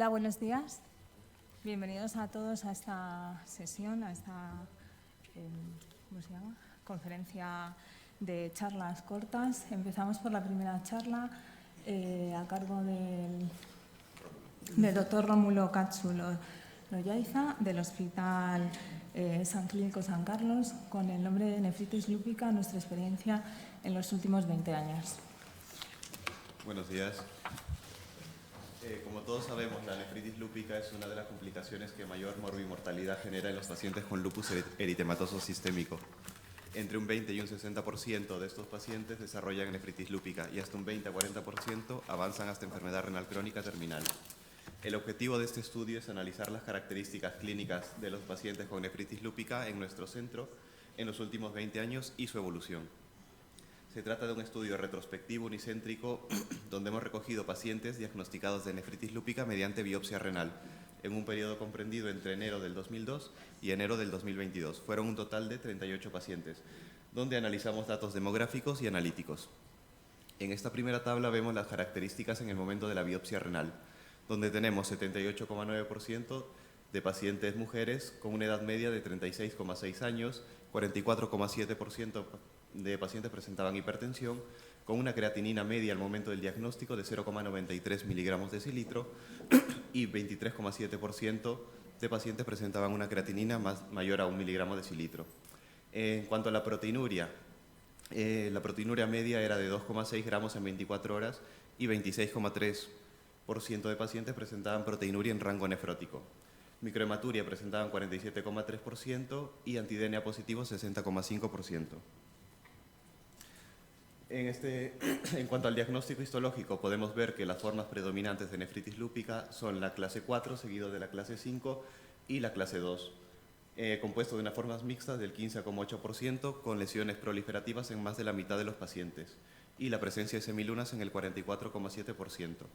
Hola, buenos días. Bienvenidos a todos a esta sesión, a esta ¿cómo se llama? Conferencia de charlas cortas. Empezamos por la primera charla a cargo del doctor Rómulo Katsu Loyaiza del Hospital San Clínico San Carlos, con el nombre de nefritis lúpica, nuestra experiencia en los últimos 20 años. Buenos días. Como todos sabemos, la nefritis lúpica es una de las complicaciones que mayor morbimortalidad genera en los pacientes con lupus eritematoso sistémico. Entre un 20 y un 60% de estos pacientes desarrollan nefritis lúpica y hasta un 20 a 40% avanzan hasta enfermedad renal crónica terminal. El objetivo de este estudio es analizar las características clínicas de los pacientes con nefritis lúpica en nuestro centro en los últimos 20 años y su evolución. Se trata de un estudio retrospectivo unicéntrico donde hemos recogido pacientes diagnosticados de nefritis lúpica mediante biopsia renal en un periodo comprendido entre enero del 2002 y enero del 2022. Fueron un total de 38 pacientes, donde analizamos datos demográficos y analíticos. En esta primera tabla vemos las características en el momento de la biopsia renal, donde tenemos 78,9% de pacientes mujeres con una edad media de 36,6 años, 44,7% de pacientes presentaban hipertensión, con una creatinina media al momento del diagnóstico de 0,93 miligramos decilitro y 23,7% de pacientes presentaban una creatinina mayor a 1 miligramo decilitro. En cuanto a la proteinuria media era de 2,6 gramos en 24 horas y 26,3% de pacientes presentaban proteinuria en rango nefrótico. Microhematuria presentaban 47,3% y antidNA positivo 60,5%. En cuanto al diagnóstico histológico, podemos ver que las formas predominantes de nefritis lúpica son la clase 4, seguido de la clase 5 y la clase 2, compuesto de unas formas mixtas del 15,8%, con lesiones proliferativas en más de la mitad de los pacientes, y la presencia de semilunas en el 44,7%.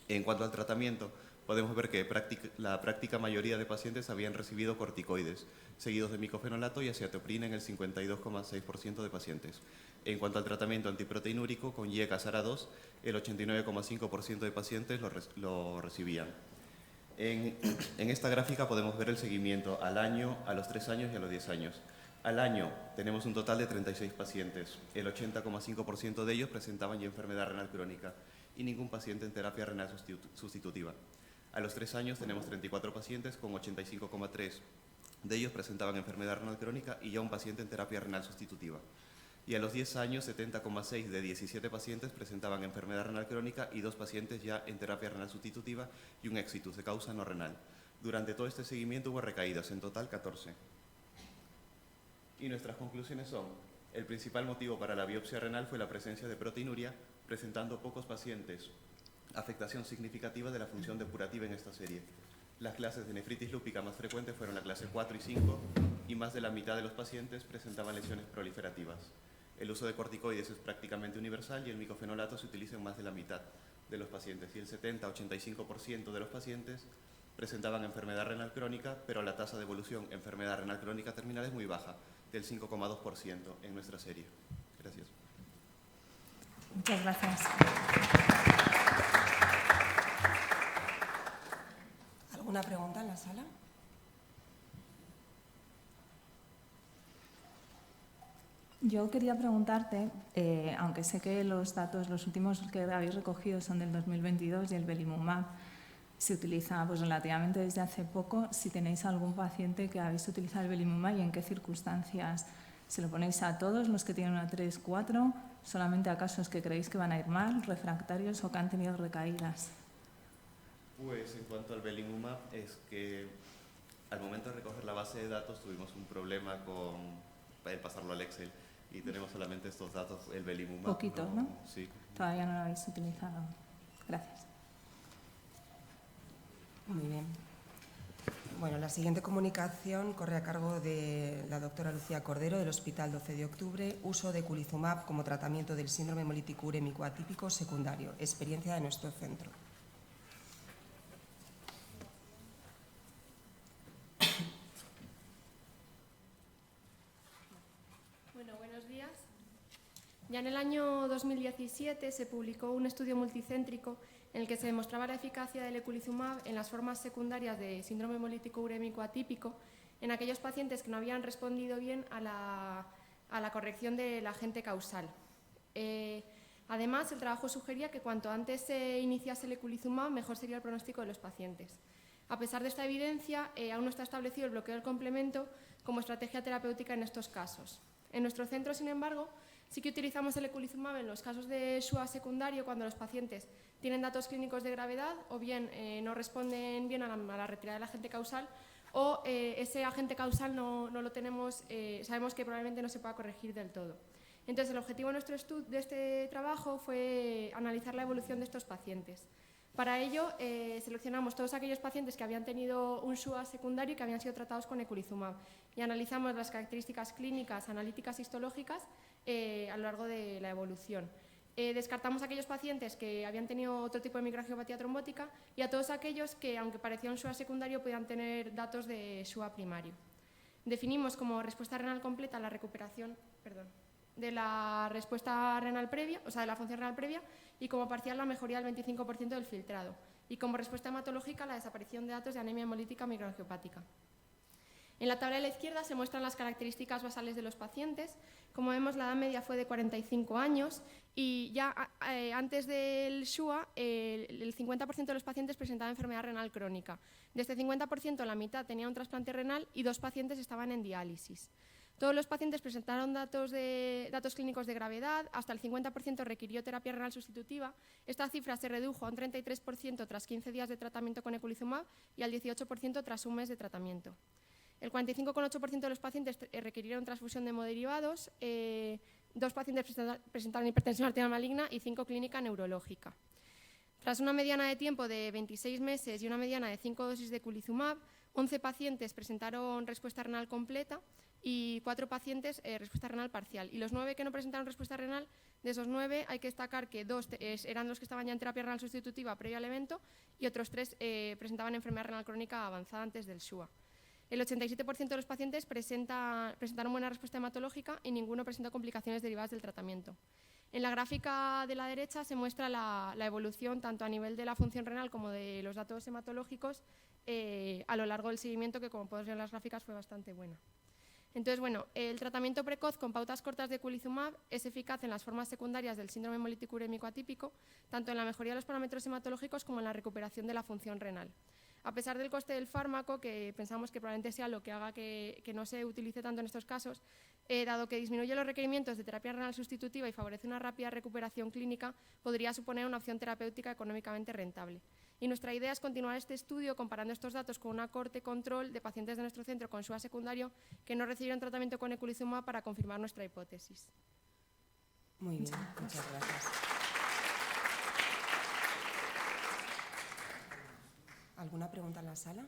En cuanto al tratamiento, podemos ver que la práctica mayoría de pacientes habían recibido corticoides, seguidos de micofenolato y aciatoprina en el 52,6% de pacientes. En cuanto al tratamiento antiproteinúrico con YECA-SARA2, el 89,5% de pacientes lo recibían. En esta gráfica podemos ver el seguimiento al año, a los 3 años y a los 10 años. Al año tenemos un total de 36 pacientes. El 80,5% de ellos presentaban ya enfermedad renal crónica y ningún paciente en terapia renal sustitutiva. A los 3 años tenemos 34 pacientes con 85,3% de ellos presentaban enfermedad renal crónica y ya un paciente en terapia renal sustitutiva. Y a los 10 años, 70,6% de 17 pacientes presentaban enfermedad renal crónica y 2 pacientes ya en terapia renal sustitutiva y un exitus de causa no renal. Durante todo este seguimiento hubo recaídas, en total 14. Y nuestras conclusiones son: el principal motivo para la biopsia renal fue la presencia de proteinuria, presentando pocos pacientes afectación significativa de la función depurativa en esta serie. Las clases de nefritis lúpica más frecuentes fueron la clase 4 y 5 y más de la mitad de los pacientes presentaban lesiones proliferativas. El uso de corticoides es prácticamente universal y el micofenolato se utiliza en más de la mitad de los pacientes, y el 70-85% de los pacientes presentaban enfermedad renal crónica, pero la tasa de evolución enfermedad renal crónica terminal es muy baja, del 5,2% en nuestra serie. Gracias. Muchas gracias. ¿Alguna pregunta en la sala? Yo quería preguntarte, aunque sé que los datos, los últimos que habéis recogido son del 2022 y el belimumab se utiliza pues, relativamente desde hace poco, si tenéis algún paciente que habéis utilizado el belimumab y en qué circunstancias se lo ponéis a todos los que tienen una 3, 4, solamente a casos que creéis que van a ir mal, refractarios o que han tenido recaídas. Pues en cuanto al belimumab, es que al momento de recoger la base de datos tuvimos un problema con el pasarlo al Excel y tenemos solamente estos datos, el belimumab. Poquito, ¿no? Sí. Todavía no lo habéis utilizado. Gracias. Muy bien. Bueno, la siguiente comunicación corre a cargo de la doctora Lucía Cordero del Hospital 12 de Octubre. Uso de eculizumab como tratamiento del síndrome hemolítico urémico atípico secundario. Experiencia de nuestro centro. Bueno, buenos días. Ya en el año 2017 se publicó un estudio multicéntrico en el que se demostraba la eficacia del eculizumab en las formas secundarias de síndrome hemolítico urémico atípico en aquellos pacientes que no habían respondido bien a la corrección del agente causal. Además, el trabajo sugería que cuanto antes se iniciase el eculizumab, mejor sería el pronóstico de los pacientes. A pesar de esta evidencia, aún no está establecido el bloqueo del complemento como estrategia terapéutica en estos casos. En nuestro centro, sin embargo, sí que utilizamos el eculizumab en los casos de SUA secundario cuando los pacientes tienen datos clínicos de gravedad o bien no responden bien a la retirada del agente causal o ese agente causal no lo tenemos, sabemos que probablemente no se pueda corregir del todo. Entonces, el objetivo de este trabajo fue analizar la evolución de estos pacientes. Para ello, seleccionamos todos aquellos pacientes que habían tenido un SUA secundario y que habían sido tratados con eculizumab y analizamos las características clínicas, analíticas y histológicas a lo largo de la evolución. Descartamos a aquellos pacientes que habían tenido otro tipo de microangiopatía trombótica y a todos aquellos que, aunque parecía un SUA secundario, podían tener datos de SUA primario. Definimos como respuesta renal completa la recuperación de la respuesta renal previa, o sea, de la función renal previa, y como parcial la mejoría del 25% del filtrado, y como respuesta hematológica la desaparición de datos de anemia hemolítica microangiopática. En la tabla de la izquierda se muestran las características basales de los pacientes. Como vemos, la edad media fue de 45 años y ya antes del SUA el 50% de los pacientes presentaban enfermedad renal crónica. De este 50%, la mitad tenía un trasplante renal y 2 pacientes estaban en diálisis. Todos los pacientes presentaron datos clínicos de gravedad, hasta el 50% requirió terapia renal sustitutiva. Esta cifra se redujo a un 33% tras 15 días de tratamiento con eculizumab y al 18% tras un mes de tratamiento. El 45,8% de los pacientes requirieron transfusión de hemoderivados, 2 pacientes presentaron hipertensión arterial maligna y 5 clínica neurológica. Tras una mediana de tiempo de 26 meses y una mediana de 5 dosis de eculizumab, 11 pacientes presentaron respuesta renal completa y 4 pacientes respuesta renal parcial. Y los 9 que no presentaron respuesta renal, de esos 9 hay que destacar que 2 eran los que estaban ya en terapia renal sustitutiva previo al evento y otros 3 presentaban enfermedad renal crónica avanzada antes del SUA. El 87% de los pacientes presentaron buena respuesta hematológica y ninguno presentó complicaciones derivadas del tratamiento. En la gráfica de la derecha se muestra la evolución tanto a nivel de la función renal como de los datos hematológicos a lo largo del seguimiento, que como podemos ver en las gráficas fue bastante buena. Entonces, bueno, el tratamiento precoz con pautas cortas de eculizumab es eficaz en las formas secundarias del síndrome hemolítico urémico atípico, tanto en la mejoría de los parámetros hematológicos como en la recuperación de la función renal. A pesar del coste del fármaco, que pensamos que probablemente sea lo que haga que no se utilice tanto en estos casos, dado que disminuye los requerimientos de terapia renal sustitutiva y favorece una rápida recuperación clínica, podría suponer una opción terapéutica económicamente rentable. Y nuestra idea es continuar este estudio comparando estos datos con una cohorte control de pacientes de nuestro centro con SUA secundario que no recibieron tratamiento con eculizumab para confirmar nuestra hipótesis. Muy bien, muchas gracias. ¿Alguna pregunta en la sala?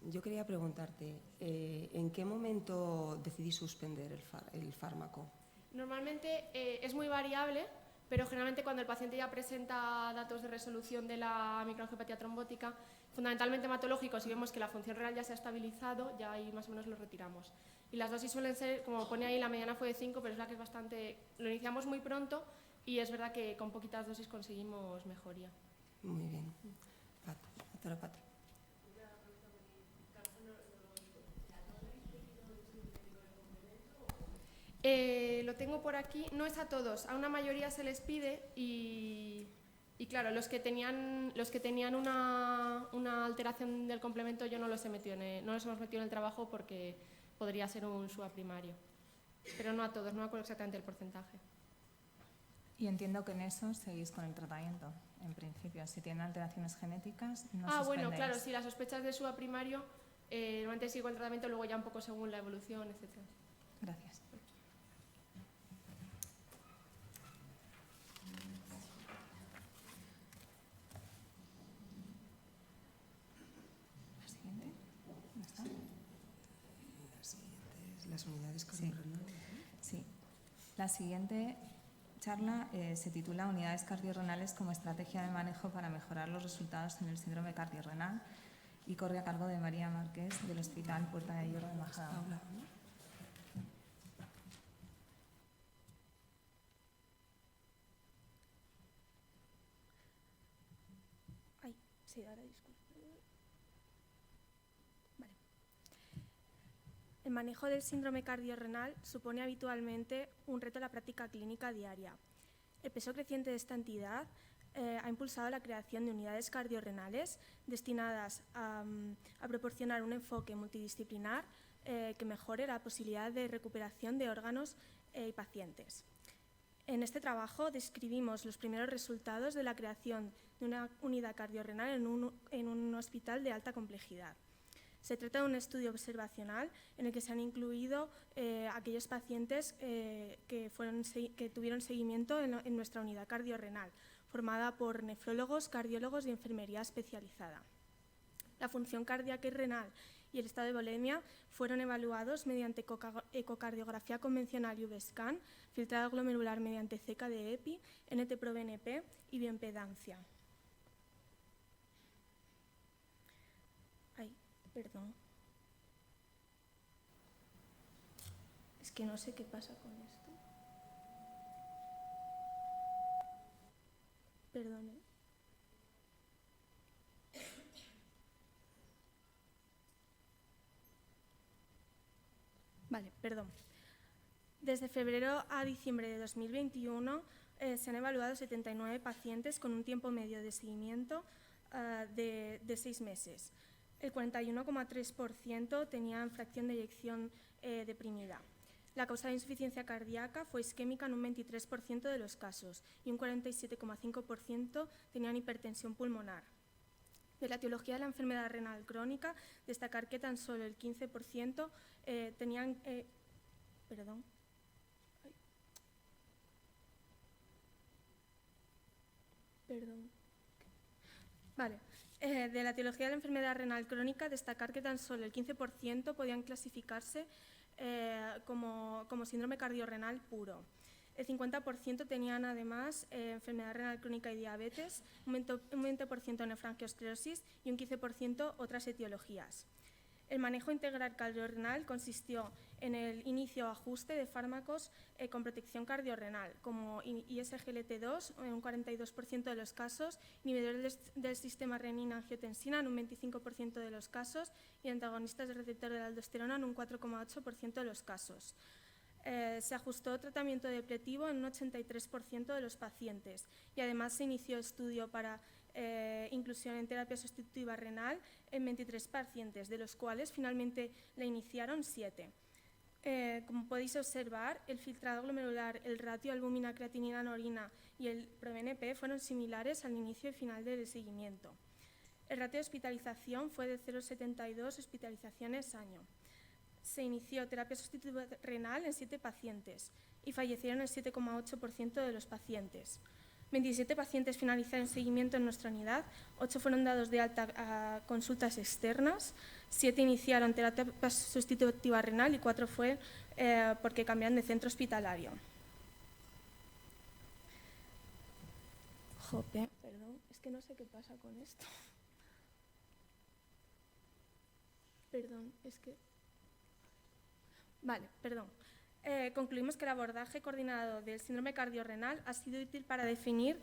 Yo quería preguntarte, ¿en qué momento decidí suspender el fármaco? Normalmente es muy variable, pero generalmente cuando el paciente ya presenta datos de resolución de la microangiopatía trombótica, fundamentalmente hematológicos, y vemos que la función renal ya se ha estabilizado, ya ahí más o menos lo retiramos. Y las dosis suelen ser, como pone ahí, la mediana fue de 5, pero es la que es bastante... Lo iniciamos muy pronto y es verdad que con poquitas dosis conseguimos mejoría. Muy bien. Doctora Pato. Lo tengo por aquí, no es a todos, a una mayoría se les pide y claro, los que tenían una alteración del complemento yo no los hemos metido en el trabajo porque podría ser un SUA primario, pero no a todos, no me acuerdo exactamente el porcentaje. Y entiendo que en eso seguís con el tratamiento, en principio, si tienen alteraciones genéticas no suspendéis. Bueno, claro, si las sospechas de SUA primario, normalmente sigo el tratamiento, luego ya un poco según la evolución, etc. Gracias. Las unidades cardiorrenales. Sí. La siguiente charla se titula Unidades cardiorrenales como estrategia de manejo para mejorar los resultados en el síndrome cardiorrenal y corre a cargo de María Márquez del Hospital Puerta de Hierro de Majadahonda. Sí, ahora disculpe. Vale. El manejo del síndrome cardiorrenal supone habitualmente un reto en la práctica clínica diaria. El peso creciente de esta entidad ha impulsado la creación de unidades cardiorrenales destinadas a proporcionar un enfoque multidisciplinar que mejore la posibilidad de recuperación de órganos y pacientes. En este trabajo describimos los primeros resultados de la creación de una unidad cardiorrenal en un hospital de alta complejidad. Se trata de un estudio observacional en el que se han incluido aquellos pacientes que tuvieron seguimiento en nuestra unidad cardiorrenal, formada por nefrólogos, cardiólogos y enfermería especializada. La función cardíaca y renal y el estado de volemia fueron evaluados mediante ecocardiografía convencional y VScan, filtrado glomerular mediante CK de EPI, NT-proBNP y bioimpedancia. Ay, perdón. Es que no sé qué pasa con esto. Perdone. Vale, perdón. Desde febrero a diciembre de 2021 se han evaluado 79 pacientes con un tiempo medio de seguimiento de 6 meses. El 41,3% tenían fracción de eyección deprimida. La causa de insuficiencia cardíaca fue isquémica en un 23% de los casos y un 47,5% tenían hipertensión pulmonar. De la etiología de la enfermedad renal crónica, destacar que tan solo el 15% tenían... perdón. Ay. Perdón. Vale. De la etiología de la enfermedad renal crónica, destacar que tan solo el 15% podían clasificarse como síndrome cardiorrenal puro. El 50% tenían además enfermedad renal crónica y diabetes, un 20% nefrangiosclerosis y un 15% otras etiologías. El manejo integral cardiorrenal consistió en el inicio o ajuste de fármacos con protección cardiorrenal, como ISGLT2 en un 42% de los casos, inhibidores del sistema renina-angiotensina en un 25% de los casos y antagonistas del receptor de la aldosterona en un 4,8% de los casos. Se ajustó tratamiento depresivo en un 83% de los pacientes y además se inició estudio para inclusión en terapia sustitutiva renal en 23 pacientes, de los cuales finalmente la iniciaron 7. Como podéis observar, el filtrado glomerular, el ratio albúmina-creatinina en orina y el proBNP fueron similares al inicio y final del seguimiento. El ratio de hospitalización fue de 0,72 hospitalizaciones año. Se inició terapia sustitutiva renal en 7 pacientes y fallecieron el 7,8% de los pacientes. 27 pacientes finalizaron seguimiento en nuestra unidad, 8 fueron dados de alta a consultas externas, 7 iniciaron terapia sustitutiva renal y 4 fue porque cambiaron de centro hospitalario. Jope, perdón, es que no sé qué pasa con esto. Perdón, es que... Vale, perdón. Concluimos que el abordaje coordinado del síndrome cardiorrenal ha sido útil para definir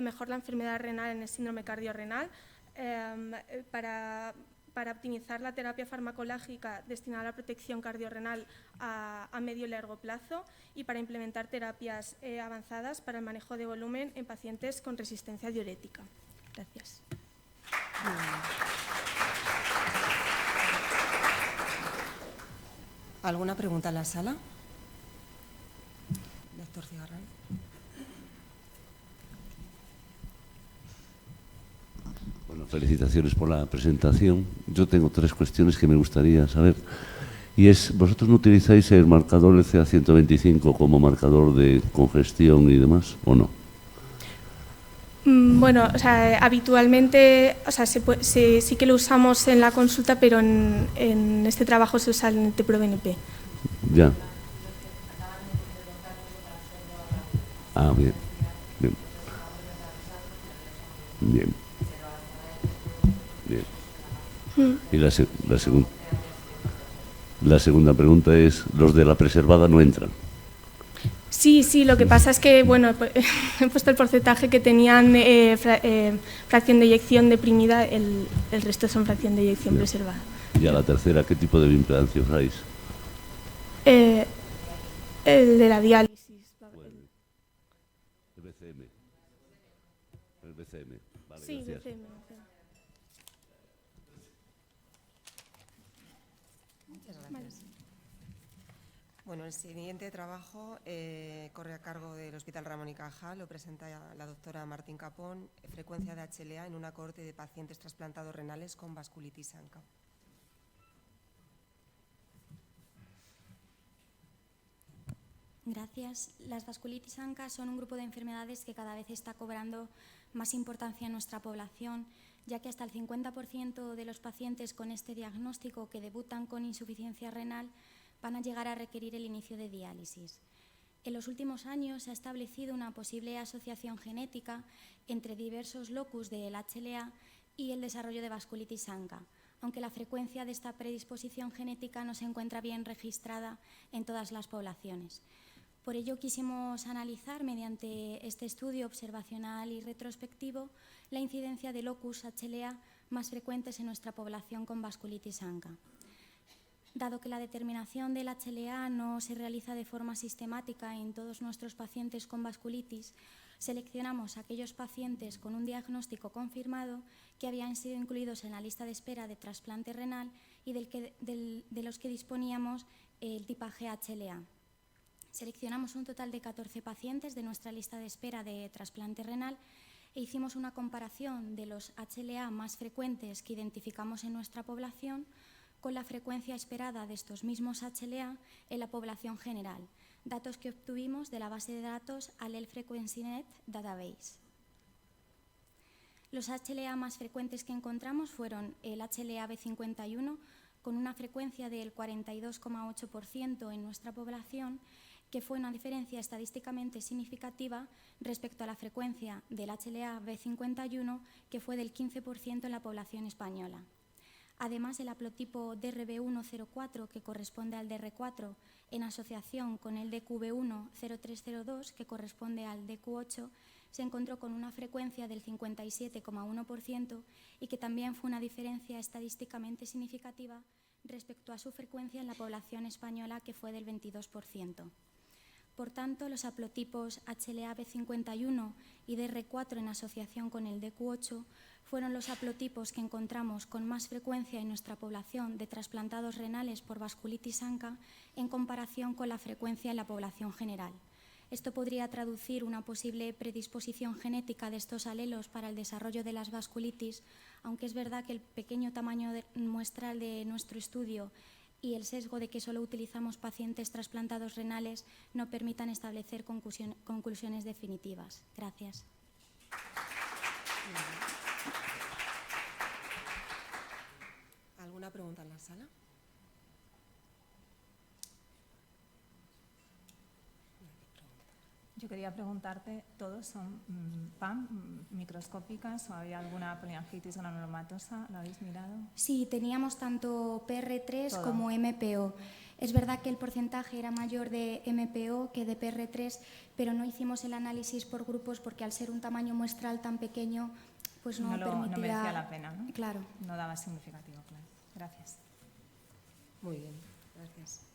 mejor la enfermedad renal en el síndrome cardiorrenal, para optimizar la terapia farmacológica destinada a la protección cardiorrenal a medio y largo plazo y para implementar terapias avanzadas para el manejo de volumen en pacientes con resistencia diurética. Gracias. ¿Alguna pregunta en la sala? Doctor Cigarral. Bueno, felicitaciones por la presentación. Yo tengo 3 cuestiones que me gustaría saber. Y es, ¿vosotros no utilizáis el marcador LCA125 como marcador de congestión y demás, o no? Bueno, o sea, habitualmente, o sea, sí que lo usamos en la consulta, pero en este trabajo se usa el NT-proBNP. Ya. Ah, bien. Bien. Bien. Bien. Y la segunda pregunta es, ¿los de la preservada no entran? Sí, lo que pasa es que, bueno, he puesto el porcentaje que tenían fracción de eyección deprimida, el resto son fracción de eyección preservada. Y a la tercera, ¿qué tipo de bioimpedancia usáis? El de la diálisis. El BCM. El BCM. Vale, Sí, gracias. BCM. Muchas gracias. Bueno, el siguiente trabajo corre a cargo del Hospital Ramón y Cajal, lo presenta la doctora Martín Capón, frecuencia de HLA en una cohorte de pacientes trasplantados renales con vasculitis ANCA. Gracias. Las vasculitis ANCA son un grupo de enfermedades que cada vez está cobrando más importancia en nuestra población, ya que hasta el 50% de los pacientes con este diagnóstico que debutan con insuficiencia renal van a llegar a requerir el inicio de diálisis. En los últimos años se ha establecido una posible asociación genética entre diversos locus del HLA y el desarrollo de vasculitis ANCA, aunque la frecuencia de esta predisposición genética no se encuentra bien registrada en todas las poblaciones. Por ello quisimos analizar mediante este estudio observacional y retrospectivo la incidencia de locus HLA más frecuentes en nuestra población con vasculitis ANCA. Dado que la determinación del HLA no se realiza de forma sistemática en todos nuestros pacientes con vasculitis, seleccionamos aquellos pacientes con un diagnóstico confirmado que habían sido incluidos en la lista de espera de trasplante renal y de los que disponíamos el tipaje HLA. Seleccionamos un total de 14 pacientes de nuestra lista de espera de trasplante renal e hicimos una comparación de los HLA más frecuentes que identificamos en nuestra población con la frecuencia esperada de estos mismos HLA en la población general, datos que obtuvimos de la base de datos Allele FrequencyNet Database. Los HLA más frecuentes que encontramos fueron el HLA B51, con una frecuencia del 42,8% en nuestra población, que fue una diferencia estadísticamente significativa respecto a la frecuencia del HLA B51, que fue del 15% en la población española. Además, el haplotipo DRB104, que corresponde al DR4, en asociación con el DQB10302, que corresponde al DQ8, se encontró con una frecuencia del 57,1% y que también fue una diferencia estadísticamente significativa respecto a su frecuencia en la población española, que fue del 22%. Por tanto, los haplotipos HLA-B51 y DR4 en asociación con el DQ8 fueron los haplotipos que encontramos con más frecuencia en nuestra población de trasplantados renales por vasculitis ANCA en comparación con la frecuencia en la población general. Esto podría traducir una posible predisposición genética de estos alelos para el desarrollo de las vasculitis, aunque es verdad que el pequeño tamaño muestral de nuestro estudio y el sesgo de que solo utilizamos pacientes trasplantados renales no permitan establecer conclusiones definitivas. Gracias. ¿Alguna pregunta en la sala? Yo quería preguntarte, ¿todos son PAM, microscópicas o había alguna poliangitis granulomatosa? ¿Lo habéis mirado? Sí, teníamos tanto PR3 Todo. como MPO. Es verdad que el porcentaje era mayor de MPO que de PR3, pero no hicimos el análisis por grupos porque al ser un tamaño muestral tan pequeño, pues no permitía... No merecía la pena, ¿no? Claro. No daba significativo, claro. Gracias. Muy bien, gracias.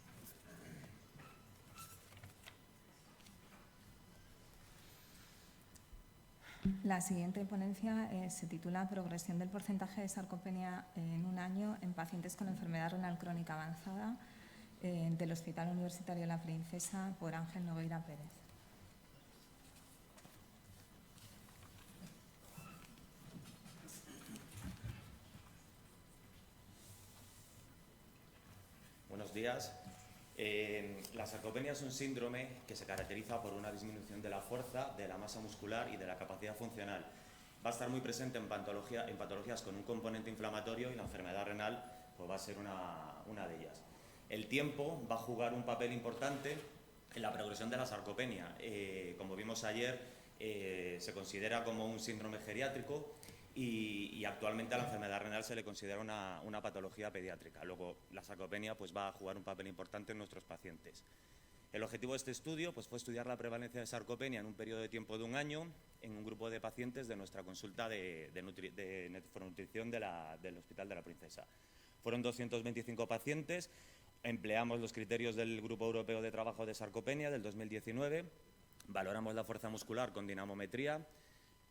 La siguiente ponencia se titula Progresión del porcentaje de sarcopenia en un año en pacientes con enfermedad renal crónica avanzada del Hospital Universitario La Princesa por Ángel Nogueira Pérez. Buenos días. La sarcopenia es un síndrome que se caracteriza por una disminución de la fuerza, de la masa muscular y de la capacidad funcional. Va a estar muy presente en patologías con un componente inflamatorio y la enfermedad renal pues va a ser una de ellas. El tiempo va a jugar un papel importante en la progresión de la sarcopenia. Como vimos ayer, se considera como un síndrome geriátrico y actualmente a la enfermedad renal se le considera una patología pediátrica. Luego, la sarcopenia pues, va a jugar un papel importante en nuestros pacientes. El objetivo de este estudio pues, fue estudiar la prevalencia de sarcopenia en un periodo de tiempo de 1 año en un grupo de pacientes de nuestra consulta de nefronutrición del Hospital de la Princesa. Fueron 225 pacientes, empleamos los criterios del Grupo Europeo de Trabajo de Sarcopenia del 2019, valoramos la fuerza muscular con dinamometría,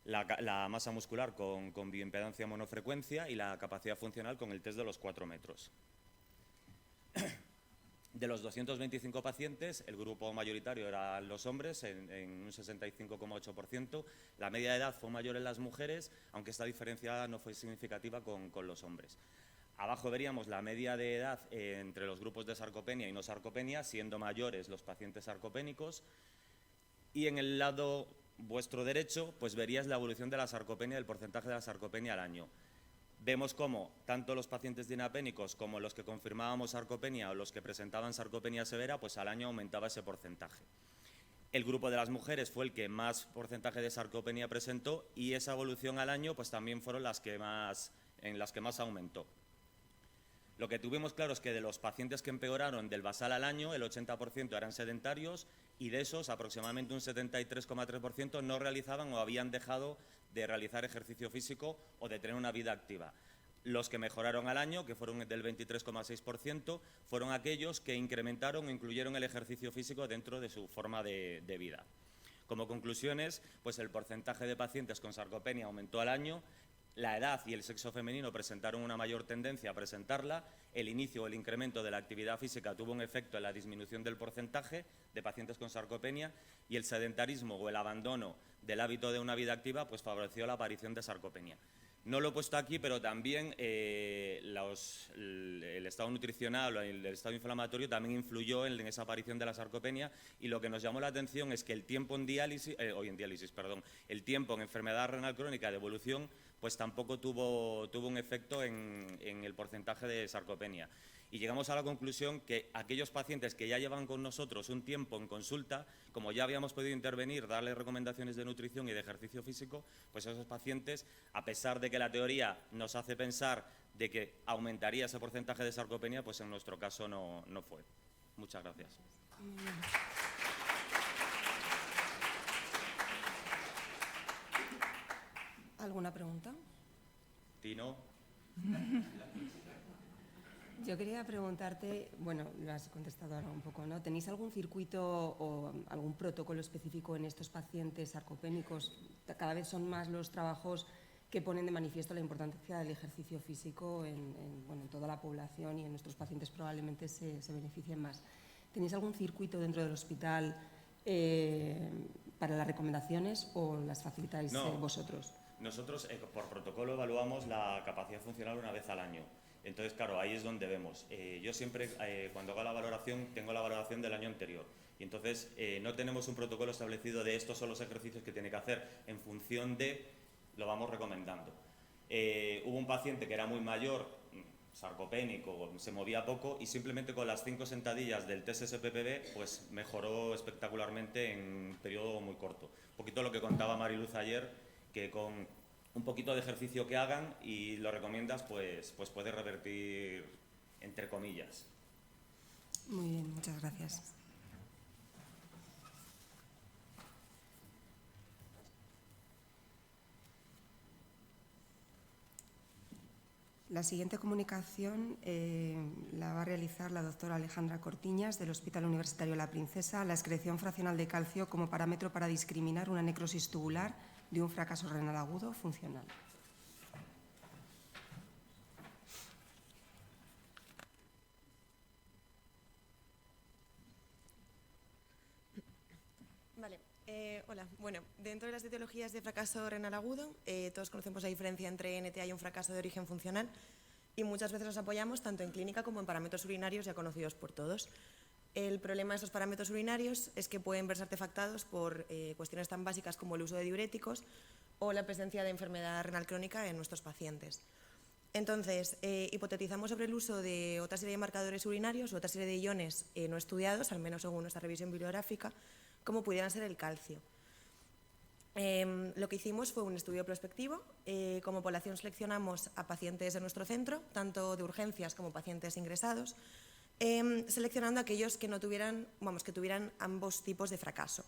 la masa muscular con bioimpedancia monofrecuencia y la capacidad funcional con el test de los 4 metros. De los 225 pacientes, el grupo mayoritario eran los hombres, en un 65,8%. La media de edad fue mayor en las mujeres, aunque esta diferencia no fue significativa con los hombres. Abajo veríamos la media de edad entre los grupos de sarcopenia y no sarcopenia, siendo mayores los pacientes sarcopénicos. Y en el lado vuestro derecho, pues verías la evolución de la sarcopenia, del porcentaje de la sarcopenia al año. Vemos cómo tanto los pacientes dinapénicos como los que confirmábamos sarcopenia o los que presentaban sarcopenia severa, pues al año aumentaba ese porcentaje. El grupo de las mujeres fue el que más porcentaje de sarcopenia presentó y esa evolución al año pues también fueron en las que más aumentó. Lo que tuvimos claro es que de los pacientes que empeoraron del basal al año, el 80% eran sedentarios y de esos aproximadamente un 73,3% no realizaban o habían dejado de realizar ejercicio físico o de tener una vida activa. Los que mejoraron al año, que fueron del 23,6%, fueron aquellos que incrementaron o incluyeron el ejercicio físico dentro de su forma de vida. Como conclusiones, pues el porcentaje de pacientes con sarcopenia aumentó al año. La edad y el sexo femenino presentaron una mayor tendencia a presentarla, el inicio o el incremento de la actividad física tuvo un efecto en la disminución del porcentaje de pacientes con sarcopenia y el sedentarismo o el abandono del hábito de una vida activa pues favoreció la aparición de sarcopenia. No lo he puesto aquí, pero también el estado nutricional o el estado inflamatorio también influyó en esa aparición de la sarcopenia y lo que nos llamó la atención es que el tiempo en el tiempo en enfermedad renal crónica de evolución pues tampoco tuvo un efecto en el porcentaje de sarcopenia. Y llegamos a la conclusión que aquellos pacientes que ya llevan con nosotros un tiempo en consulta, como ya habíamos podido intervenir, darles recomendaciones de nutrición y de ejercicio físico, pues esos pacientes, a pesar de que la teoría nos hace pensar de que aumentaría ese porcentaje de sarcopenia, pues en nuestro caso no fue. Muchas gracias. ¿Alguna pregunta? Tino. Yo quería preguntarte, bueno, lo has contestado ahora un poco, ¿no? ¿Tenéis algún circuito o algún protocolo específico en estos pacientes sarcopénicos? Cada vez son más los trabajos que ponen de manifiesto la importancia del ejercicio físico en toda la población y en nuestros pacientes probablemente se beneficien más. ¿Tenéis algún circuito dentro del hospital para las recomendaciones o las facilitáis vosotros? Nosotros, por protocolo, evaluamos la capacidad funcional una vez al año. Entonces, claro, ahí es donde vemos. Yo siempre, cuando hago la valoración, tengo la valoración del año anterior. Y entonces, no tenemos un protocolo establecido de estos son los ejercicios que tiene que hacer. En función de, lo vamos recomendando. Hubo un paciente que era muy mayor, sarcopénico, se movía poco y simplemente con las 5 sentadillas del test SPPB, pues mejoró espectacularmente en un periodo muy corto. Un poquito lo que contaba Mariluz ayer, que con un poquito de ejercicio que hagan y lo recomiendas, pues puede revertir, entre comillas. Muy bien, muchas gracias. La siguiente comunicación la va a realizar la doctora Alejandra Cortiñas del Hospital Universitario La Princesa, la excreción fraccional de calcio como parámetro para discriminar una necrosis tubular de un fracaso renal agudo funcional. Vale, hola. Bueno, dentro de las etiologías de fracaso renal agudo, todos conocemos la diferencia entre NTA y un fracaso de origen funcional y muchas veces nos apoyamos tanto en clínica como en parámetros urinarios ya conocidos por todos. El problema de estos parámetros urinarios es que pueden verse artefactados por cuestiones tan básicas como el uso de diuréticos o la presencia de enfermedad renal crónica en nuestros pacientes. Entonces, hipotetizamos sobre el uso de otra serie de marcadores urinarios o otra serie de iones no estudiados, al menos según nuestra revisión bibliográfica, como pudieran ser el calcio. Lo que hicimos fue un estudio prospectivo. Como población seleccionamos a pacientes de nuestro centro, tanto de urgencias como pacientes ingresados. seleccionando aquellos que que tuvieran ambos tipos de fracaso.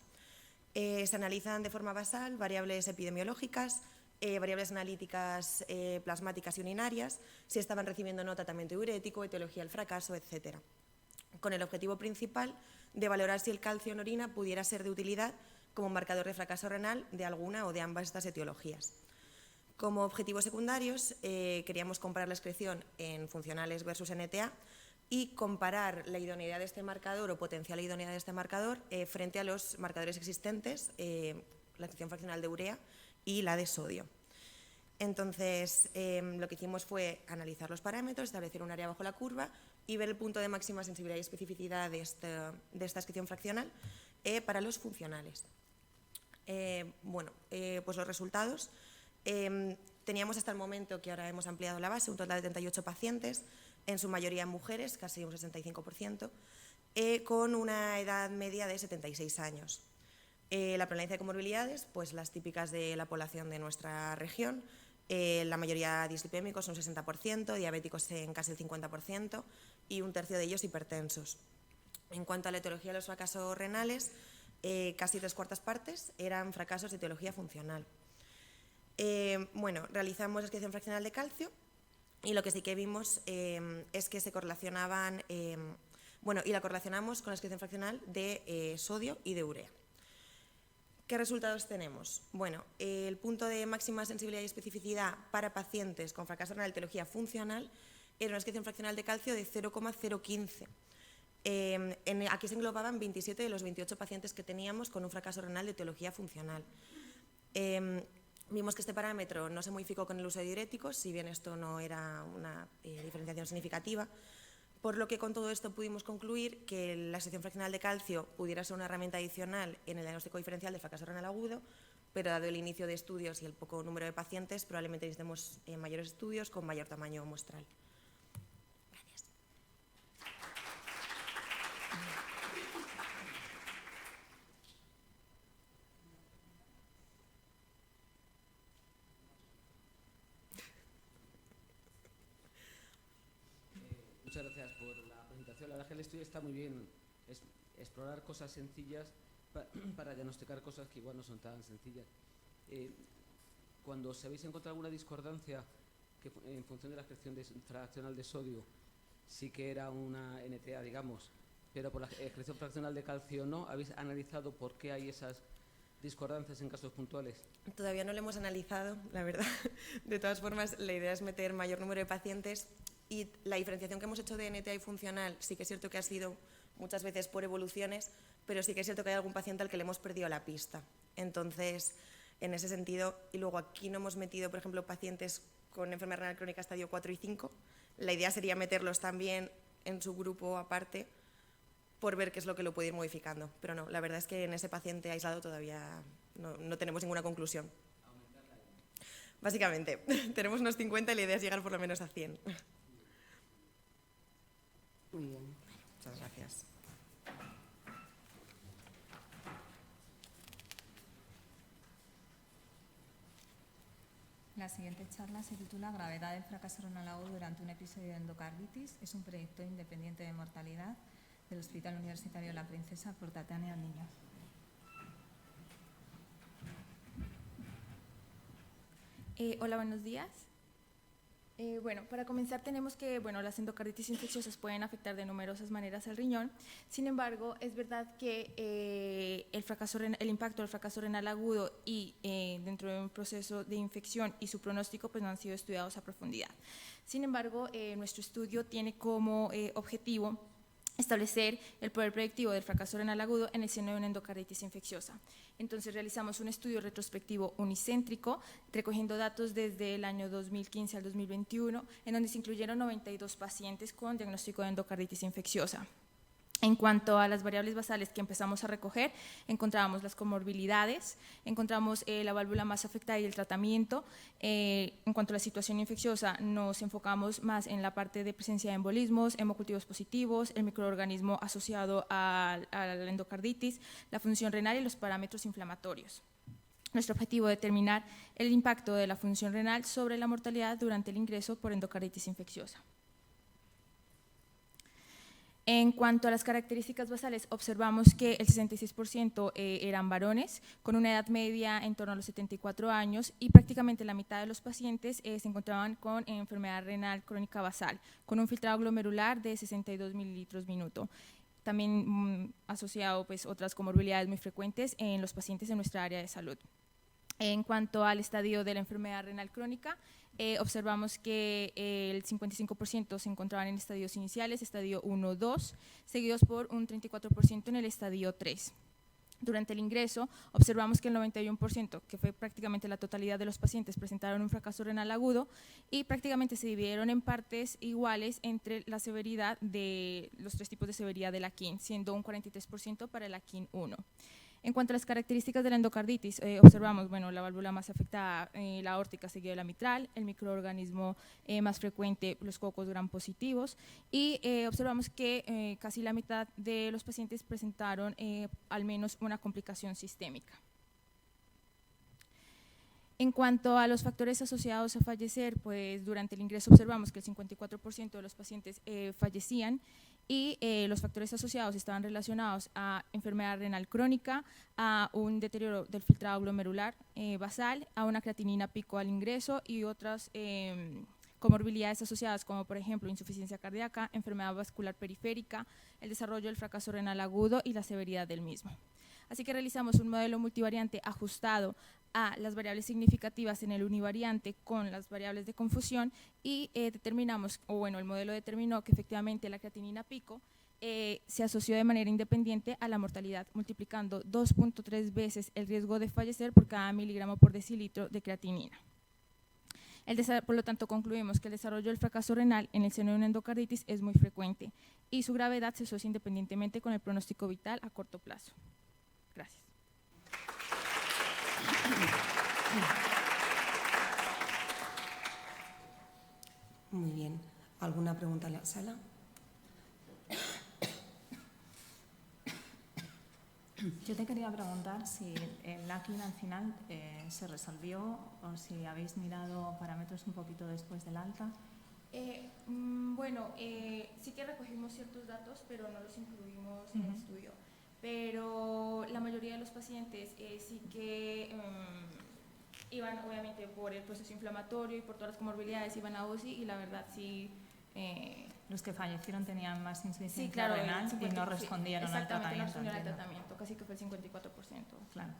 Se analizan de forma basal variables epidemiológicas, variables analíticas plasmáticas y urinarias, si estaban recibiendo no tratamiento diurético, etiología del fracaso, etc., con el objetivo principal de valorar si el calcio en orina pudiera ser de utilidad como marcador de fracaso renal de alguna o de ambas estas etiologías. Como objetivos secundarios, queríamos comparar la excreción en funcionales versus NTA y comparar la idoneidad de este marcador o potencial idoneidad de este marcador frente a los marcadores existentes, la excreción fraccional de urea y la de sodio. Entonces, lo que hicimos fue analizar los parámetros, establecer un área bajo la curva y ver el punto de máxima sensibilidad y especificidad de esta excreción fraccional para los funcionales. Pues los resultados. Teníamos hasta el momento, que ahora hemos ampliado la base, un total de 38 pacientes, en su mayoría mujeres, casi un 65%, con una edad media de 76 años. La prevalencia de comorbilidades, pues las típicas de la población de nuestra región, la mayoría dislipémicos, un 60%, diabéticos en casi el 50% y un tercio de ellos hipertensos. En cuanto a la etiología de los fracasos renales, casi 3/4 partes eran fracasos de etiología funcional. Realizamos excreción fraccional de calcio y lo que sí que vimos es que se correlacionaban, y la correlacionamos con la excreción fraccional de sodio y de urea. ¿Qué resultados tenemos? Bueno, el punto de máxima sensibilidad y especificidad para pacientes con fracaso renal de etiología funcional era una excreción fraccional de calcio de 0,015. Aquí se englobaban 27 de los 28 pacientes que teníamos con un fracaso renal de etiología funcional. Vimos que este parámetro no se modificó con el uso de diuréticos, si bien esto no era una diferenciación significativa, por lo que con todo esto pudimos concluir que la excreción fraccional de calcio pudiera ser una herramienta adicional en el diagnóstico diferencial del fracaso renal agudo, pero dado el inicio de estudios y el poco número de pacientes, probablemente necesitemos mayores estudios con mayor tamaño muestral. Gracias. Muchas gracias por la presentación. La verdad es que el estudio está muy bien. Es explorar cosas sencillas para diagnosticar cosas que igual no son tan sencillas. Cuando os habéis encontrado alguna discordancia que en función de la excreción fraccional de sodio sí que era una NTA, digamos, pero por la excreción fraccional de calcio no, ¿habéis analizado por qué hay esas discordancias en casos puntuales? Todavía no lo hemos analizado, la verdad. De todas formas, la idea es meter mayor número de pacientes y la diferenciación que hemos hecho de NTA y funcional sí que es cierto que ha sido muchas veces por evoluciones, pero sí que es cierto que hay algún paciente al que le hemos perdido la pista. Entonces, en ese sentido, y luego aquí no hemos metido, por ejemplo, pacientes con enfermedad renal crónica estadio 4 y 5. La idea sería meterlos también en su grupo aparte por ver qué es lo que lo puede ir modificando. Pero no, la verdad es que en ese paciente aislado todavía no tenemos ninguna conclusión. Básicamente, tenemos unos 50 y la idea es llegar por lo menos a 100. Muy bien. Muchas gracias. La siguiente charla se titula Gravedad del fracaso renal agudo durante un episodio de endocarditis. Es un proyecto independiente de mortalidad del Hospital Universitario La Princesa por Tatiana Niño. Hola, buenos días. Para comenzar tenemos que las endocarditis infecciosas pueden afectar de numerosas maneras al riñón. Sin embargo, es verdad que el impacto del fracaso renal agudo y dentro de un proceso de infección y su pronóstico no han sido estudiados a profundidad. Sin embargo, nuestro estudio tiene como objetivo establecer el poder predictivo del fracaso renal agudo en el seno de una endocarditis infecciosa. Entonces realizamos un estudio retrospectivo unicéntrico, recogiendo datos desde el año 2015 al 2021, en donde se incluyeron 92 pacientes con diagnóstico de endocarditis infecciosa. En cuanto a las variables basales que empezamos a recoger, encontrábamos las comorbilidades, encontramos la válvula más afectada y el tratamiento. En cuanto a la situación infecciosa, nos enfocamos más en la parte de presencia de embolismos, hemocultivos positivos, el microorganismo asociado a la endocarditis, la función renal y los parámetros inflamatorios. Nuestro objetivo es determinar el impacto de la función renal sobre la mortalidad durante el ingreso por endocarditis infecciosa. En cuanto a las características basales, observamos que el 66% eran varones, con una edad media en torno a los 74 años, y prácticamente la mitad de los pacientes se encontraban con enfermedad renal crónica basal, con un filtrado glomerular de 62 mililitros minuto. También asociado pues, otras comorbilidades muy frecuentes en los pacientes en nuestra área de salud. En cuanto al estadio de la enfermedad renal crónica, observamos que el 55% se encontraban en estadios iniciales, estadio 1-2, seguidos por un 34% en el estadio 3. Durante el ingreso, observamos que el 91%, que fue prácticamente la totalidad de los pacientes, presentaron un fracaso renal agudo y prácticamente se dividieron en partes iguales entre la severidad de los 3 tipos de severidad de la KIN, siendo un 43% para el KIN 1. En cuanto a las características de la endocarditis, observamos, bueno, la válvula más afectada, la aórtica seguida de la mitral, el microorganismo más frecuente, los cocos gram positivos, y observamos que casi la mitad de los pacientes presentaron al menos una complicación sistémica. En cuanto a los factores asociados a fallecer, pues durante el ingreso observamos que el 54% de los pacientes fallecían y los factores asociados estaban relacionados a enfermedad renal crónica, a un deterioro del filtrado glomerular basal, a una creatinina pico al ingreso y otras comorbilidades asociadas como por ejemplo insuficiencia cardíaca, enfermedad vascular periférica, el desarrollo del fracaso renal agudo y la severidad del mismo. Así que realizamos un modelo multivariante ajustado a las variables significativas en el univariante con las variables de confusión y determinamos, o bueno, el modelo determinó que efectivamente la creatinina pico se asoció de manera independiente a la mortalidad, multiplicando 2.3 veces el riesgo de fallecer por cada miligramo por decilitro de creatinina. Por lo tanto, concluimos que el desarrollo del fracaso renal en el seno de una endocarditis es muy frecuente y su gravedad se asocia independientemente con el pronóstico vital a corto plazo. Gracias. Muy bien. ¿Alguna pregunta en la sala? Yo te quería preguntar si el LACLIN al final se resolvió o si habéis mirado parámetros un poquito después del alta. Bueno, sí que recogimos ciertos datos, pero no los incluimos en el estudio. Pero la mayoría de los pacientes sí que iban obviamente por el proceso inflamatorio y por todas las comorbilidades, iban a UCI y la verdad sí… los que fallecieron tenían más insuficiencia sí, claro, renal y no respondieron al tratamiento. No respondieron al tratamiento, casi que fue el 54%. Claro,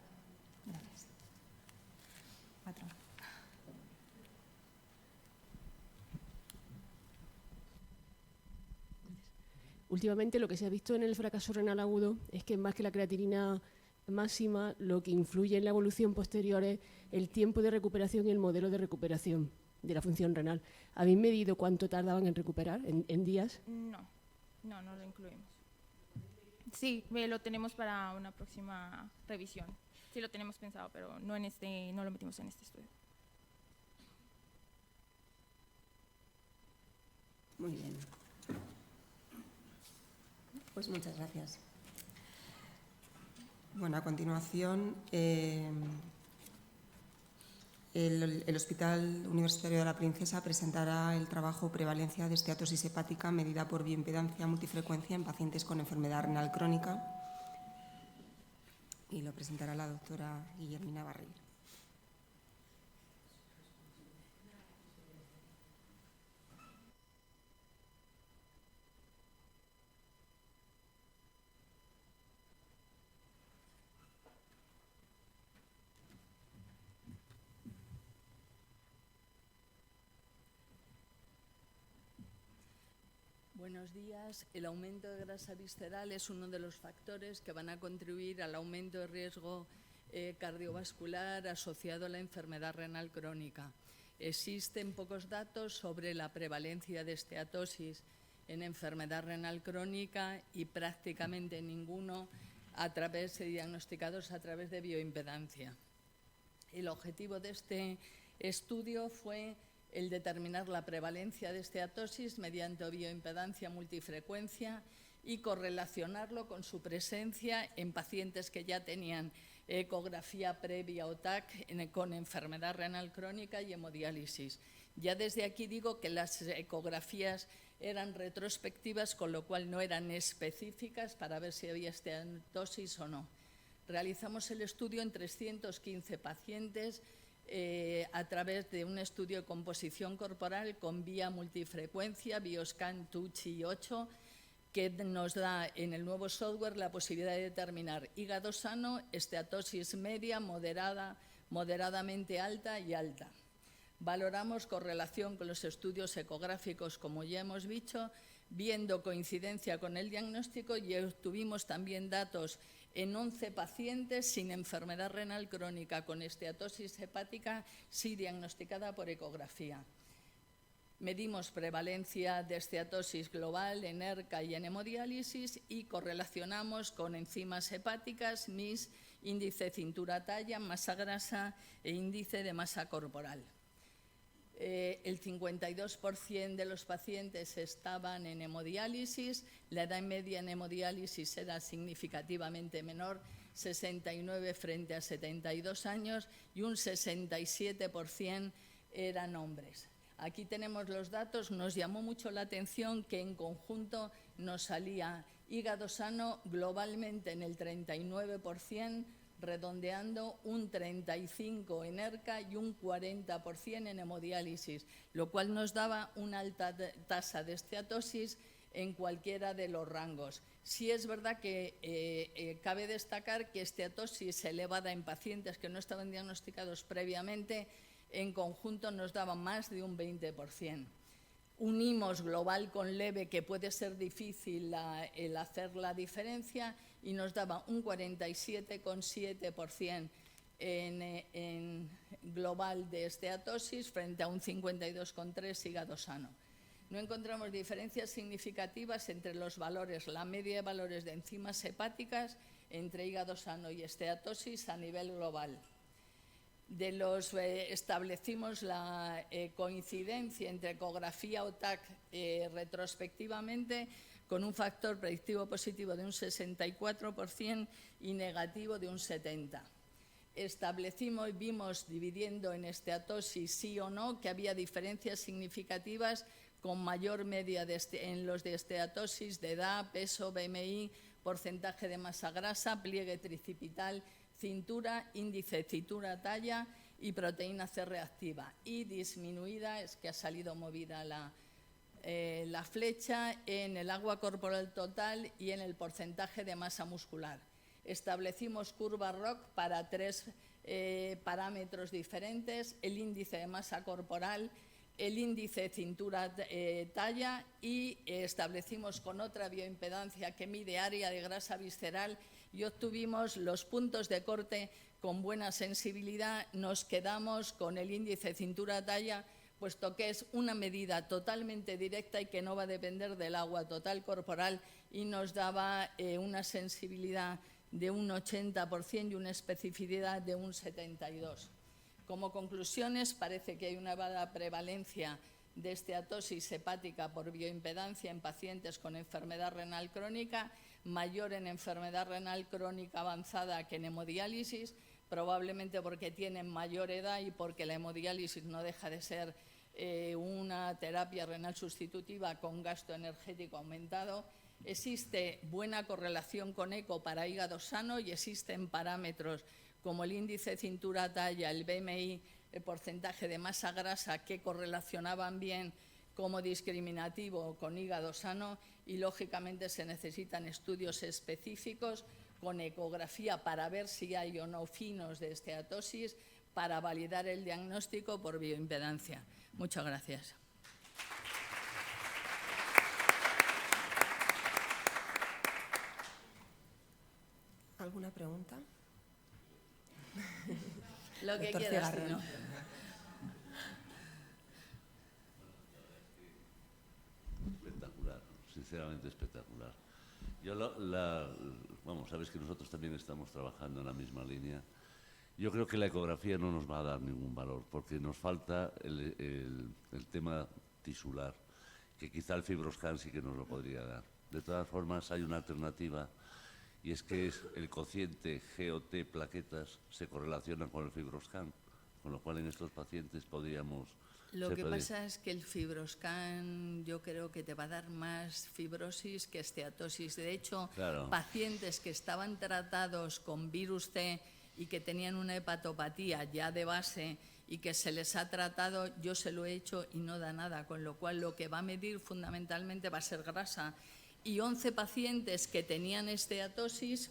gracias. Patrón. Últimamente lo que se ha visto en el fracaso renal agudo es que más que la creatinina máxima, lo que influye en la evolución posterior es el tiempo de recuperación y el modelo de recuperación de la función renal. ¿Habéis medido cuánto tardaban en recuperar en días? No lo incluimos. Sí, lo tenemos para una próxima revisión. Sí lo tenemos pensado, pero no lo metimos en este estudio. Muy bien. Pues muchas gracias. Bueno, a continuación, el Hospital Universitario de la Princesa presentará el trabajo Prevalencia de esteatosis hepática medida por bioimpedancia multifrecuencia en pacientes con enfermedad renal crónica y lo presentará la doctora Guillermina Barril. Buenos días. El aumento de grasa visceral es uno de los factores que van a contribuir al aumento de riesgo cardiovascular asociado a la enfermedad renal crónica. Existen pocos datos sobre la prevalencia de esteatosis en enfermedad renal crónica y prácticamente ninguno diagnosticados a través de bioimpedancia. El objetivo de este estudio fue el determinar la prevalencia de esteatosis mediante bioimpedancia multifrecuencia y correlacionarlo con su presencia en pacientes que ya tenían ecografía previa o TAC con enfermedad renal crónica y hemodiálisis. Ya desde aquí digo que las ecografías Eran retrospectivas, con lo cual no eran específicas para ver si había esteatosis o no. Realizamos el estudio en 315 pacientes a través de un estudio de composición corporal con vía multifrecuencia, Bioscan Tucci 8, que nos da en el nuevo software la posibilidad de determinar hígado sano, esteatosis media, moderadamente alta y alta. Valoramos correlación con los estudios ecográficos, como ya hemos dicho, viendo coincidencia con el diagnóstico, y obtuvimos también datos en 11 pacientes sin enfermedad renal crónica con esteatosis hepática, sí diagnosticada por ecografía. Medimos prevalencia de esteatosis global en ERCA y en hemodiálisis y correlacionamos con enzimas hepáticas, MIS, índice de cintura-talla, masa grasa e índice de masa corporal. El 52% de los pacientes estaban en hemodiálisis, la edad media en hemodiálisis era significativamente menor, 69 frente a 72 años, y un 67% eran hombres. Aquí tenemos los datos. Nos llamó mucho la atención que en conjunto nos salía hígado sano globalmente en el 39%, redondeando un 35% en ERCA y un 40% en hemodiálisis, lo cual nos daba una alta tasa de esteatosis en cualquiera de los rangos. Sí es verdad que cabe destacar que esteatosis elevada en pacientes que no estaban diagnosticados previamente, en conjunto nos daba más de un 20%. Unimos global con leve, que puede ser difícil el hacer la diferencia, y nos daba un 47,7% en global de esteatosis frente a un 52,3% hígado sano. No encontramos diferencias significativas entre los valores, la media de valores de enzimas hepáticas entre hígado sano y esteatosis a nivel global. Establecimos la coincidencia entre ecografía o TAC retrospectivamente con un factor predictivo positivo de un 64% y negativo de un 70%. Establecimos y vimos, dividiendo en esteatosis sí o no, que había diferencias significativas con mayor media en los de esteatosis de edad, peso, BMI, porcentaje de masa grasa, pliegue tricipital, cintura, índice de cintura-talla y proteína C reactiva, y disminuida, es que ha salido movida la flecha, en el agua corporal total y en el porcentaje de masa muscular. Establecimos curva ROC para 3 parámetros diferentes: el índice de masa corporal, el índice de cintura-talla, y establecimos con otra bioimpedancia que mide área de grasa visceral, y obtuvimos los puntos de corte con buena sensibilidad. Nos quedamos con el índice de cintura-talla, puesto que es una medida totalmente directa y que no va a depender del agua total corporal, y nos daba una sensibilidad de un 80% y una especificidad de un 72%. Como conclusiones, parece que hay una elevada prevalencia de esteatosis hepática por bioimpedancia en pacientes con enfermedad renal crónica, mayor en enfermedad renal crónica avanzada que en hemodiálisis, probablemente porque tienen mayor edad y porque la hemodiálisis no deja de ser una terapia renal sustitutiva con gasto energético aumentado. Existe buena correlación con eco para hígado sano, y existen parámetros como el índice de cintura-talla, el BMI, el porcentaje de masa grasa, que correlacionaban bien como discriminativo con hígado sano, y lógicamente se necesitan estudios específicos con ecografía para ver si hay o no finos de esteatosis, para validar el diagnóstico por bioimpedancia. Muchas gracias. ¿Alguna pregunta? Lo que quieras, ¿no? Espectacular, sinceramente espectacular. Yo vamos, sabes que nosotros también estamos trabajando en la misma línea. Yo creo que la ecografía no nos va a dar ningún valor, porque nos falta el tema tisular, que quizá el FibroScan sí que nos lo podría dar. De todas formas, hay una alternativa, y es que el cociente GOT plaquetas se correlaciona con el FibroScan. Con lo cual, en estos pacientes podríamos... Lo que pasa es que el fibroscan yo creo que te va a dar más fibrosis que esteatosis. De hecho, claro, pacientes que estaban tratados con virus C y que tenían una hepatopatía ya de base y que se les ha tratado, yo se lo he hecho y no da nada, con lo cual lo que va a medir fundamentalmente va a ser grasa. Y 11 pacientes que tenían esteatosis,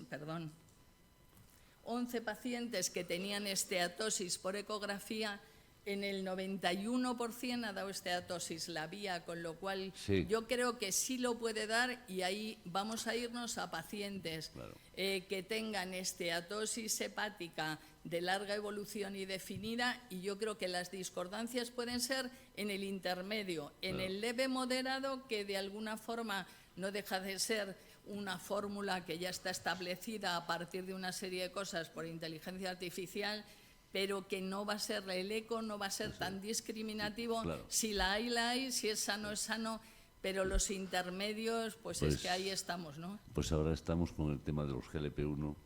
11 pacientes que tenían esteatosis por ecografía, en el 91% ha dado esteatosis la vía, con lo cual sí, yo creo que sí lo puede dar, y ahí vamos a irnos a pacientes claro, que tengan esteatosis hepática de larga evolución y definida, y yo creo que las discordancias pueden ser en el intermedio, en claro, el leve moderado, que de alguna forma no deja de ser una fórmula que ya está establecida a partir de una serie de cosas por inteligencia artificial, pero que no va a ser, el eco no va a ser tan discriminativo, claro. Si la hay, si es sano, pero los intermedios, pues es que ahí estamos, ¿no? Pues ahora estamos con el tema de los GLP-1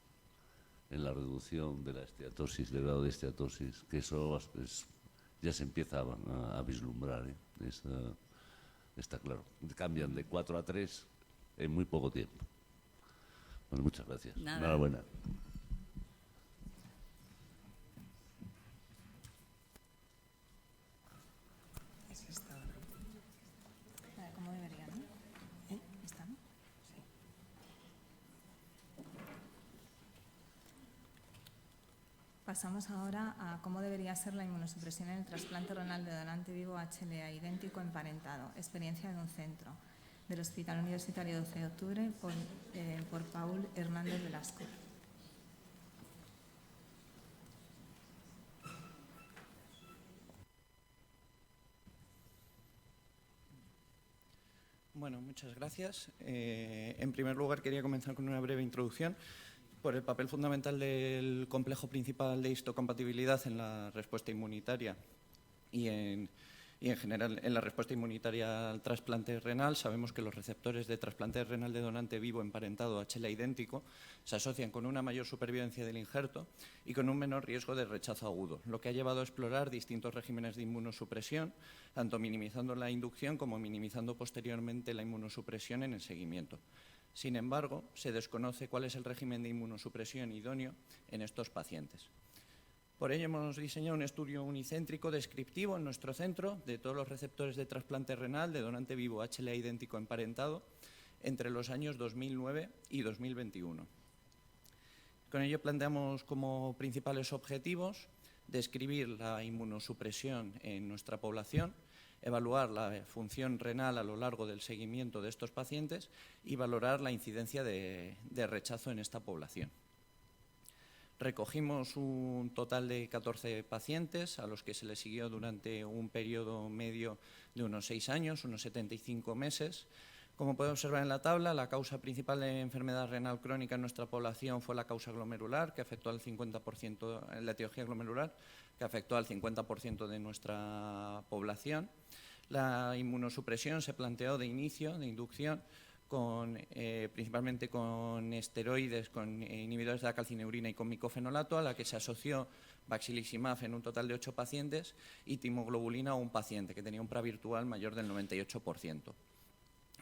en la reducción de la esteatosis, del grado de esteatosis, que eso ya se empieza a vislumbrar, ¿eh? Está claro. Cambian de 4 a 3 en muy poco tiempo. Bueno, muchas gracias. Nada. Enhorabuena. ¿Cómo debería, no? ¿Está, no? Sí. Pasamos ahora a cómo debería ser la inmunosupresión en el trasplante renal de donante vivo HLA idéntico emparentado. Experiencia en un centro del Hospital Universitario 12 de Octubre por Paul Hernández Velasco. Bueno, muchas gracias. En primer lugar, quería comenzar con una breve introducción por el papel fundamental del complejo principal de histocompatibilidad en la respuesta inmunitaria y en general en la respuesta inmunitaria al trasplante renal. Sabemos que los receptores de trasplante renal de donante vivo emparentado HLA idéntico se asocian con una mayor supervivencia del injerto y con un menor riesgo de rechazo agudo, lo que ha llevado a explorar distintos regímenes de inmunosupresión, tanto minimizando la inducción como minimizando posteriormente la inmunosupresión en el seguimiento. Sin embargo, se desconoce cuál es el régimen de inmunosupresión idóneo en estos pacientes. Por ello hemos diseñado un estudio unicéntrico descriptivo en nuestro centro de todos los receptores de trasplante renal de donante vivo HLA idéntico emparentado entre los años 2009 y 2021. Con ello planteamos como principales objetivos describir la inmunosupresión en nuestra población, evaluar la función renal a lo largo del seguimiento de estos pacientes y valorar la incidencia de rechazo en esta población. Recogimos un total de 14 pacientes a los que se les siguió durante un periodo medio de unos 6 años, unos 75 meses. Como puede observar en la tabla, la causa principal de enfermedad renal crónica en nuestra población fue la causa glomerular, que afectó al 50%, la etiología glomerular, que afectó al 50% de nuestra población. La inmunosupresión se planteó de inicio, de inducción, principalmente con esteroides, con inhibidores de la calcineurina y con micofenolato, a la que se asoció baxilizumab en un total de 8 pacientes y timoglobulina a un paciente que tenía un PRA virtual mayor del 98%.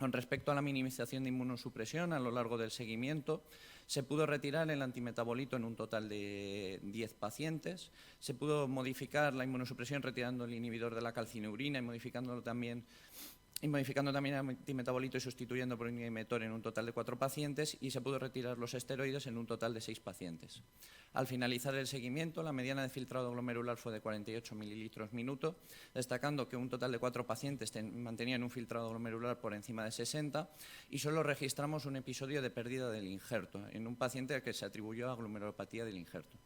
Con respecto a la minimización de inmunosupresión a lo largo del seguimiento, se pudo retirar el antimetabolito en un total de 10 pacientes, se pudo modificar la inmunosupresión retirando el inhibidor de la calcineurina y modificando también el antimetabolito y sustituyendo por un inhibitor en un total de 4 pacientes, y se pudo retirar los esteroides en un total de 6 pacientes. Al finalizar el seguimiento, la mediana de filtrado glomerular fue de 48 mililitros minuto, destacando que un total de 4 pacientes mantenían un filtrado glomerular por encima de 60 y solo registramos un episodio de pérdida del injerto en un paciente al que se atribuyó a glomerulopatía del injerto.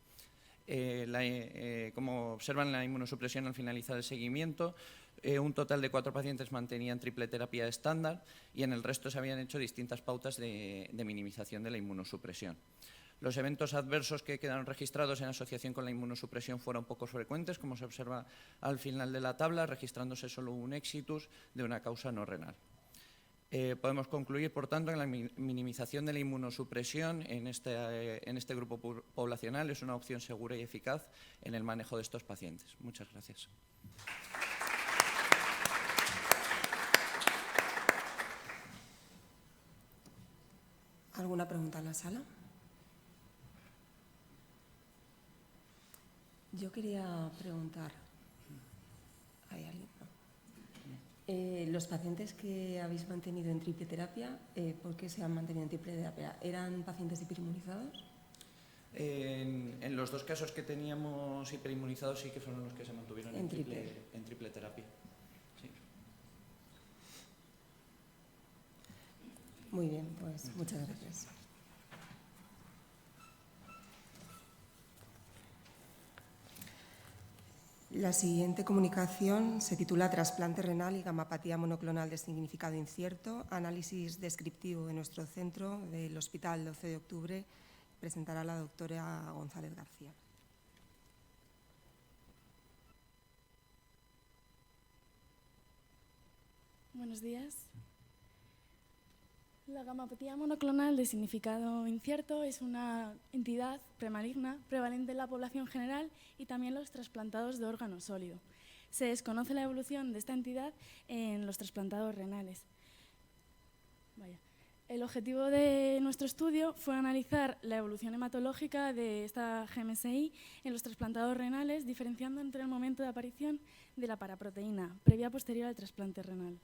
Como observan, la inmunosupresión al finalizar el seguimiento, un total de 4 pacientes mantenían triple terapia estándar y en el resto se habían hecho distintas pautas de minimización de la inmunosupresión. Los eventos adversos que quedaron registrados en asociación con la inmunosupresión fueron poco frecuentes, como se observa al final de la tabla, registrándose solo un exitus de una causa no renal. Podemos concluir, por tanto, que la minimización de la inmunosupresión en este grupo poblacional es una opción segura y eficaz en el manejo de estos pacientes. Muchas gracias. ¿Alguna pregunta en la sala? Yo quería preguntar, ¿hay alguien? No. Los pacientes que habéis mantenido en triple terapia, ¿por qué se han mantenido en triple terapia? ¿Eran pacientes hiperinmunizados? En los dos casos que teníamos hiperinmunizados sí que fueron los que se mantuvieron en triple terapia. Sí. Muy bien, pues muchas gracias. La siguiente comunicación se titula Trasplante renal y gamapatía monoclonal de significado incierto, análisis descriptivo de nuestro centro del Hospital 12 de Octubre. Presentará la doctora González García. Buenos días. La gamapatía monoclonal de significado incierto es una entidad premaligna prevalente en la población general y también los trasplantados de órgano sólido. Se desconoce la evolución de esta entidad en los trasplantados renales. El objetivo de nuestro estudio fue analizar la evolución hematológica de esta GMSI en los trasplantados renales, diferenciando entre el momento de aparición de la paraproteína previa y posterior al trasplante renal.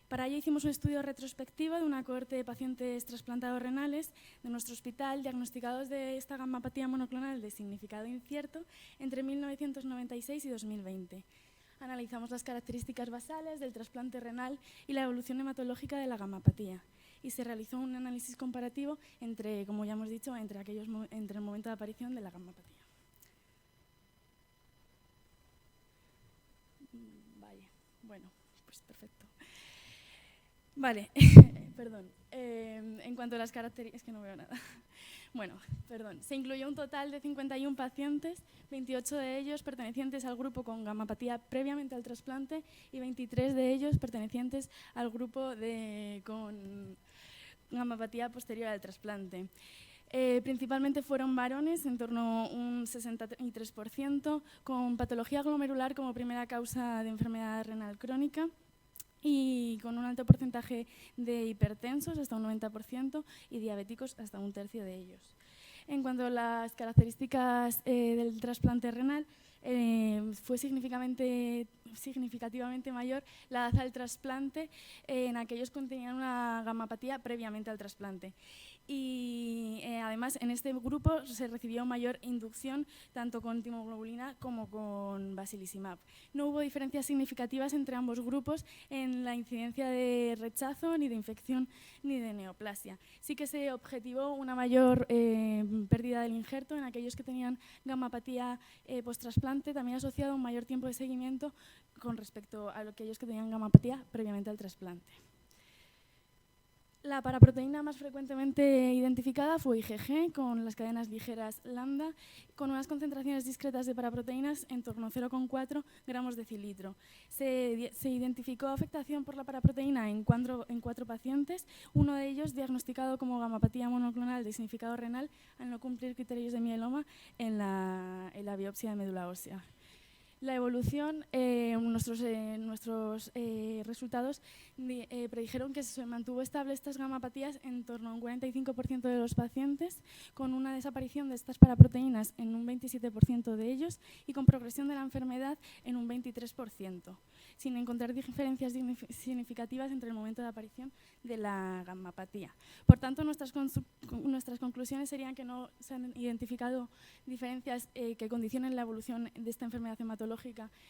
Para ello hicimos un estudio retrospectivo de una cohorte de pacientes trasplantados renales de nuestro hospital diagnosticados de esta gamapatía monoclonal de significado incierto entre 1996 y 2020. Analizamos las características basales del trasplante renal y la evolución hematológica de la gamapatía. Y se realizó un análisis comparativo entre, como ya hemos dicho, entre el momento de aparición de la gamapatía. Vale, bueno, pues perfecto. Vale, perdón. En cuanto a las características, es que no veo nada. Bueno, perdón. Se incluyó un total de 51 pacientes, 28 de ellos pertenecientes al grupo con gamapatía previamente al trasplante y 23 de ellos pertenecientes al grupo con gamapatía posterior al trasplante. Principalmente fueron varones, en torno a un 63%, con patología glomerular como primera causa de enfermedad renal crónica, y con un alto porcentaje de hipertensos, hasta un 90%, y diabéticos, hasta un tercio de ellos. En cuanto a las características del trasplante renal, fue significativamente mayor la edad al trasplante en aquellos que tenían una gamapatía previamente al trasplante. Y además en este grupo se recibió mayor inducción tanto con timoglobulina como con basilizumab. No hubo diferencias significativas entre ambos grupos en la incidencia de rechazo, ni de infección, ni de neoplasia. Sí que se objetivó una mayor pérdida del injerto en aquellos que tenían gamapatía post-trasplante, también asociado a un mayor tiempo de seguimiento con respecto a aquellos que tenían gamapatía previamente al trasplante. La paraproteína más frecuentemente identificada fue IgG, con las cadenas ligeras lambda, con unas concentraciones discretas de paraproteínas en torno a 0,4 gramos de decilitro. Se identificó afectación por la paraproteína en 4 pacientes, uno de ellos diagnosticado como gamapatía monoclonal de significado renal al no cumplir criterios de mieloma en la biopsia de médula ósea. La evolución, nuestros resultados predijeron que se mantuvo estable estas gamapatías en torno a un 45% de los pacientes, con una desaparición de estas paraproteínas en un 27% de ellos y con progresión de la enfermedad en un 23%, sin encontrar diferencias significativas entre el momento de aparición de la gamapatía. Por tanto, nuestras conclusiones serían que no se han identificado diferencias que condicionen la evolución de esta enfermedad hematológica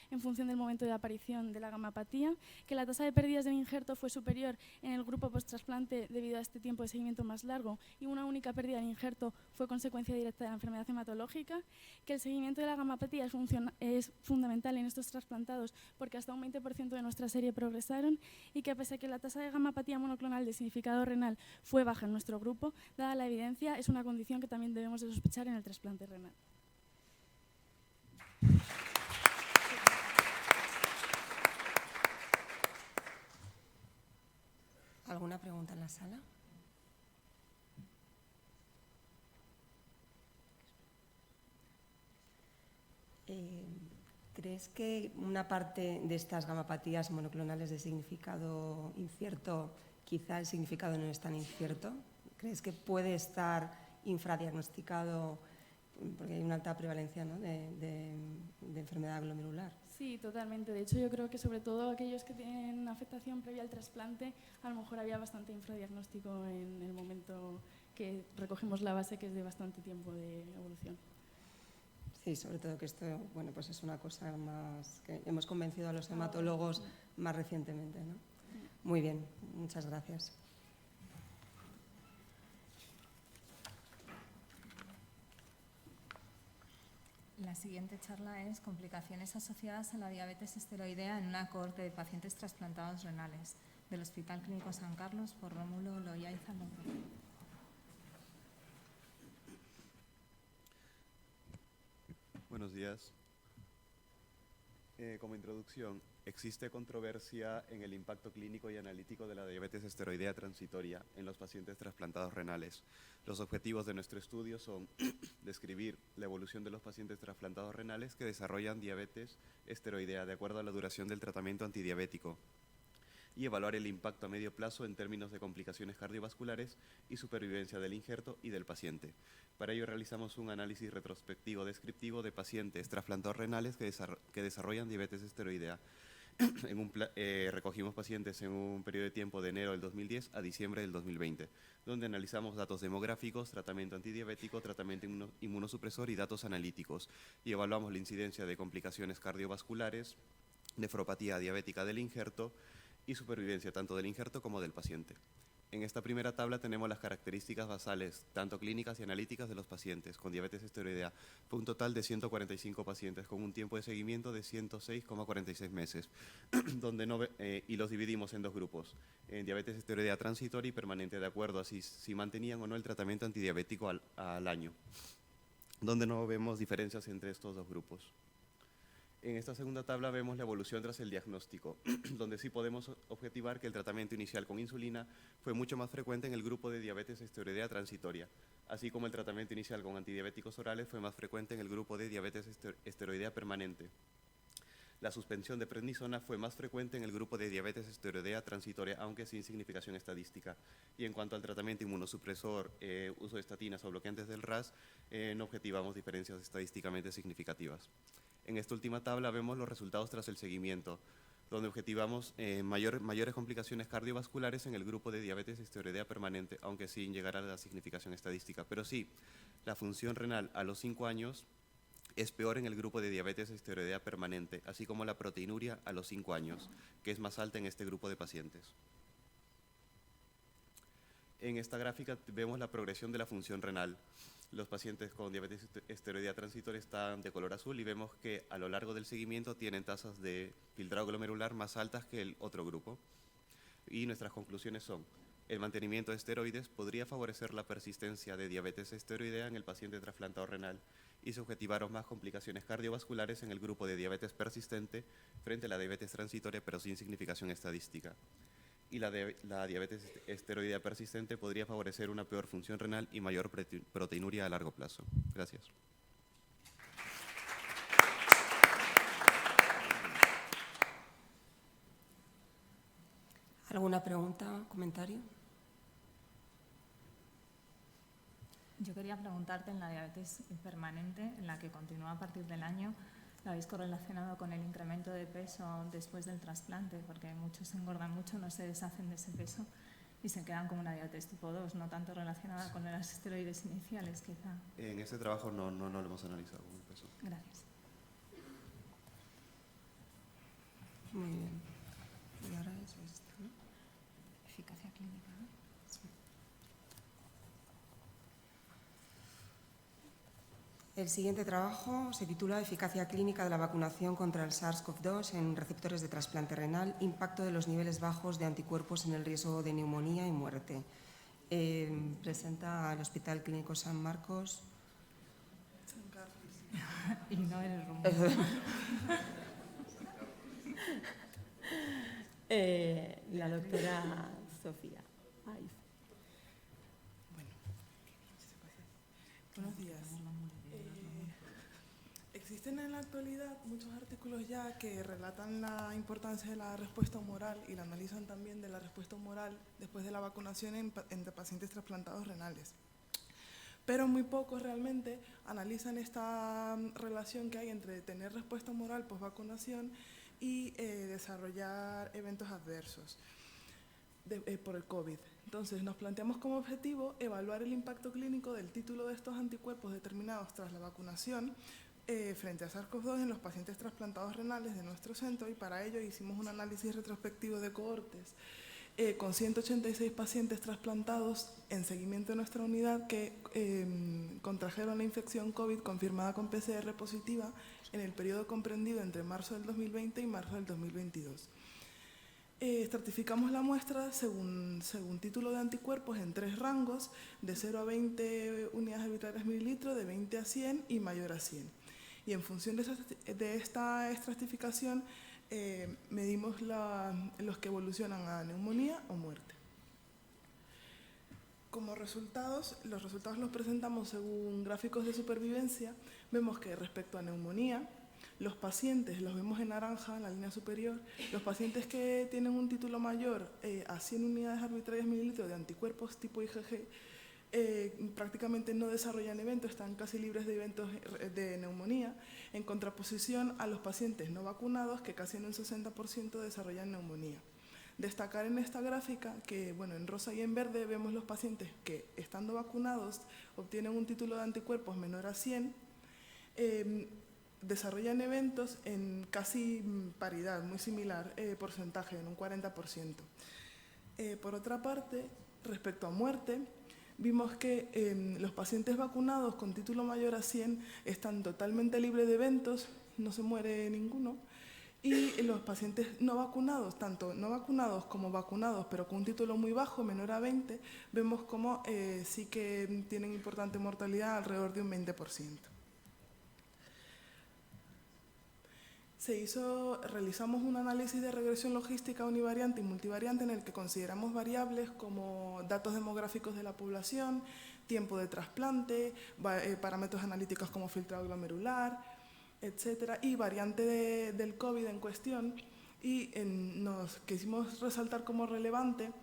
en función del momento de aparición de la gamapatía, que la tasa de pérdidas del injerto fue superior en el grupo post-trasplante debido a este tiempo de seguimiento más largo y una única pérdida del injerto fue consecuencia directa de la enfermedad hematológica, que el seguimiento de la gamapatía es fundamental en estos trasplantados porque hasta un 20% de nuestra serie progresaron y que pese a que la tasa de gamapatía monoclonal de significado renal fue baja en nuestro grupo, dada la evidencia, es una condición que también debemos de sospechar en el trasplante renal. ¿Alguna pregunta en la sala? ¿Crees que una parte de estas gamapatías monoclonales de significado incierto, quizá el significado no es tan incierto? ¿Crees que puede estar infradiagnosticado porque hay una alta prevalencia, ¿no?, de enfermedad glomerular? Sí, totalmente. De hecho, yo creo que sobre todo aquellos que tienen una afectación previa al trasplante, a lo mejor había bastante infradiagnóstico en el momento que recogemos la base, que es de bastante tiempo de evolución. Sí, sobre todo que esto, bueno, pues es una cosa más que hemos convencido a los hematólogos más recientemente, ¿no? Muy bien, muchas gracias. La siguiente charla es complicaciones asociadas a la diabetes esteroidea en una cohorte de pacientes trasplantados renales, del Hospital Clínico San Carlos, por Rómulo Loaiza López. Buenos días. Como introducción, existe controversia en el impacto clínico y analítico de la diabetes esteroidea transitoria en los pacientes trasplantados renales. Los objetivos de nuestro estudio son describir la evolución de los pacientes trasplantados renales que desarrollan diabetes esteroidea de acuerdo a la duración del tratamiento antidiabético y evaluar el impacto a medio plazo en términos de complicaciones cardiovasculares y supervivencia del injerto y del paciente. Para ello realizamos un análisis retrospectivo descriptivo de pacientes trasplantados renales que desarrollan diabetes esteroidea. Recogimos pacientes en un periodo de tiempo de enero del 2010 a diciembre del 2020, donde analizamos datos demográficos, tratamiento antidiabético, tratamiento inmunosupresor y datos analíticos, y evaluamos la incidencia de complicaciones cardiovasculares, nefropatía diabética del injerto y supervivencia tanto del injerto como del paciente. En esta primera tabla tenemos las características basales, tanto clínicas y analíticas, de los pacientes con diabetes esteroidea. Fue un total de 145 pacientes con un tiempo de seguimiento de 106,46 meses, y los dividimos en dos grupos, en diabetes esteroidea transitoria y permanente, de acuerdo a si mantenían o no el tratamiento antidiabético al año, donde no vemos diferencias entre estos dos grupos. En esta segunda tabla vemos la evolución tras el diagnóstico, donde sí podemos objetivar que el tratamiento inicial con insulina fue mucho más frecuente en el grupo de diabetes esteroidea transitoria, así como el tratamiento inicial con antidiabéticos orales fue más frecuente en el grupo de diabetes esteroidea permanente. La suspensión de prednisona fue más frecuente en el grupo de diabetes esteroidea transitoria, aunque sin significación estadística. Y en cuanto al tratamiento inmunosupresor, uso de estatinas o bloqueantes del RAS, no objetivamos diferencias estadísticamente significativas. En esta última tabla vemos los resultados tras el seguimiento, donde objetivamos mayores complicaciones cardiovasculares en el grupo de diabetes esteroidea permanente, aunque sin llegar a la significación estadística. Pero sí, la función renal a los 5 años es peor en el grupo de diabetes esteroidea permanente, así como la proteinuria a los 5 años, que es más alta en este grupo de pacientes. En esta gráfica vemos la progresión de la función renal. Los pacientes con diabetes esteroidea transitoria están de color azul y vemos que a lo largo del seguimiento tienen tasas de filtrado glomerular más altas que el otro grupo. Y nuestras conclusiones son: el mantenimiento de esteroides podría favorecer la persistencia de diabetes esteroidea en el paciente trasplantado renal, y se objetivaron más complicaciones cardiovasculares en el grupo de diabetes persistente frente a la diabetes transitoria, pero sin significación estadística. Y la diabetes esteroidea persistente podría favorecer una peor función renal y mayor proteinuria a largo plazo. Gracias. ¿Alguna pregunta, comentario? Yo quería preguntarte, en la diabetes permanente, en la que continúa a partir del año, ¿la habéis correlacionado con el incremento de peso después del trasplante? Porque muchos engordan mucho, no se deshacen de ese peso y se quedan como una diabetes tipo 2, no tanto relacionada con los esteroides iniciales, quizá. En este trabajo no lo hemos analizado con el peso. Gracias. Muy bien. Y ahora es esto, ¿no? Eficacia clínica, ¿no? Sí. El siguiente trabajo se titula Eficacia clínica de la vacunación contra el SARS-CoV-2 en receptores de trasplante renal, impacto de los niveles bajos de anticuerpos en el riesgo de neumonía y muerte. Presenta al Hospital Clínico San Marcos. San Carlos. Y no eres rumbo. La doctora Sofía. Existen en la actualidad muchos artículos ya que relatan la importancia de la respuesta humoral y la analizan también de la respuesta humoral después de la vacunación entre pacientes trasplantados renales. Pero muy pocos realmente analizan esta relación que hay entre tener respuesta humoral post-vacunación y desarrollar eventos adversos por el COVID. Entonces, nos planteamos como objetivo evaluar el impacto clínico del título de estos anticuerpos determinados tras la vacunación frente a SARS-CoV-2 en los pacientes trasplantados renales de nuestro centro, y para ello hicimos un análisis retrospectivo de cohortes con 186 pacientes trasplantados en seguimiento de nuestra unidad que contrajeron la infección COVID confirmada con PCR positiva en el periodo comprendido entre marzo del 2020 y marzo del 2022. Estratificamos la muestra según título de anticuerpos en 3 rangos, de 0 a 20 unidades arbitrarias mililitro, de 20 a 100 y mayor a 100. Y en función de esta estratificación medimos los que evolucionan a neumonía o muerte. Como resultados, los resultados los presentamos según gráficos de supervivencia. Vemos que respecto a neumonía, los pacientes, los vemos en naranja en la línea superior, los pacientes que tienen un título mayor a 100 unidades arbitrarias mililitros de anticuerpos tipo IgG, prácticamente no desarrollan eventos, están casi libres de eventos de neumonía, en contraposición a los pacientes no vacunados que casi en un 60% desarrollan neumonía. Destacar en esta gráfica que, bueno, en rosa y en verde vemos los pacientes que, estando vacunados, obtienen un título de anticuerpos menor a 100, desarrollan eventos en casi paridad, muy similar porcentaje, en un 40%. Por otra parte, respecto a muerte, vimos que los pacientes vacunados con título mayor a 100 están totalmente libres de eventos, no se muere ninguno, y los pacientes no vacunados, tanto no vacunados como vacunados, pero con un título muy bajo, menor a 20, vemos como sí que tienen importante mortalidad, alrededor de un 20%. Realizamos un análisis de regresión logística univariante y multivariante en el que consideramos variables como datos demográficos de la población, tiempo de trasplante, parámetros analíticos como filtrado glomerular, etcétera, y variante del COVID en cuestión, y nos quisimos resaltar como relevante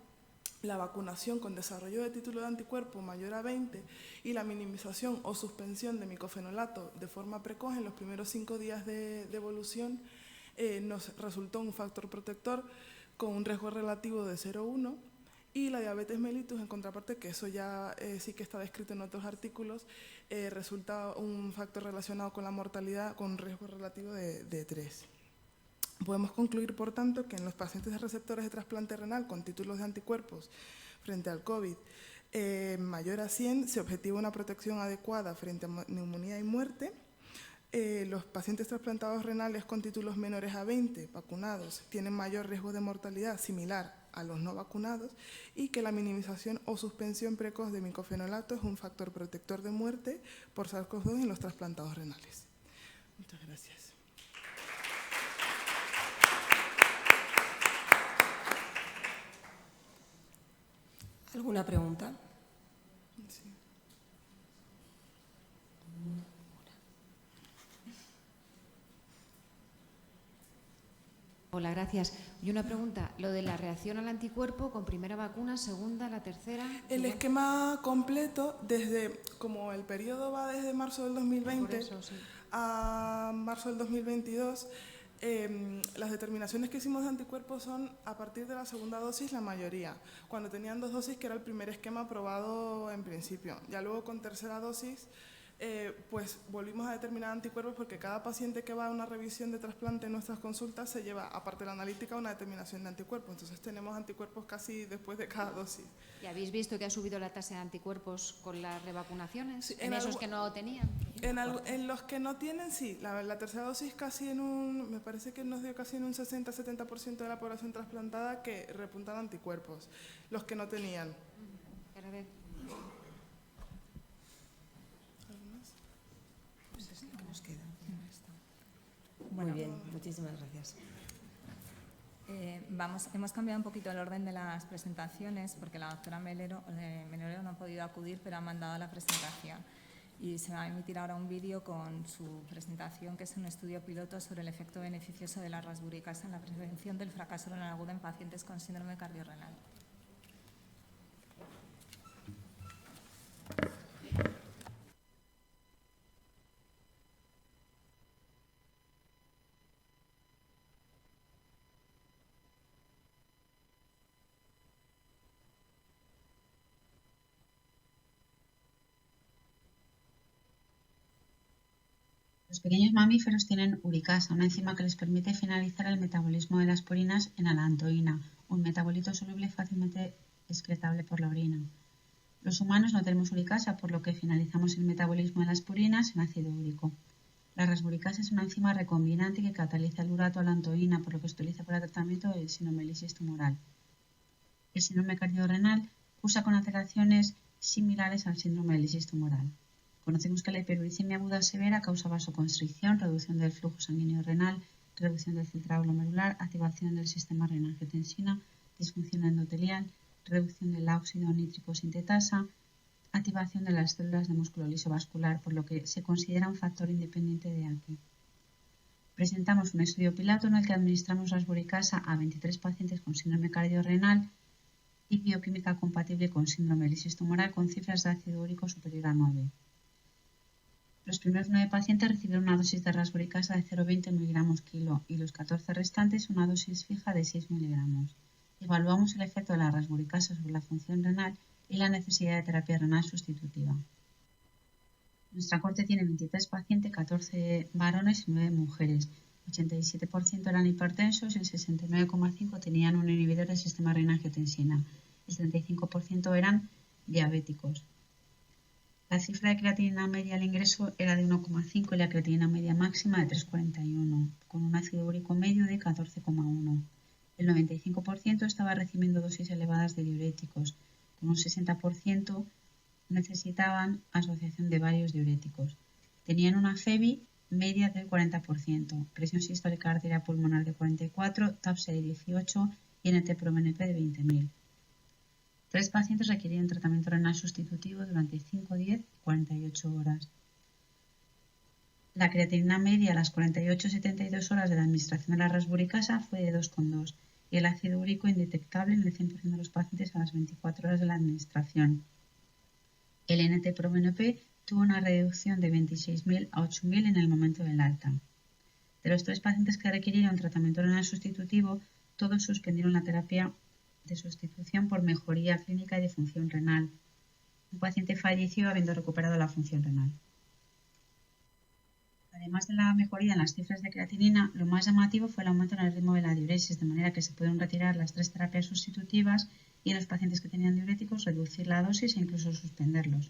la vacunación con desarrollo de título de anticuerpo mayor a 20 y la minimización o suspensión de micofenolato de forma precoz en los primeros 5 días de evolución nos resultó un factor protector con un riesgo relativo de 0,1, y la diabetes mellitus, en contraparte, que eso ya sí que está descrito en otros artículos, resulta un factor relacionado con la mortalidad con un riesgo relativo de 3. Podemos concluir, por tanto, que en los pacientes de receptores de trasplante renal con títulos de anticuerpos frente al COVID mayor a 100 se objetiva una protección adecuada frente a neumonía y muerte. Los pacientes trasplantados renales con títulos menores a 20 vacunados tienen mayor riesgo de mortalidad similar a los no vacunados, y que la minimización o suspensión precoz de micofenolato es un factor protector de muerte por SARS-CoV-2 en los trasplantados renales. Muchas gracias. ¿Alguna pregunta? Sí. Hola, gracias. Y una pregunta, lo de la reacción al anticuerpo con primera vacuna, segunda, la tercera... El esquema completo, como el periodo va desde marzo del 2020 a marzo del 2022, las determinaciones que hicimos de anticuerpos son a partir de la segunda dosis, la mayoría, cuando tenían 2 dosis, que era el primer esquema aprobado en principio. Ya luego con tercera dosis, pues volvimos a determinar anticuerpos, porque cada paciente que va a una revisión de trasplante en nuestras consultas se lleva, aparte de la analítica, una determinación de anticuerpos. Entonces tenemos anticuerpos casi después de cada dosis. ¿Y habéis visto que ha subido la tasa de anticuerpos con las revacunaciones? Sí, ¿En esos que no tenían? En los que no tienen, sí. La tercera dosis casi me parece que nos dio casi en un 60-70% de la población trasplantada que repuntan anticuerpos. Los que no tenían. Muy bien, muchísimas gracias. Hemos cambiado un poquito el orden de las presentaciones porque la doctora Melero no ha podido acudir, pero ha mandado la presentación. y se va a emitir ahora un vídeo con su presentación, que es un estudio piloto sobre el efecto beneficioso de la rasburicasa en la prevención del fracaso renal agudo en pacientes con síndrome cardiorrenal. Los pequeños mamíferos tienen uricasa, una enzima que les permite finalizar el metabolismo de las purinas en alantoína, un metabolito soluble fácilmente excretable por la orina. Los humanos no tenemos uricasa, por lo que finalizamos el metabolismo de las purinas en ácido úrico. La rasburicasa es una enzima recombinante que cataliza el urato alantoína, por lo que se utiliza para el tratamiento del síndrome listis-tumoral. El síndrome cardiorrenal cursa con alteraciones similares al síndrome de listis-tumoral. Conocemos que la hiperuricemia aguda severa causa vasoconstricción, reducción del flujo sanguíneo renal, reducción del filtrado glomerular, activación del sistema renina-angiotensina, disfunción endotelial, reducción del óxido nítrico sintetasa, activación de las células de músculo liso vascular, por lo que se considera un factor independiente de AKI. Presentamos un estudio piloto en el que administramos rasburicasa a 23 pacientes con síndrome cardiorrenal y bioquímica compatible con síndrome listis-tumoral con cifras de ácido úrico superior a 9. Los primeros 9 pacientes recibieron una dosis de rasburicasa de 0,20 mg kilo y los 14 restantes una dosis fija de 6 mg. Evaluamos el efecto de la rasburicasa sobre la función renal y la necesidad de terapia renal sustitutiva. Nuestra corte tiene 23 pacientes, 14 varones y 9 mujeres. 87% eran hipertensos y el 69,5% tenían un inhibidor del sistema renina-angiotensina. El 35% eran diabéticos. La cifra de creatinina media al ingreso era de 1,5 y la creatinina media máxima de 3,41, con un ácido úrico medio de 14,1. El 95% estaba recibiendo dosis elevadas de diuréticos, con un 60% necesitaban asociación de varios diuréticos. Tenían una FEBI media del 40%, presión sistólica arterial pulmonar de 44, TAPSE de 18 y NT-proBNP de 20.000. 3 pacientes requirieron tratamiento renal sustitutivo durante 5, 10 y 48 horas. La creatinina media a las 48-72 horas de la administración de la rasburicasa fue de 2,2 y el ácido úrico indetectable en el 100% de los pacientes a las 24 horas de la administración. El NT-proBNP tuvo una reducción de 26.000 a 8.000 en el momento del alta. De los 3 pacientes que requirieron tratamiento renal sustitutivo, todos suspendieron la terapia de sustitución por mejoría clínica y de función renal. Un paciente falleció habiendo recuperado la función renal. Además de la mejoría en las cifras de creatinina, lo más llamativo fue el aumento en el ritmo de la diuresis, de manera que se pudieron retirar las 3 terapias sustitutivas y en los pacientes que tenían diuréticos reducir la dosis e incluso suspenderlos.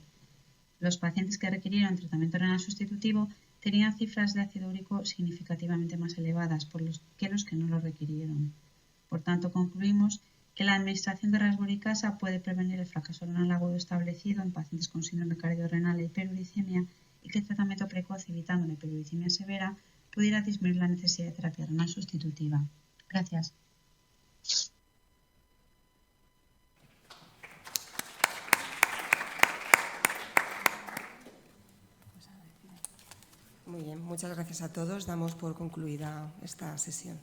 Los pacientes que requirieron tratamiento renal sustitutivo tenían cifras de ácido úrico significativamente más elevadas que los que no lo requirieron. Por tanto, concluimos que la administración de rasburicasa puede prevenir el fracaso renal agudo establecido en pacientes con síndrome cardiorrenal e hiperuricemia y que el tratamiento precoz evitando la hiperuricemia severa pudiera disminuir la necesidad de terapia renal sustitutiva. Gracias. Muy bien, muchas gracias a todos. Damos por concluida esta sesión.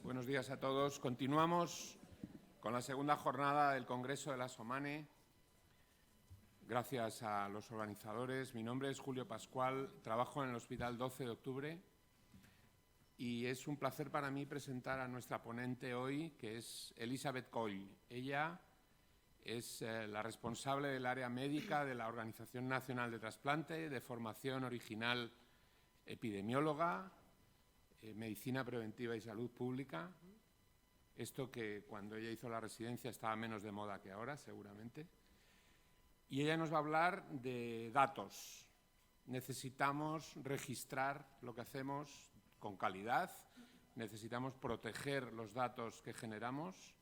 Buenos días a todos. Continuamos con la segunda jornada del Congreso de la SOMANE. Gracias a los organizadores. Mi nombre es Julio Pascual, trabajo en el Hospital 12 de Octubre y es un placer para mí presentar a nuestra ponente hoy, que es Elisabeth Coll. Ella es la responsable del área médica de la Organización Nacional de Trasplante, de formación original epidemióloga, medicina preventiva y salud pública. Esto que cuando ella hizo la residencia estaba menos de moda que ahora, seguramente. Y ella nos va a hablar de datos. Necesitamos registrar lo que hacemos con calidad, necesitamos proteger los datos que generamos,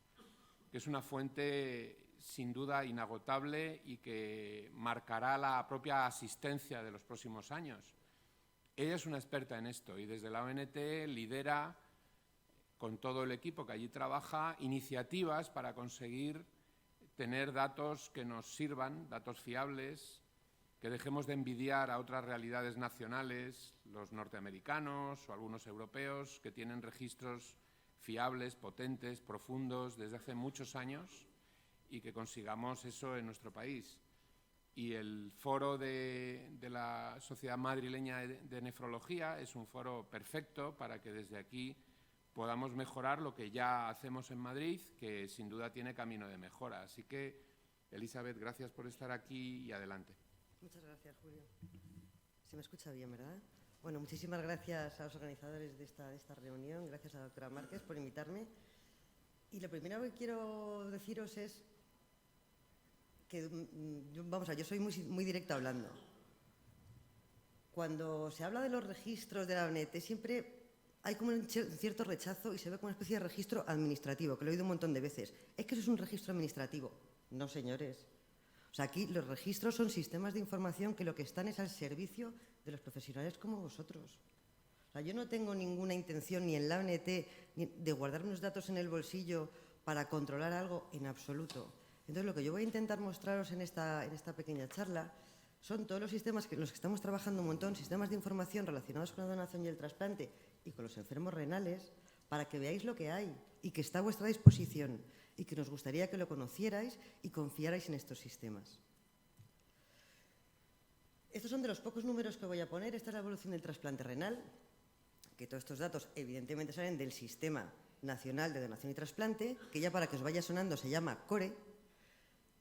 que es una fuente sin duda inagotable y que marcará la propia asistencia de los próximos años. Ella es una experta en esto y desde la ONT lidera, con todo el equipo que allí trabaja, iniciativas para conseguir tener datos que nos sirvan, datos fiables, que dejemos de envidiar a otras realidades nacionales, los norteamericanos o algunos europeos, que tienen registros fiables, potentes, profundos, desde hace muchos años, y que consigamos eso en nuestro país. Y el foro de la Sociedad Madrileña de Nefrología es un foro perfecto para que desde aquí podamos mejorar lo que ya hacemos en Madrid, que sin duda tiene camino de mejora. Así que, Elisabeth, gracias por estar aquí y adelante. Muchas gracias, Julio. Se me escucha bien, ¿verdad? Bueno, muchísimas gracias a los organizadores de esta reunión, gracias a la doctora Márquez por invitarme. Y lo primero que quiero deciros es que, yo soy muy directa hablando. Cuando se habla de los registros de la ONT, siempre hay como un cierto rechazo y se ve como una especie de registro administrativo, que lo he oído un montón de veces. Es que eso es un registro administrativo. No, señores. O sea, aquí los registros son sistemas de información que lo que están es al servicio de los profesionales como vosotros. O sea, yo no tengo ninguna intención ni en la ONT ni de guardar unos datos en el bolsillo para controlar algo en absoluto. Entonces, lo que yo voy a intentar mostraros en esta pequeña charla son todos los sistemas en los que estamos trabajando un montón, sistemas de información relacionados con la donación y el trasplante y con los enfermos renales, para que veáis lo que hay y que está a vuestra disposición y que nos gustaría que lo conocierais y confiarais en estos sistemas. Estos son de los pocos números que voy a poner. Esta es la evolución del trasplante renal, que todos estos datos evidentemente salen del Sistema Nacional de Donación y Trasplante, que ya para que os vaya sonando se llama CORE.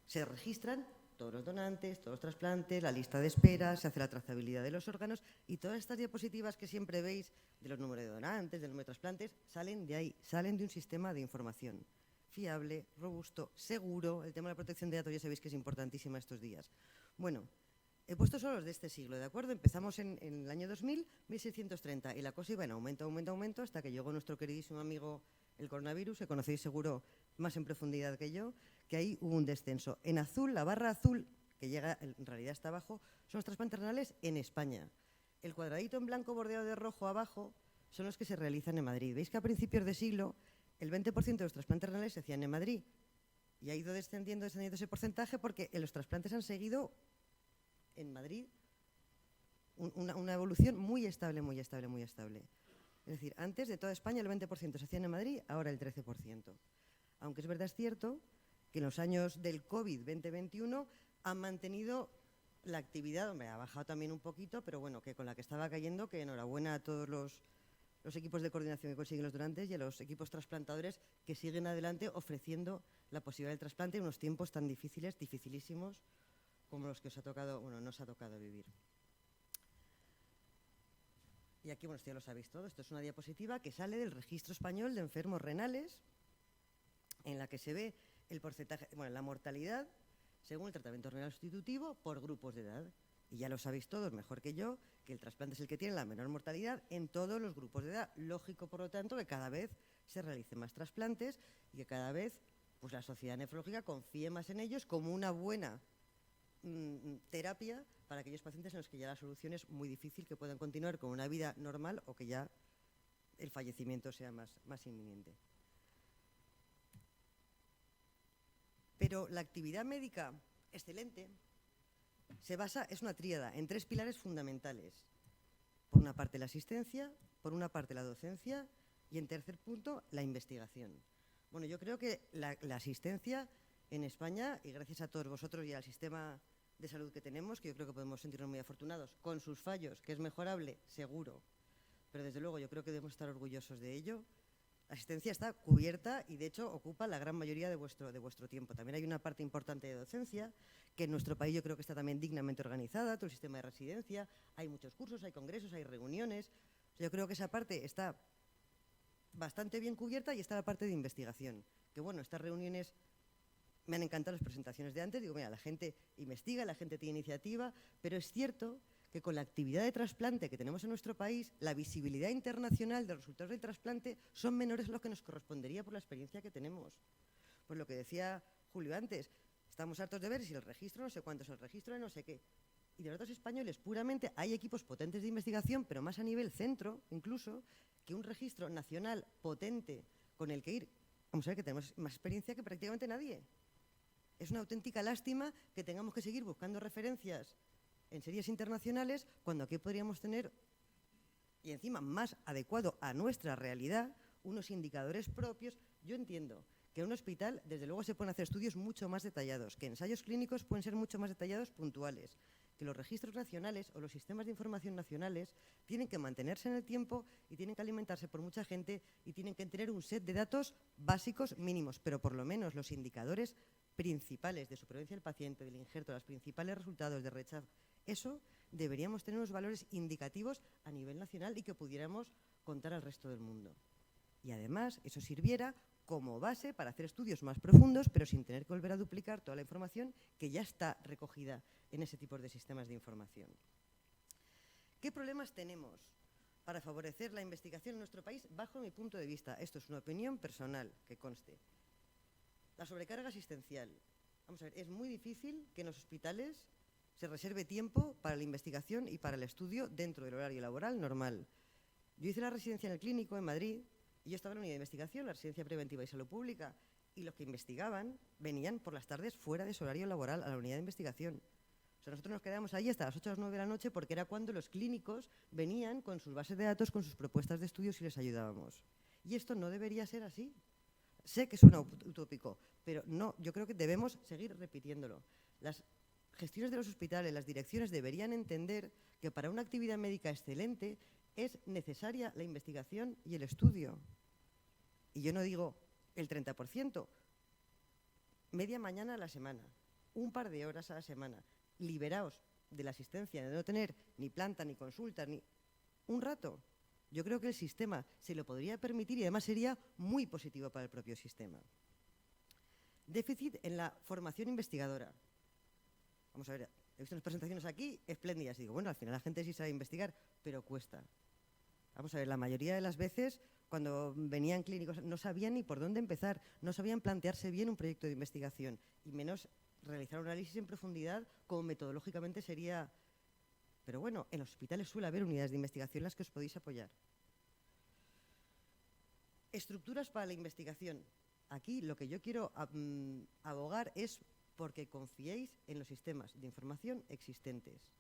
Se registran todos los donantes, todos los trasplantes, la lista de espera, se hace la trazabilidad de los órganos y todas estas diapositivas que siempre veis de los números de donantes, del número de trasplantes, salen de ahí, salen de un sistema de información fiable, robusto, seguro. El tema de la protección de datos ya sabéis que es importantísima estos días. Bueno, he puesto solo los de este siglo, ¿de acuerdo? Empezamos en el año 2000, 1630, y la cosa iba en aumento, hasta que llegó nuestro queridísimo amigo el coronavirus, que conocéis seguro más en profundidad que yo, que ahí hubo un descenso. En azul, la barra azul, que llega en realidad hasta abajo, son los trasplantes renales en España. El cuadradito en blanco bordeado de rojo abajo son los que se realizan en Madrid. Veis que a principios de siglo el 20% de los trasplantes renales se hacían en Madrid y ha ido descendiendo ese porcentaje porque los trasplantes han seguido en Madrid una evolución muy estable. Es decir, antes de toda España el 20% se hacían en Madrid, ahora el 13%. Aunque es verdad, es cierto que en los años del COVID 2021 han mantenido la actividad, hombre, ha bajado también un poquito, pero bueno, que con la que estaba cayendo, que enhorabuena a todos los equipos de coordinación que consiguen los donantes y a los equipos trasplantadores que siguen adelante ofreciendo la posibilidad del trasplante en unos tiempos tan difíciles, dificilísimos, como los que nos ha tocado vivir. Y aquí, bueno, esto ya lo sabéis todo, esto es una diapositiva que sale del Registro Español de Enfermos Renales, en la que se ve el porcentaje, bueno, la mortalidad según el tratamiento renal sustitutivo por grupos de edad. Y ya lo sabéis todos mejor que yo, que el trasplante es el que tiene la menor mortalidad en todos los grupos de edad. Lógico, por lo tanto, que cada vez se realicen más trasplantes y que cada vez pues, la sociedad nefrológica confíe más en ellos como una buena terapia para aquellos pacientes en los que ya la solución es muy difícil, que puedan continuar con una vida normal o que ya el fallecimiento sea más inminente. Pero la actividad médica excelente es una tríada en 3 pilares fundamentales. Por una parte la asistencia, por una parte la docencia Y en tercer punto, la investigación. Bueno, yo creo que la asistencia en España, y gracias a todos vosotros y al sistema de salud que tenemos, que yo creo que podemos sentirnos muy afortunados, con sus fallos, que es mejorable, seguro, pero desde luego yo creo que debemos estar orgullosos de ello. La asistencia está cubierta y, de hecho, ocupa la gran mayoría de vuestro tiempo. También hay una parte importante de docencia, que en nuestro país yo creo que está también dignamente organizada, todo el sistema de residencia, hay muchos cursos, hay congresos, hay reuniones. O sea, yo creo que esa parte está bastante bien cubierta y está la parte de investigación. Que bueno, estas reuniones, me han encantado las presentaciones de antes, digo, mira, la gente investiga, la gente tiene iniciativa, pero es cierto que con la actividad de trasplante que tenemos en nuestro país, la visibilidad internacional de los resultados del trasplante son menores a lo que nos correspondería por la experiencia que tenemos. Pues lo que decía Julio antes, estamos hartos de ver si el registro, no sé cuánto es el registro de no sé qué. Y de los datos españoles, puramente, hay equipos potentes de investigación, pero más a nivel centro, incluso, que un registro nacional potente con el que ir. Vamos a ver que tenemos más experiencia que prácticamente nadie. Es una auténtica lástima que tengamos que seguir buscando referencias en series internacionales, cuando aquí podríamos tener, y encima más adecuado a nuestra realidad, unos indicadores propios. Yo entiendo que en un hospital, desde luego, se pueden hacer estudios mucho más detallados, que ensayos clínicos pueden ser mucho más detallados, puntuales, que los registros nacionales o los sistemas de información nacionales tienen que mantenerse en el tiempo y tienen que alimentarse por mucha gente y tienen que tener un set de datos básicos mínimos, pero por lo menos los indicadores principales de supervivencia del paciente, del injerto, los principales resultados de rechazo, eso deberíamos tener unos valores indicativos a nivel nacional y que pudiéramos contar al resto del mundo. Y además eso sirviera como base para hacer estudios más profundos, pero sin tener que volver a duplicar toda la información que ya está recogida en ese tipo de sistemas de información. ¿Qué problemas tenemos para favorecer la investigación en nuestro país? Bajo mi punto de vista, esto es una opinión personal, que conste. La sobrecarga asistencial. Vamos a ver, es muy difícil que en los hospitales se reserve tiempo para la investigación y para el estudio dentro del horario laboral normal. Yo hice la residencia en el Clínico en Madrid y yo estaba en la unidad de investigación, la residencia preventiva y salud pública, y los que investigaban venían por las tardes fuera de su horario laboral a la unidad de investigación. O sea, nosotros nos quedábamos ahí hasta las 8 o las 9 de la noche porque era cuando los clínicos venían con sus bases de datos, con sus propuestas de estudios y les ayudábamos. Y esto no debería ser así. Sé que suena utópico, pero no, yo creo que debemos seguir repitiéndolo. Las gestiones de los hospitales, las direcciones deberían entender que para una actividad médica excelente es necesaria la investigación y el estudio. Y yo no digo el 30%, media mañana a la semana, un par de horas a la semana. Liberaos de la asistencia, de no tener ni planta, ni consulta, ni un rato. Yo creo que el sistema se lo podría permitir y además sería muy positivo para el propio sistema. Déficit en la formación investigadora. Vamos a ver, he visto unas presentaciones aquí espléndidas y digo, bueno, al final la gente sí sabe investigar, pero cuesta. Vamos a ver, la mayoría de las veces cuando venían clínicos no sabían ni por dónde empezar, no sabían plantearse bien un proyecto de investigación y menos realizar un análisis en profundidad como metodológicamente sería. Pero bueno, en los hospitales suele haber unidades de investigación en las que os podéis apoyar. Estructuras para la investigación. Aquí lo que yo quiero abogar es porque confiéis en los sistemas de información existentes.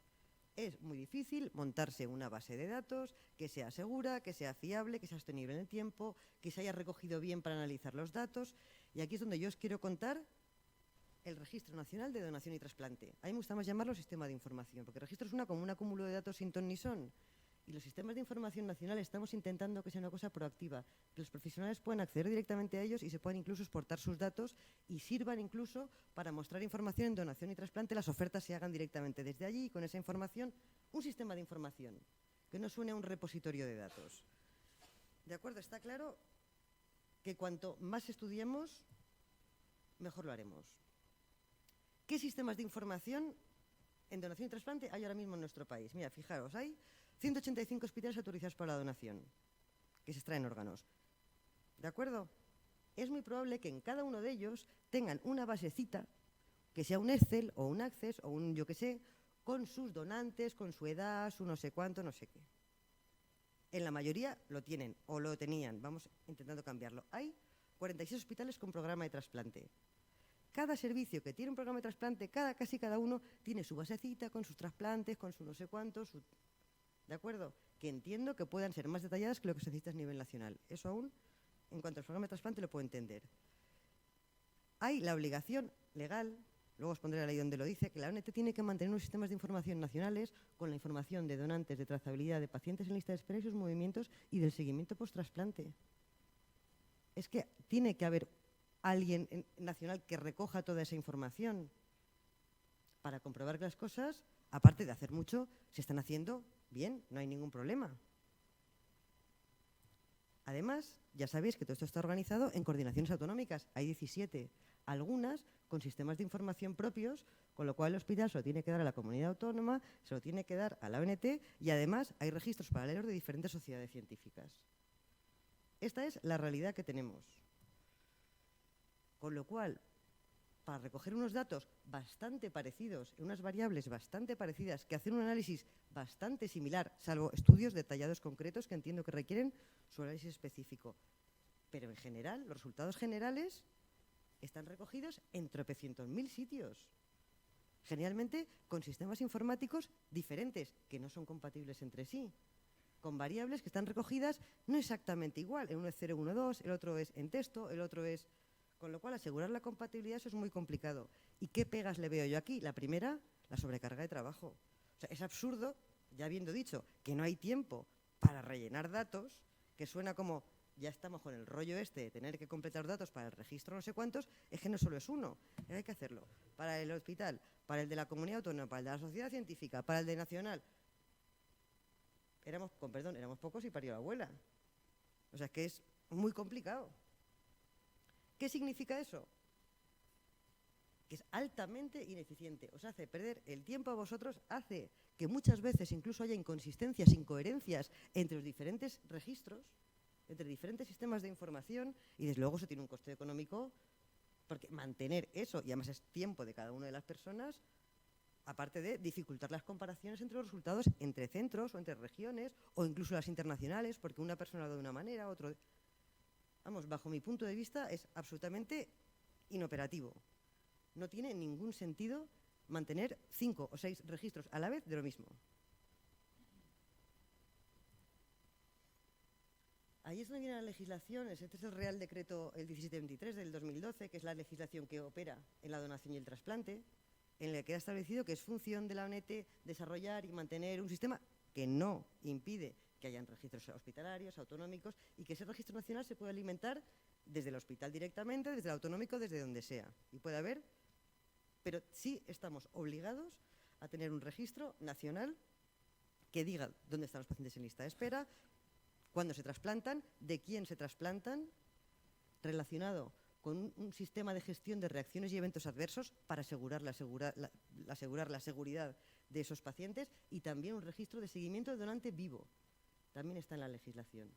Es muy difícil montarse una base de datos que sea segura, que sea fiable, que sea sostenible en el tiempo, que se haya recogido bien para analizar los datos. Y aquí es donde yo os quiero contar el Registro Nacional de Donación y Trasplante. A mí me gusta más llamarlo sistema de información, porque el registro es como un acúmulo de datos sin ton ni son. Y los sistemas de información nacional estamos intentando que sea una cosa proactiva, que los profesionales puedan acceder directamente a ellos y se puedan incluso exportar sus datos y sirvan incluso para mostrar información en donación y trasplante, las ofertas se hagan directamente desde allí y con esa información, un sistema de información, que no suene a un repositorio de datos. ¿De acuerdo? Está claro que cuanto más estudiemos, mejor lo haremos. ¿Qué sistemas de información en donación y trasplante hay ahora mismo en nuestro país? Mira, fijaros, hay 185 hospitales autorizados para la donación, que se extraen órganos. ¿De acuerdo? Es muy probable que en cada uno de ellos tengan una basecita, que sea un Excel o un Access o un yo qué sé, con sus donantes, con su edad, su no sé cuánto, no sé qué. En la mayoría lo tienen o lo tenían, vamos intentando cambiarlo. Hay 46 hospitales con programa de trasplante. Cada servicio que tiene un programa de trasplante, casi cada uno tiene su basecita con sus trasplantes, con su no sé cuánto, ¿de acuerdo? que entiendo que puedan ser más detalladas que lo que se necesita a nivel nacional. Eso aún, en cuanto al programa de trasplante, lo puedo entender. Hay la obligación legal, luego os pondré la ley donde lo dice, que la ONT tiene que mantener unos sistemas de información nacionales con la información de donantes, de trazabilidad, de pacientes en lista de espera y sus movimientos y del seguimiento post-trasplante. Es que tiene que haber alguien nacional que recoja toda esa información para comprobar que las cosas, aparte de hacer mucho, se están haciendo bien, no hay ningún problema. Además, ya sabéis que todo esto está organizado en coordinaciones autonómicas. Hay 17, algunas con sistemas de información propios, con lo cual el hospital se lo tiene que dar a la comunidad autónoma, se lo tiene que dar a la ONT y además hay registros paralelos de diferentes sociedades científicas. Esta es la realidad que tenemos. Con lo cual, para recoger unos datos bastante parecidos, en unas variables bastante parecidas, que hacer un análisis bastante similar, salvo estudios detallados concretos que entiendo que requieren su análisis específico. Pero en general, los resultados generales están recogidos en tropecientos mil sitios, generalmente con sistemas informáticos diferentes, que no son compatibles entre sí, con variables que están recogidas no exactamente igual. En uno es 0, 1, 2, el otro es en texto, el otro es... Con lo cual, asegurar la compatibilidad eso es muy complicado. ¿Y qué pegas le veo yo aquí? La primera, la sobrecarga de trabajo. O sea, es absurdo, ya habiendo dicho que no hay tiempo para rellenar datos, que suena como, ya estamos con el rollo este de tener que completar datos para el registro no sé cuántos, es que no solo es uno, hay que hacerlo. Para el hospital, para el de la comunidad autónoma, para el de la sociedad científica, para el de nacional. Éramos pocos y parió la abuela. O sea, es que es muy complicado. ¿Qué significa eso? Que es altamente ineficiente. Os hace perder el tiempo a vosotros, hace que muchas veces incluso haya inconsistencias, incoherencias entre los diferentes registros, entre diferentes sistemas de información y desde luego eso tiene un coste económico porque mantener eso, y además es tiempo de cada una de las personas, aparte de dificultar las comparaciones entre los resultados entre centros o entre regiones o incluso las internacionales, porque una persona lo da de una manera, otro... Vamos, bajo mi punto de vista es absolutamente inoperativo. No tiene ningún sentido mantener 5 o 6 registros a la vez de lo mismo. Ahí es donde viene la legislación. Este es el Real Decreto, el 1723 del 2012, que es la legislación que opera en la donación y el trasplante, en el que queda establecido que es función de la ONT desarrollar y mantener un sistema que no impide que hayan registros hospitalarios, autonómicos, y que ese registro nacional se pueda alimentar desde el hospital directamente, desde el autonómico, desde donde sea. Y puede haber, pero sí estamos obligados a tener un registro nacional que diga dónde están los pacientes en lista de espera, cuándo se trasplantan, de quién se trasplantan, relacionado con un sistema de gestión de reacciones y eventos adversos para asegurar la seguridad de esos pacientes y también un registro de seguimiento de donante vivo. También está en la legislación.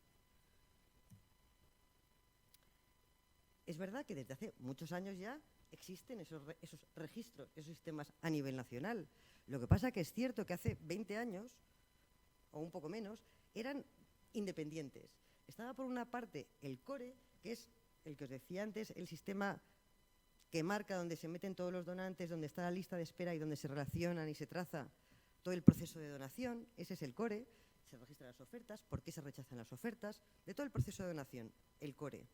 Es verdad que desde hace muchos años ya existen esos registros, esos sistemas a nivel nacional. Lo que pasa que es cierto que hace 20 años, o un poco menos, eran independientes. Estaba por una parte el CORE, que es el que os decía antes, el sistema que marca donde se meten todos los donantes, donde está la lista de espera y donde se relacionan y se traza todo el proceso de donación. Ese es el CORE. Se registran las ofertas, por qué se rechazan las ofertas, de todo el proceso de donación, el CORE.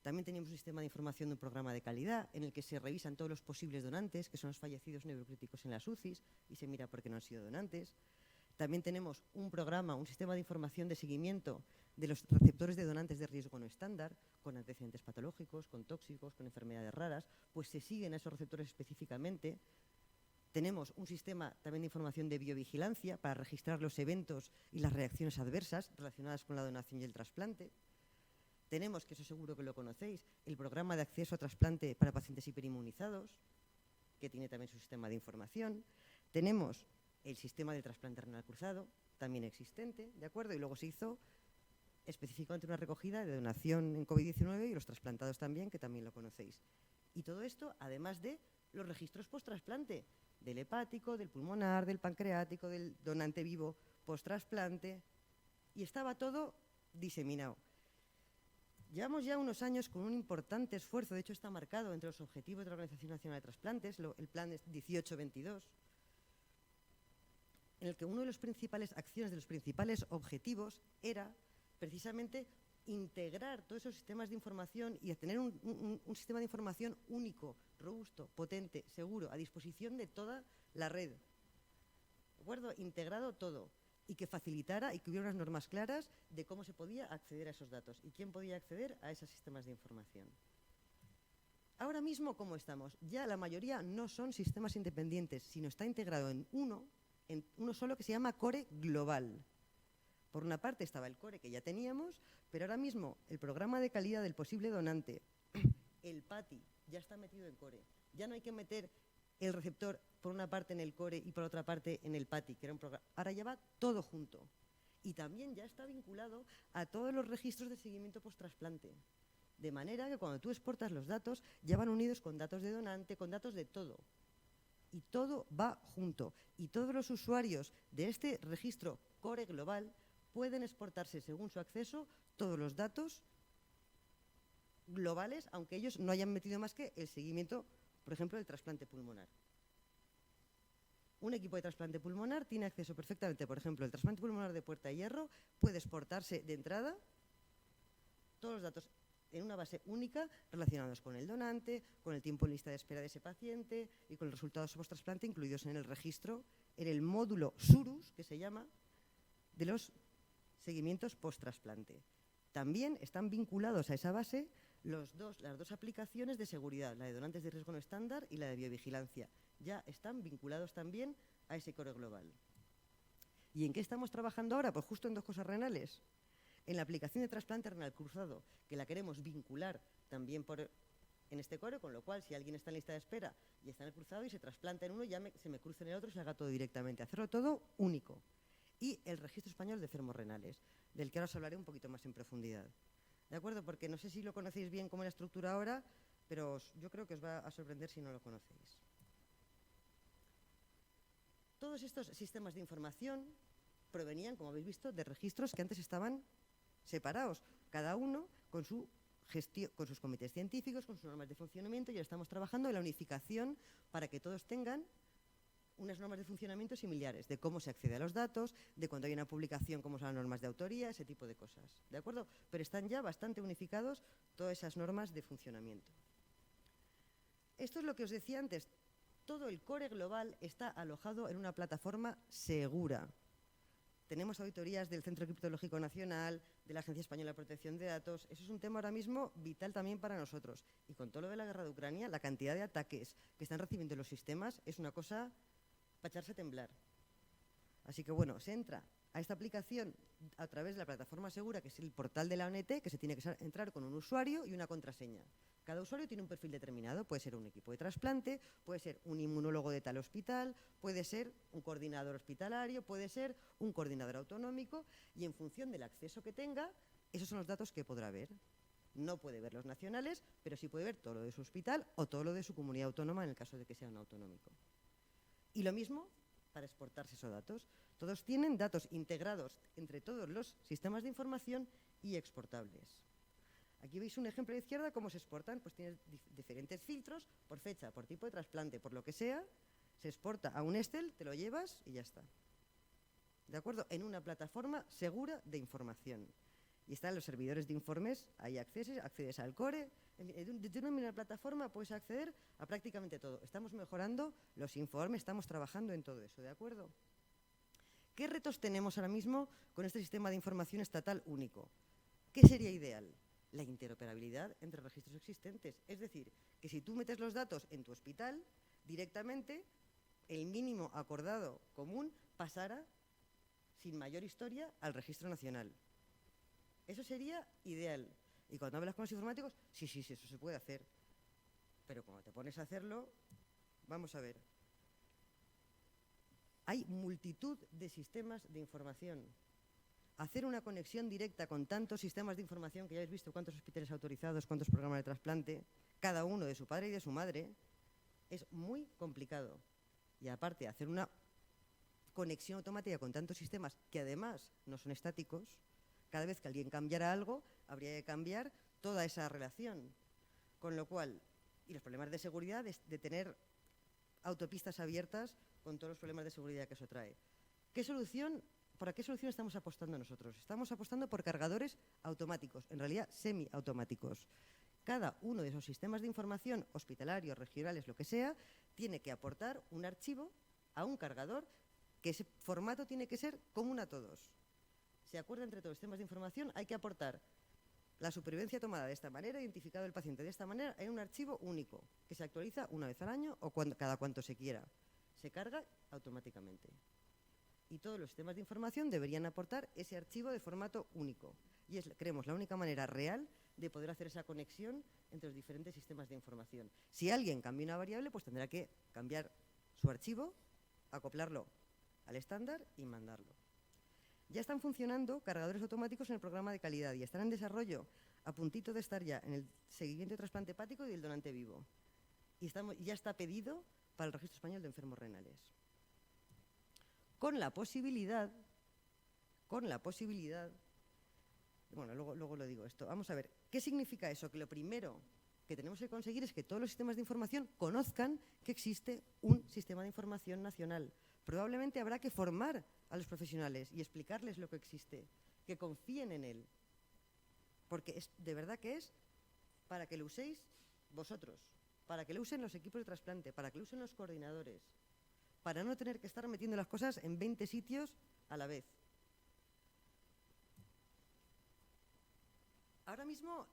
También teníamos un sistema de información de un programa de calidad en el que se revisan todos los posibles donantes, que son los fallecidos neurocríticos en las UCIs, y se mira por qué no han sido donantes. También tenemos un programa, un sistema de información de seguimiento de los receptores de donantes de riesgo no estándar, con antecedentes patológicos, con tóxicos, con enfermedades raras, pues se siguen a esos receptores específicamente. Tenemos un sistema también de información de biovigilancia para registrar los eventos y las reacciones adversas relacionadas con la donación y el trasplante. Tenemos, que eso seguro que lo conocéis, el programa de acceso a trasplante para pacientes hiperinmunizados, que tiene también su sistema de información. Tenemos el sistema de trasplante renal cruzado, también existente, ¿de acuerdo? Y luego se hizo específicamente una recogida de donación en COVID-19 y los trasplantados también, que también lo conocéis. Y todo esto, además de los registros post-trasplante, del hepático, del pulmonar, del pancreático, del donante vivo post-trasplante, y estaba todo diseminado. Llevamos ya unos años con un importante esfuerzo, de hecho está marcado entre los objetivos de la Organización Nacional de Trasplantes, el plan es 18-22, en el que una de las principales acciones, de los principales objetivos, era precisamente integrar todos esos sistemas de información y tener un sistema de información único, robusto, potente, seguro, a disposición de toda la red. ¿De acuerdo? Integrado todo. Y que facilitara y que hubiera unas normas claras de cómo se podía acceder a esos datos y quién podía acceder a esos sistemas de información. Ahora mismo, ¿cómo estamos? Ya la mayoría no son sistemas independientes, sino está integrado en uno solo que se llama Core Global. Por una parte estaba el Core que ya teníamos, pero ahora mismo el programa de calidad del posible donante, el PATI, ya está metido en Core. Ya no hay que meter el receptor por una parte en el Core y por otra parte en el PATI, que era un programa. Ahora ya va todo junto. Y también ya está vinculado a todos los registros de seguimiento post-trasplante. De manera que cuando tú exportas los datos, ya van unidos con datos de donante, con datos de todo. Y todo va junto. Y todos los usuarios de este registro Core Global pueden exportarse según su acceso todos los datos globales, aunque ellos no hayan metido más que el seguimiento, por ejemplo, del trasplante pulmonar. Un equipo de trasplante pulmonar tiene acceso perfectamente, por ejemplo, el trasplante pulmonar de Puerta de Hierro puede exportarse de entrada todos los datos en una base única relacionados con el donante, con el tiempo en lista de espera de ese paciente y con los resultados post-trasplante incluidos en el registro, en el módulo SURUS, que se llama, de los seguimientos post-trasplante. También están vinculados a esa base las dos aplicaciones de seguridad, la de donantes de riesgo no estándar y la de biovigilancia. Ya están vinculados también a ese Core Global. ¿Y en qué estamos trabajando ahora? Pues justo en dos cosas renales. En la aplicación de trasplante renal cruzado, que la queremos vincular también en este Core, con lo cual si alguien está en lista de espera y está en el cruzado y se trasplanta en uno, ya se me cruce en el otro y se haga todo directamente. Hacerlo todo único. Y el registro español de enfermos renales, del que ahora os hablaré un poquito más en profundidad. ¿De acuerdo? Porque no sé si lo conocéis bien como la estructura ahora, pero yo creo que os va a sorprender si no lo conocéis. Todos estos sistemas de información provenían, como habéis visto, de registros que antes estaban separados, cada uno con su gestión, con sus comités científicos, con sus normas de funcionamiento, y ahora estamos trabajando en la unificación para que todos tengan unas normas de funcionamiento similares, de cómo se accede a los datos, de cuando hay una publicación, cómo son las normas de autoría, ese tipo de cosas. ¿De acuerdo? Pero están ya bastante unificados todas esas normas de funcionamiento. Esto es lo que os decía antes. Todo el Core Global está alojado en una plataforma segura. Tenemos auditorías del Centro Criptológico Nacional, de la Agencia Española de Protección de Datos. Eso es un tema ahora mismo vital también para nosotros. Y con todo lo de la guerra de Ucrania, la cantidad de ataques que están recibiendo los sistemas es una cosa para echarse a temblar. Así que bueno, se entra a esta aplicación a través de la plataforma segura, que es el portal de la ONT, que se tiene que entrar con un usuario y una contraseña. Cada usuario tiene un perfil determinado, puede ser un equipo de trasplante, puede ser un inmunólogo de tal hospital, puede ser un coordinador hospitalario, puede ser un coordinador autonómico, y en función del acceso que tenga, esos son los datos que podrá ver. No puede ver los nacionales, pero sí puede ver todo lo de su hospital o todo lo de su comunidad autónoma en el caso de que sea un autonómico. Y lo mismo para exportarse esos datos. Todos tienen datos integrados entre todos los sistemas de información y exportables. Aquí veis un ejemplo de izquierda, cómo se exportan. Pues tiene diferentes filtros por fecha, por tipo de trasplante, por lo que sea. Se exporta a un Excel, te lo llevas y ya está. ¿De acuerdo? En una plataforma segura de información. Y están los servidores de informes, ahí accedes al Core. Desde una misma plataforma puedes acceder a prácticamente todo. Estamos mejorando los informes, estamos trabajando en todo eso, ¿de acuerdo? ¿Qué retos tenemos ahora mismo con este sistema de información estatal único? ¿Qué sería ideal? La interoperabilidad entre registros existentes. Es decir, que si tú metes los datos en tu hospital, directamente el mínimo acordado común pasara sin mayor historia al registro nacional. Eso sería ideal. Y cuando hablas con los informáticos, sí, eso se puede hacer. Pero cuando te pones a hacerlo, vamos a ver. Hay multitud de sistemas de información. Hacer una conexión directa con tantos sistemas de información, que ya habéis visto cuántos hospitales autorizados, cuántos programas de trasplante, cada uno de su padre y de su madre, es muy complicado. Y aparte, hacer una conexión automática con tantos sistemas que además no son estáticos, cada vez que alguien cambiara algo, habría que cambiar toda esa relación. Con lo cual, y los problemas de seguridad, de tener autopistas abiertas con todos los problemas de seguridad que eso trae. ¿Para qué solución estamos apostando nosotros? Estamos apostando por cargadores automáticos, en realidad semiautomáticos. Cada uno de esos sistemas de información, hospitalarios, regionales, lo que sea, tiene que aportar un archivo a un cargador, que ese formato tiene que ser común a todos. Se acuerda entre todos los sistemas de información, hay que aportar la supervivencia tomada de esta manera, identificado el paciente de esta manera, en un archivo único, que se actualiza una vez al año o cada cuanto se quiera. Se carga automáticamente. Y todos los sistemas de información deberían aportar ese archivo de formato único. Y es, creemos, la única manera real de poder hacer esa conexión entre los diferentes sistemas de información. Si alguien cambia una variable, pues tendrá que cambiar su archivo, acoplarlo al estándar y mandarlo. Ya están funcionando cargadores automáticos en el programa de calidad y están en desarrollo, a puntito de estar ya en el seguimiento de trasplante hepático y del donante vivo. Y ya está pedido para el Registro Español de Enfermos Renales. Con la posibilidad, bueno, luego lo digo esto. Vamos a ver, ¿qué significa eso? Que lo primero que tenemos que conseguir es que todos los sistemas de información conozcan que existe un sistema de información nacional. Probablemente habrá que formar a los profesionales y explicarles lo que existe, que confíen en él. Porque de verdad que es para que lo uséis vosotros, para que lo usen los equipos de trasplante, para que lo usen los coordinadores, para no tener que estar metiendo las cosas en 20 sitios a la vez. Ahora mismo,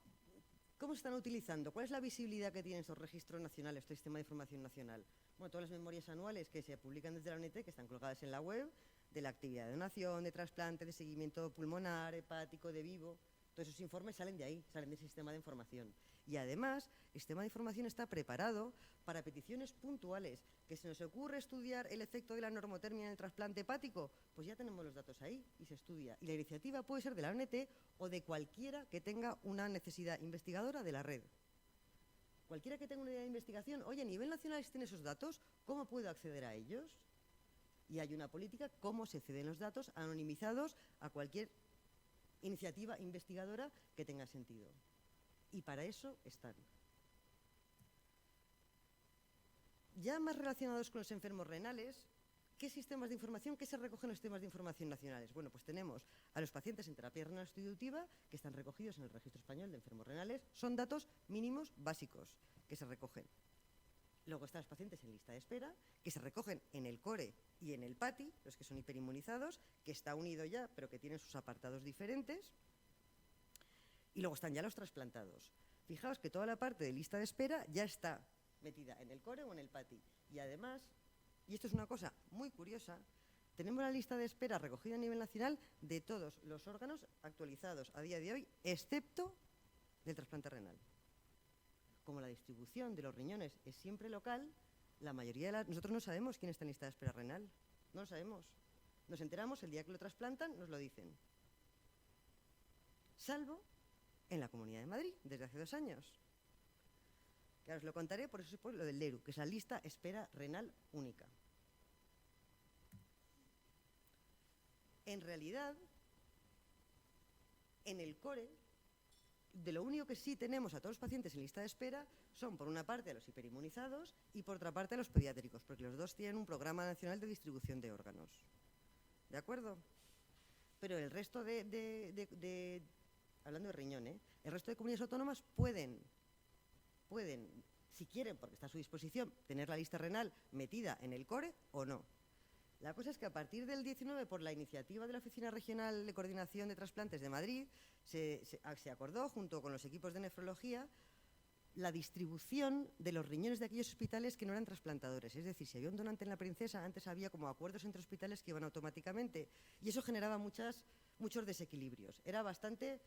¿cómo se están utilizando? ¿Cuál es la visibilidad que tienen estos registros nacionales, este sistema de información nacional? Bueno, todas las memorias anuales que se publican desde la ONT, que están colgadas en la web, de la actividad de donación, de trasplante, de seguimiento pulmonar, hepático, de vivo. Todos esos informes salen de ahí, salen de ese sistema de información. Y además, el sistema de información está preparado para peticiones puntuales. ¿Que se nos ocurre estudiar el efecto de la normotermia en el trasplante hepático? Pues ya tenemos los datos ahí y se estudia. Y la iniciativa puede ser de la ONT o de cualquiera que tenga una necesidad investigadora de la red. Cualquiera que tenga una idea de investigación, oye, a nivel nacional existen esos datos, ¿cómo puedo acceder a ellos? Y hay una política, cómo se ceden los datos anonimizados a cualquier iniciativa investigadora que tenga sentido. Y para eso están. Ya más relacionados con los enfermos renales, ¿qué sistemas de información, qué se recogen en los sistemas de información nacionales? Bueno, pues tenemos a los pacientes en terapia renal sustitutiva que están recogidos en el Registro Español de Enfermos Renales. Son datos mínimos básicos que se recogen. Luego están los pacientes en lista de espera, que se recogen en el CORE y en el PATI, los que son hiperinmunizados, que está unido ya, pero que tienen sus apartados diferentes. Y luego están ya los trasplantados. Fijaos que toda la parte de lista de espera ya está metida en el CORE o en el PATI. Y además, y esto es una cosa muy curiosa, tenemos la lista de espera recogida a nivel nacional de todos los órganos actualizados a día de hoy, excepto del trasplante renal. Como la distribución de los riñones es siempre local, la mayoría de nosotros no sabemos quién está en lista de espera renal. No lo sabemos. Nos enteramos el día que lo trasplantan, nos lo dicen. Salvo en la Comunidad de Madrid, desde hace 2 años. Que ahora os lo contaré, por eso es lo del LERU, que es la lista espera renal única. En realidad, en el CORE, de lo único que sí tenemos a todos los pacientes en lista de espera son, por una parte, a los hiperinmunizados y, por otra parte, a los pediátricos, porque los dos tienen un programa nacional de distribución de órganos. ¿De acuerdo? Pero el resto hablando de riñón, el resto de comunidades autónomas pueden, si quieren, porque está a su disposición, tener la lista renal metida en el CORE o no. La cosa es que a partir del 19, por la iniciativa de la Oficina Regional de Coordinación de Trasplantes de Madrid, se acordó, junto con los equipos de nefrología, la distribución de los riñones de aquellos hospitales que no eran trasplantadores. Es decir, si había un donante en la Princesa, antes había como acuerdos entre hospitales que iban automáticamente. Y eso generaba muchos desequilibrios. Era bastante,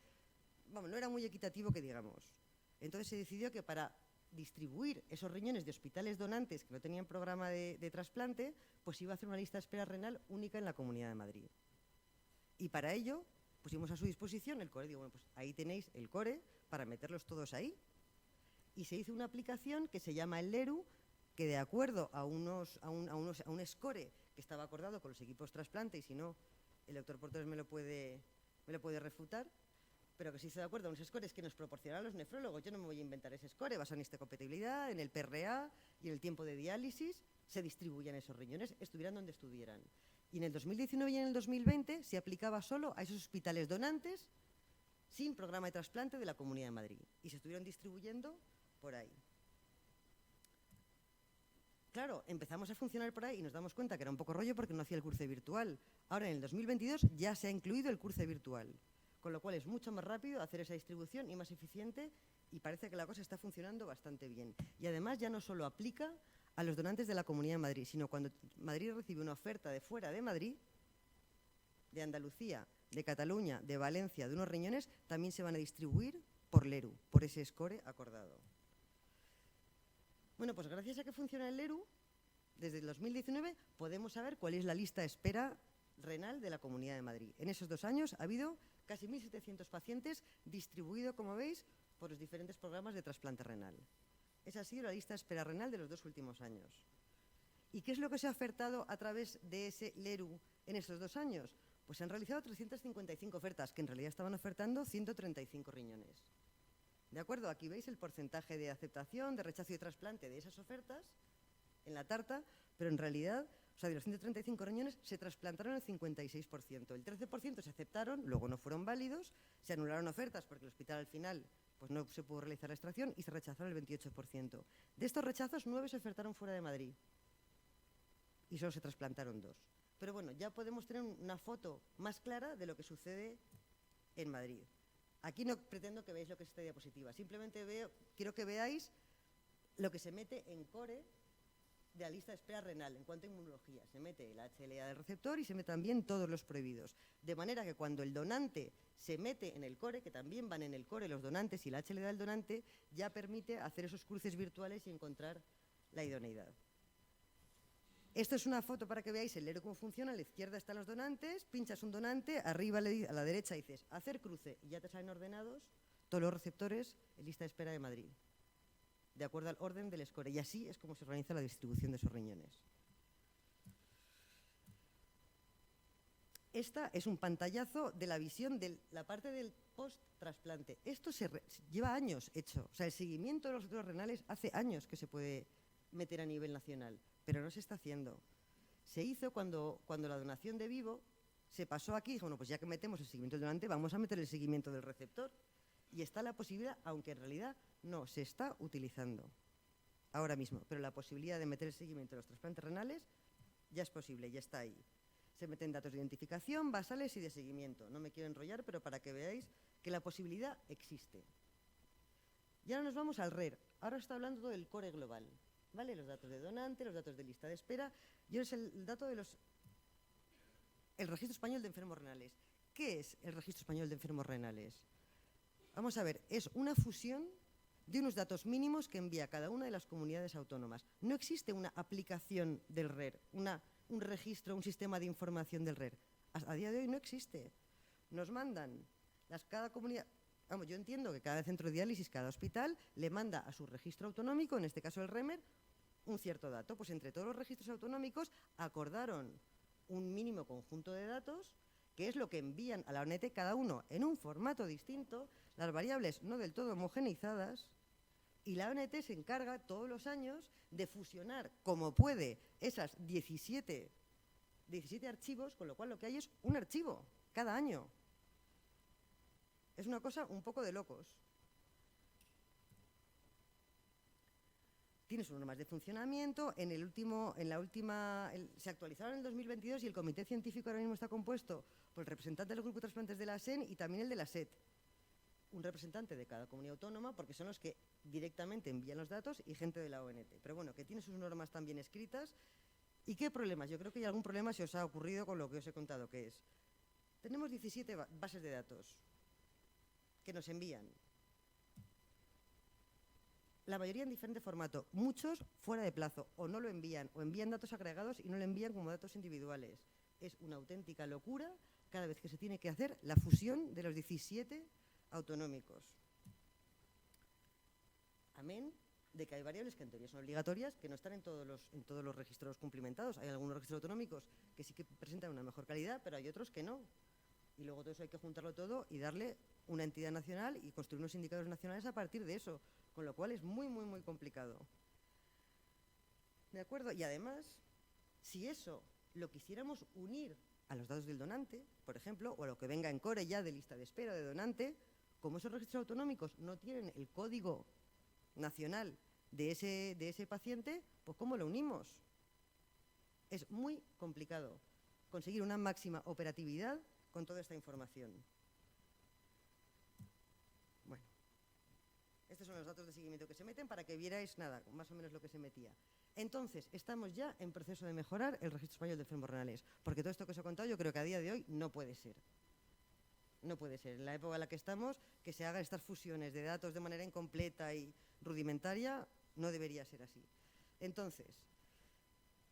no era muy equitativo que digamos. Entonces se decidió que para distribuir esos riñones de hospitales donantes que no tenían programa de trasplante, pues iba a hacer una lista de espera renal única en la Comunidad de Madrid. Y para ello pusimos a su disposición el CORE. Digo, bueno, pues ahí tenéis el CORE para meterlos todos ahí. Y se hizo una aplicación que se llama el LERU, que de acuerdo a un score que estaba acordado con los equipos trasplante, y si no, el doctor Portores me lo puede refutar, pero que se hizo de acuerdo a unos scores que nos proporcionaron los nefrólogos. Yo no me voy a inventar ese score, basado en histocompatibilidad, en el PRA y en el tiempo de diálisis, se distribuían esos riñones, estuvieran donde estuvieran. Y en el 2019 y en el 2020 se aplicaba solo a esos hospitales donantes sin programa de trasplante de la Comunidad de Madrid. Y se estuvieron distribuyendo por ahí. Claro, empezamos a funcionar por ahí y nos damos cuenta que era un poco rollo porque no hacía el cruce virtual. Ahora, en el 2022, ya se ha incluido el cruce virtual, con lo cual es mucho más rápido hacer esa distribución y más eficiente, y parece que la cosa está funcionando bastante bien. Y además ya no solo aplica a los donantes de la Comunidad de Madrid, sino cuando Madrid recibe una oferta de fuera de Madrid, de Andalucía, de Cataluña, de Valencia, de unos riñones, también se van a distribuir por LERU, por ese score acordado. Bueno, pues gracias a que funciona el LERU, desde el 2019 podemos saber cuál es la lista de espera renal de la Comunidad de Madrid. En esos 2 años ha habido casi 1.700 pacientes distribuidos, como veis, por los diferentes programas de trasplante renal. Esa ha sido la lista de espera renal de los 2 últimos años. ¿Y qué es lo que se ha ofertado a través de ese LERU en estos 2 años? Pues se han realizado 355 ofertas, que en realidad estaban ofertando 135 riñones. ¿De acuerdo? Aquí veis el porcentaje de aceptación, de rechazo y de trasplante de esas ofertas en la tarta, pero en realidad, o sea, de los 135 riñones se trasplantaron el 56%. El 13% se aceptaron, luego no fueron válidos, se anularon ofertas porque el hospital al final pues no se pudo realizar la extracción y se rechazaron el 28%. De estos rechazos, 9 se ofertaron fuera de Madrid y solo se trasplantaron 2. Pero bueno, ya podemos tener una foto más clara de lo que sucede en Madrid. Aquí no pretendo que veáis lo que es esta diapositiva, simplemente quiero que veáis lo que se mete en core de la lista de espera renal en cuanto a inmunología. Se mete el HLA del receptor y se mete también todos los prohibidos. De manera que cuando el donante se mete en el core, que también van en el core los donantes y el HLA del donante, ya permite hacer esos cruces virtuales y encontrar la idoneidad. Esto es una foto para que veáis el LERU cómo funciona. A la izquierda están los donantes, pinchas un donante, arriba a la derecha dices hacer cruce y ya te salen ordenados todos los receptores en lista de espera de Madrid, de acuerdo al orden del score. Y así es como se organiza la distribución de esos riñones. Esta es un pantallazo de la visión de la parte del post-trasplante. Esto lleva años hecho. O sea, el seguimiento de los receptores renales hace años que se puede meter a nivel nacional, pero no se está haciendo. Se hizo cuando la donación de vivo se pasó aquí, dijo, bueno, pues ya que metemos el seguimiento del donante, vamos a meter el seguimiento del receptor. Y está la posibilidad, aunque en realidad no se está utilizando ahora mismo, pero la posibilidad de meter el seguimiento de los trasplantes renales ya es posible, ya está ahí. Se meten datos de identificación, basales y de seguimiento. No me quiero enrollar, pero para que veáis que la posibilidad existe. Y ahora nos vamos al RER. Ahora está hablando todo del core global, ¿vale? Los datos de donante, los datos de lista de espera. Y ahora es el dato de el Registro Español de Enfermos Renales. ¿Qué es el Registro Español de Enfermos Renales? Vamos a ver, es una fusión de unos datos mínimos que envía cada una de las comunidades autónomas. No existe una aplicación del RER, un registro, un sistema de información del RER. A día de hoy no existe. Nos mandan cada comunidad. Vamos, yo entiendo que cada centro de diálisis, cada hospital, le manda a su registro autonómico, en este caso el REMER, un cierto dato. Pues entre todos los registros autonómicos acordaron un mínimo conjunto de datos, que es lo que envían a la ONT cada uno en un formato distinto, las variables no del todo homogeneizadas, y la ONT se encarga todos los años de fusionar como puede esas 17 archivos, con lo cual lo que hay es un archivo cada año. Es una cosa un poco de locos. Tiene sus normas de funcionamiento. Se actualizaron en el 2022 y el comité científico ahora mismo está compuesto por el representante del grupo de trasplantes de la SEN y también el de la SET. Un representante de cada comunidad autónoma, porque son los que directamente envían los datos, y gente de la ONT. Pero bueno, que tiene sus normas también escritas. ¿Y qué problemas? Yo creo que hay algún problema si os ha ocurrido con lo que os he contado, que es, tenemos 17 bases de datos que nos envían. La mayoría en diferente formato, muchos fuera de plazo, o no lo envían, o envían datos agregados y no lo envían como datos individuales. Es una auténtica locura cada vez que se tiene que hacer la fusión de los 17 autonómicos. Amén de que hay variables que en teoría son obligatorias, que no están en todos los registros cumplimentados. Hay algunos registros autonómicos que sí que presentan una mejor calidad, pero hay otros que no. Y luego todo eso hay que juntarlo todo y darle una entidad nacional y construir unos indicadores nacionales a partir de eso, con lo cual es muy, muy, muy complicado. ¿De acuerdo? Y además, si eso lo quisiéramos unir a los datos del donante, por ejemplo, o a lo que venga en core ya de lista de espera de donante, como esos registros autonómicos no tienen el código nacional de ese paciente, pues ¿cómo lo unimos? Es muy complicado conseguir una máxima operatividad con toda esta información. Bueno, estos son los datos de seguimiento que se meten para que vierais nada, más o menos lo que se metía. Entonces, estamos ya en proceso de mejorar el Registro Español de Enfermos Renales, porque todo esto que os he contado yo creo que a día de hoy no puede ser. No puede ser. En la época en la que estamos, que se hagan estas fusiones de datos de manera incompleta y rudimentaria, no debería ser así. Entonces,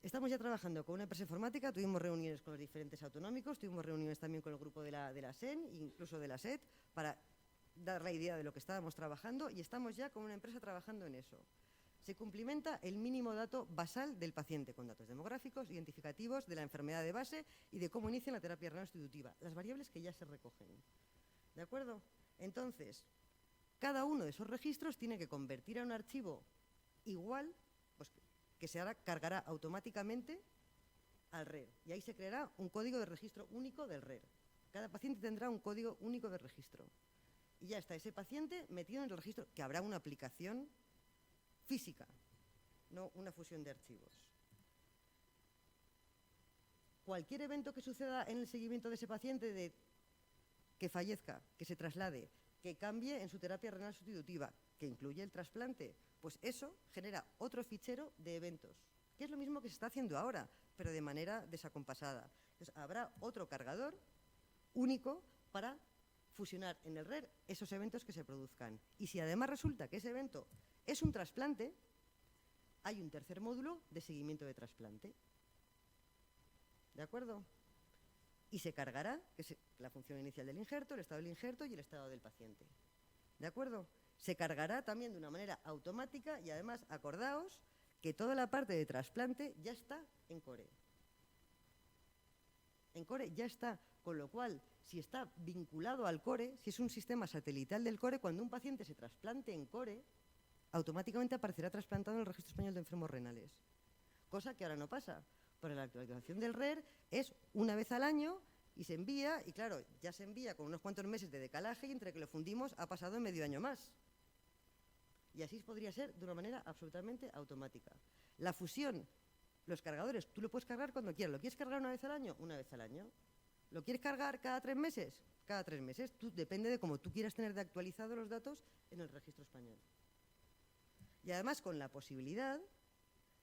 estamos ya trabajando con una empresa informática, tuvimos reuniones con los diferentes autonómicos, tuvimos reuniones también con el grupo de la SEN, incluso de la SET, para dar la idea de lo que estábamos trabajando, y estamos ya con una empresa trabajando en eso. Se cumplimenta el mínimo dato basal del paciente, con datos demográficos, identificativos de la enfermedad de base y de cómo inicia la terapia renal sustitutiva, las variables que ya se recogen. ¿De acuerdo? Entonces, cada uno de esos registros tiene que convertir a un archivo igual, pues que se cargará automáticamente al RER. Y ahí se creará un código de registro único del RER. Cada paciente tendrá un código único de registro. Y ya está ese paciente metido en el registro, que habrá una aplicación física, no una fusión de archivos. Cualquier evento que suceda en el seguimiento de ese paciente, de que fallezca, que se traslade, que cambie en su terapia renal sustitutiva, que incluye el trasplante, pues eso genera otro fichero de eventos, que es lo mismo que se está haciendo ahora, pero de manera desacompasada. Entonces, habrá otro cargador único para fusionar en el RER esos eventos que se produzcan. Y si además resulta que ese evento es un trasplante, hay un tercer módulo de seguimiento de trasplante. ¿De acuerdo? Y se cargará, que es la función inicial del injerto, el estado del injerto y el estado del paciente. ¿De acuerdo? Se cargará también de una manera automática y además, acordaos que toda la parte de trasplante ya está en core. En core ya está, con lo cual, si está vinculado al core, si es un sistema satelital del core, cuando un paciente se trasplante en core, automáticamente aparecerá trasplantado en el Registro Español de Enfermos Renales. Cosa que ahora no pasa, porque la actualización del RER es una vez al año y se envía, y claro, ya se envía con unos cuantos meses de decalaje y entre que lo fundimos ha pasado medio año más. Y así podría ser de una manera absolutamente automática. La fusión, los cargadores, tú lo puedes cargar cuando quieras. ¿Lo quieres cargar una vez al año? Una vez al año. ¿Lo quieres cargar cada 3 meses? Cada 3 meses. Depende de cómo tú quieras tener de actualizados los datos en el registro español. Y además con la posibilidad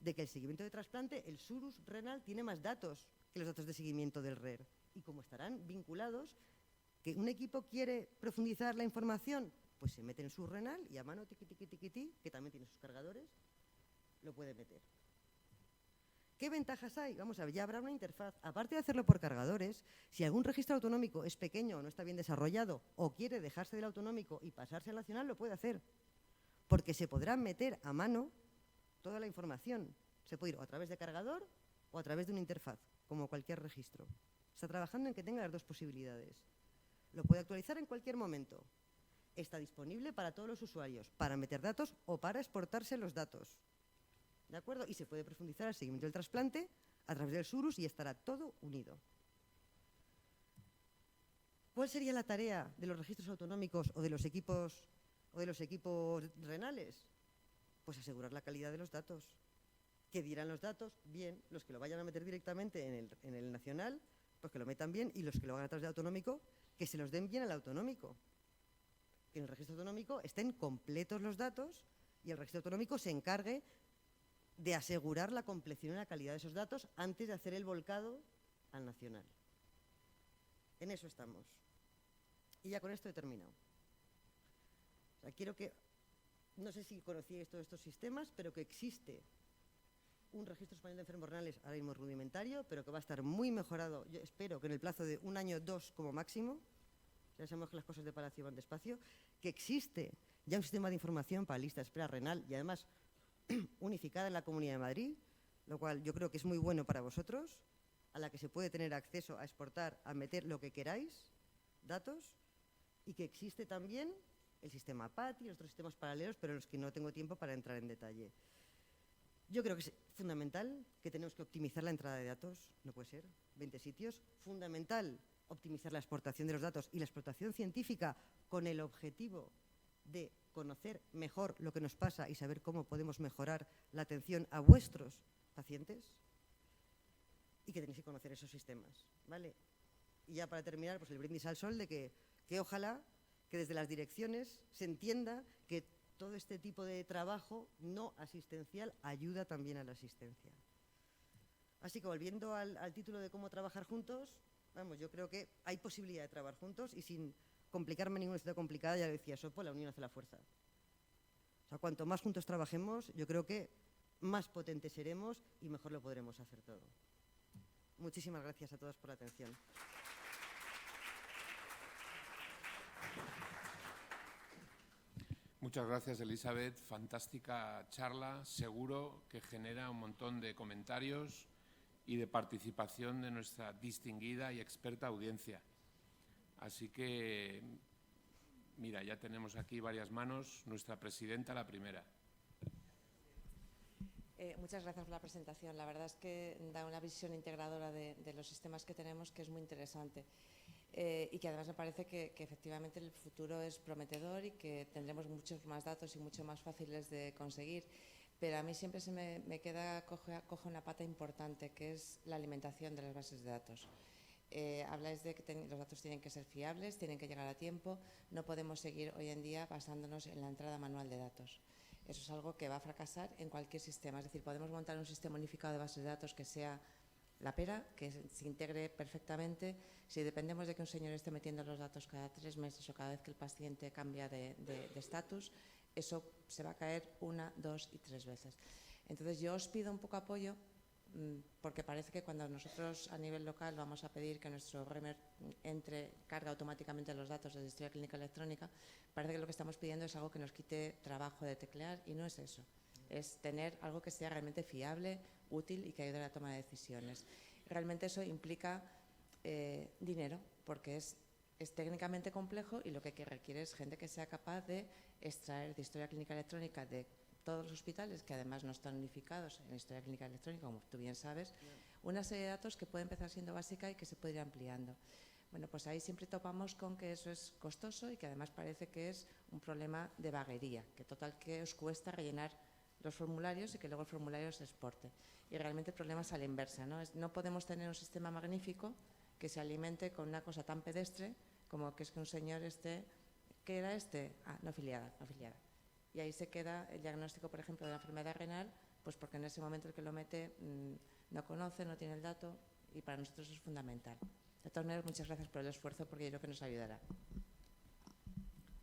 de que el seguimiento de trasplante, el SURUS renal, tiene más datos que los datos de seguimiento del RER. Y como estarán vinculados, que un equipo quiere profundizar la información, pues se mete en SURUS renal y a mano tiqui, tiqui, tiqui, tiqui, que también tiene sus cargadores, lo puede meter. ¿Qué ventajas hay? Vamos a ver, ya habrá una interfaz. Aparte de hacerlo por cargadores, si algún registro autonómico es pequeño o no está bien desarrollado o quiere dejarse del autonómico y pasarse al nacional, lo puede hacer. Porque se podrá meter a mano toda la información. Se puede ir o a través de cargador o a través de una interfaz, como cualquier registro. Está trabajando en que tenga las dos posibilidades. Lo puede actualizar en cualquier momento. Está disponible para todos los usuarios, para meter datos o para exportarse los datos. ¿De acuerdo? Y se puede profundizar el seguimiento del trasplante a través del SURUS y estará todo unido. ¿Cuál sería la tarea de los registros autonómicos o de los equipos renales? Pues asegurar la calidad de los datos. Que dieran los datos bien, los que lo vayan a meter directamente en el nacional, pues que lo metan bien, y los que lo hagan a través del autonómico, que se los den bien al autonómico. Que en el registro autonómico estén completos los datos y el registro autonómico se encargue de asegurar la compleción y la calidad de esos datos antes de hacer el volcado al nacional. En eso estamos. Y ya con esto he terminado. O sea, quiero que, no sé si conocíais todos estos sistemas, pero que existe un registro español de enfermos renales ahora mismo rudimentario, pero que va a estar muy mejorado, yo espero que en el plazo de 1 año, 2 como máximo. Ya sabemos que las cosas de Palacio van despacio. Que existe ya un sistema de información para lista de espera renal y además unificada en la Comunidad de Madrid, lo cual yo creo que es muy bueno para vosotros, a la que se puede tener acceso a exportar, a meter lo que queráis, datos, y que existe también el sistema PATI y otros sistemas paralelos, pero en los que no tengo tiempo para entrar en detalle. Yo creo que es fundamental que tenemos que optimizar la entrada de datos, no puede ser, 20 sitios. Fundamental optimizar la exportación de los datos y la explotación científica con el objetivo de conocer mejor lo que nos pasa y saber cómo podemos mejorar la atención a vuestros pacientes, y que tenéis que conocer esos sistemas, ¿vale? Y ya para terminar, pues el brindis al sol de que ojalá que desde las direcciones se entienda que todo este tipo de trabajo no asistencial ayuda también a la asistencia. Así que volviendo al título de cómo trabajar juntos, vamos, yo creo que hay posibilidad de trabajar juntos y sin complicarme ninguna situación complicada, ya lo decía Sopo, la unión hace la fuerza. O sea, cuanto más juntos trabajemos, yo creo que más potentes seremos y mejor lo podremos hacer todo. Muchísimas gracias a todos por la atención. Muchas gracias, Elizabeth. Fantástica charla. Seguro que genera un montón de comentarios y de participación de nuestra distinguida y experta audiencia. Así que, mira, ya tenemos aquí varias manos. Nuestra presidenta, la primera. Muchas gracias por la presentación. La verdad es que da una visión integradora de los sistemas que tenemos que es muy interesante. Y que además me parece que efectivamente el futuro es prometedor y que tendremos muchos más datos y mucho más fáciles de conseguir. Pero a mí siempre se me queda cojo una pata importante, que es la alimentación de las bases de datos. Habláis de que los datos tienen que ser fiables, tienen que llegar a tiempo. No podemos seguir hoy en día basándonos en la entrada manual de datos. Eso es algo que va a fracasar en cualquier sistema. Es decir, podemos montar un sistema unificado de bases de datos que sea la pera, que se integre perfectamente. Si dependemos de que un señor esté metiendo los datos cada 3 meses o cada vez que el paciente cambia de estatus, eso se va a caer 1, 2 y 3 veces. Entonces yo os pido un poco apoyo, porque parece que cuando nosotros a nivel local vamos a pedir que nuestro REMER carga automáticamente los datos de historia clínica electrónica, parece que lo que estamos pidiendo es algo que nos quite trabajo de teclear, y no es eso. Es tener algo que sea realmente fiable, útil y que ayude a la toma de decisiones. Realmente eso implica dinero, porque es técnicamente complejo, y lo que requiere es gente que sea capaz de extraer de historia clínica electrónica de todos los hospitales, que además no están unificados en la historia clínica electrónica, como tú bien sabes, una serie de datos que puede empezar siendo básica y que se puede ir ampliando. Bueno, pues ahí siempre topamos con que eso es costoso y que además parece que es un problema de vaguería, que total que os cuesta rellenar los formularios y que luego el formulario se exporte. Y realmente el problema es a la inversa, ¿no? No podemos tener un sistema magnífico que se alimente con una cosa tan pedestre como que es que un señor esté, ¿qué era este? Ah, no afiliada, no afiliada. Y ahí se queda el diagnóstico, por ejemplo, de la enfermedad renal, pues porque en ese momento el que lo mete no conoce, no tiene el dato, y para nosotros es fundamental. De todas maneras, muchas gracias por el esfuerzo, porque yo creo que nos ayudará.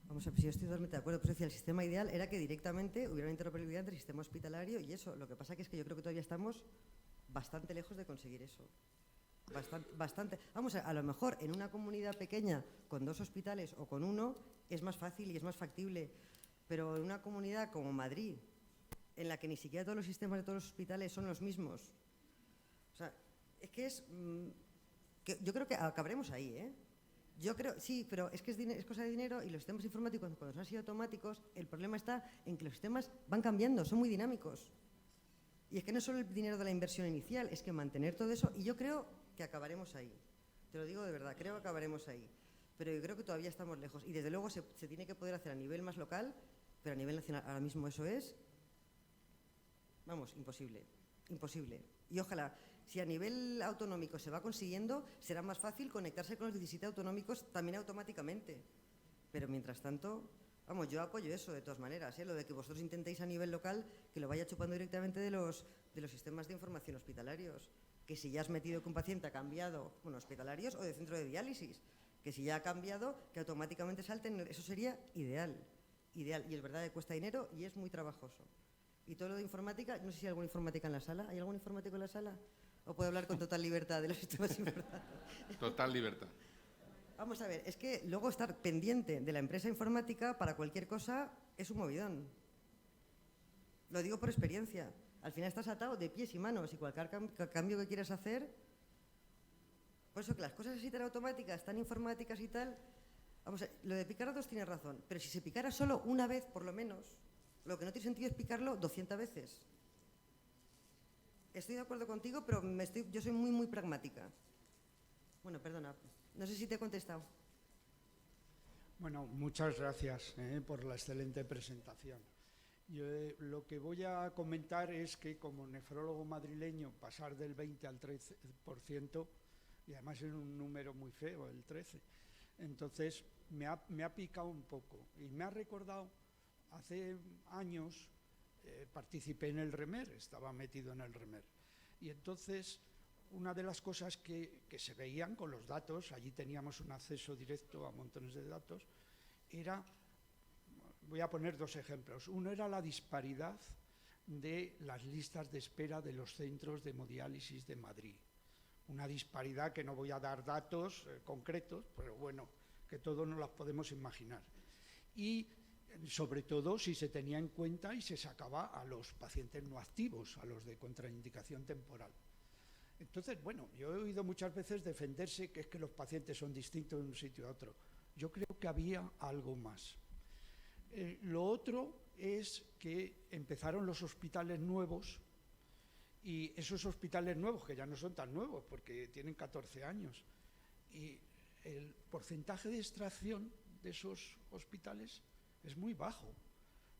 Vamos a ver, si yo estoy totalmente de acuerdo, pero decía, el sistema ideal era que directamente hubiera una interoperabilidad entre el sistema hospitalario y eso. Lo que pasa que es que yo creo que todavía estamos bastante lejos de conseguir eso. Bastante. Vamos, a lo mejor en una comunidad pequeña con 2 hospitales o con 1 es más fácil y es más factible, pero en una comunidad como Madrid, en la que ni siquiera todos los sistemas de todos los hospitales son los mismos, o sea, es que que yo creo que acabaremos ahí, ¿eh? Yo creo, sí, pero es que es cosa de dinero, y los sistemas informáticos, cuando son así automáticos, el problema está en que los sistemas van cambiando, son muy dinámicos. Y es que no es solo el dinero de la inversión inicial, es que mantener todo eso, y yo creo que acabaremos ahí. Te lo digo de verdad, creo que acabaremos ahí. Pero yo creo que todavía estamos lejos. Y desde luego se tiene que poder hacer a nivel más local, pero a nivel nacional ahora mismo eso es, vamos, imposible. Imposible. Y ojalá, si a nivel autonómico se va consiguiendo, será más fácil conectarse con los 17 autonómicos también automáticamente. Pero mientras tanto, vamos, yo apoyo eso de todas maneras, lo de que vosotros intentéis a nivel local que lo vaya chupando directamente de los sistemas de información hospitalarios. Que si ya has metido que un paciente ha cambiado, bueno, hospitalarios o de centro de diálisis, que si ya ha cambiado, que automáticamente salten, eso sería ideal. Ideal. Y es verdad que cuesta dinero y es muy trabajoso. Y todo lo de informática, no sé si hay alguna informática en la sala. ¿Hay algún informático en la sala? ¿O puedo hablar con total libertad de los sistemas informáticos? Total libertad. Vamos a ver, es que luego estar pendiente de la empresa informática para cualquier cosa es un movidón. Lo digo por experiencia. Al final estás atado de pies y manos, y cualquier cambio que quieras hacer. Por eso que las cosas así tan automáticas, tan informáticas y tal, vamos a ver, lo de picar a 2 tiene razón, pero si se picara solo una vez por lo menos, lo que no tiene sentido es picarlo 200 veces. Estoy de acuerdo contigo, pero yo soy muy, muy pragmática. Bueno, perdona, no sé si te he contestado. Bueno, muchas gracias por la excelente presentación. Yo, lo que voy a comentar es que como nefrólogo madrileño pasar del 20 al 13%, y además es un número muy feo, el 13%, entonces me ha picado un poco y me ha recordado, hace años participé en el REMER, estaba metido en el REMER, y entonces una de las cosas que se veían con los datos, allí teníamos un acceso directo a montones de datos, era, voy a poner dos ejemplos, uno era la disparidad de las listas de espera de los centros de hemodiálisis de Madrid, una disparidad que no voy a dar datos concretos, pero bueno, que todos nos las podemos imaginar, y sobre todo si se tenía en cuenta y se sacaba a los pacientes no activos, a los de contraindicación temporal. Entonces, bueno, yo he oído muchas veces defenderse que es que los pacientes son distintos de un sitio a otro. Yo creo que había algo más. Lo otro es que empezaron los hospitales nuevos y esos hospitales nuevos, que ya no son tan nuevos porque tienen 14 años, y el porcentaje de extracción de esos hospitales es muy bajo.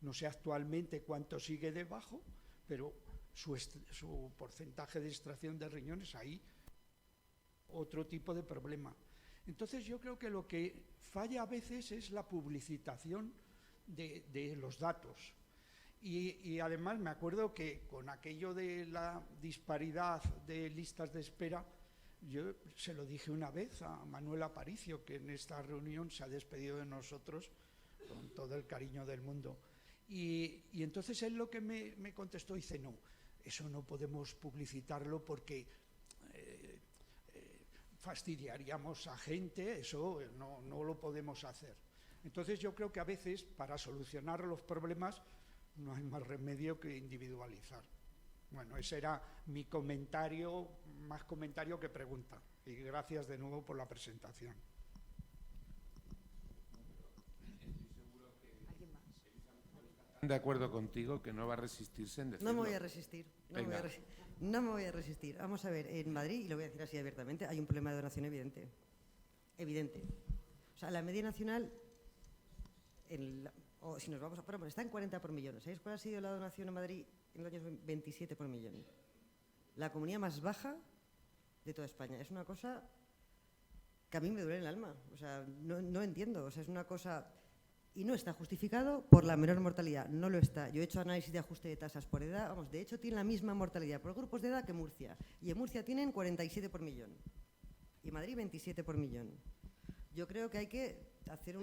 No sé actualmente cuánto sigue de bajo, pero su porcentaje de extracción de riñones, ahí otro tipo de problema. Entonces yo creo que lo que falla a veces es la publicitación de los datos. Y además me acuerdo que con aquello de la disparidad de listas de espera, yo se lo dije una vez a Manuel Aparicio, que en esta reunión se ha despedido de nosotros con todo el cariño del mundo. Y entonces él lo que me contestó, dice, no, eso no podemos publicitarlo porque fastidiaríamos a gente, eso no lo podemos hacer. Entonces yo creo que a veces para solucionar los problemas no hay más remedio que individualizar. Bueno, ese era mi comentario, más comentario que pregunta. Y gracias de nuevo por la presentación. De acuerdo contigo que no va a resistirse en decirlo. No me voy a resistir. No me voy a resistir. Vamos a ver, en Madrid, y lo voy a decir así abiertamente, hay un problema de donación evidente. Evidente. O sea, la media nacional, o si nos vamos a poner, está en 40 por millón. ¿Sabéis cuál ha sido la donación en Madrid en los años 27 por millón? La comunidad más baja de toda España. Es una cosa que a mí me duele en el alma. O sea, no entiendo. O sea, es una cosa... Y no está justificado por la menor mortalidad, no lo está. Yo he hecho análisis de ajuste de tasas por edad, vamos, de hecho tiene la misma mortalidad por grupos de edad que Murcia. Y en Murcia tienen 47 por millón. Y Madrid 27 por millón. Yo creo que hay que hacer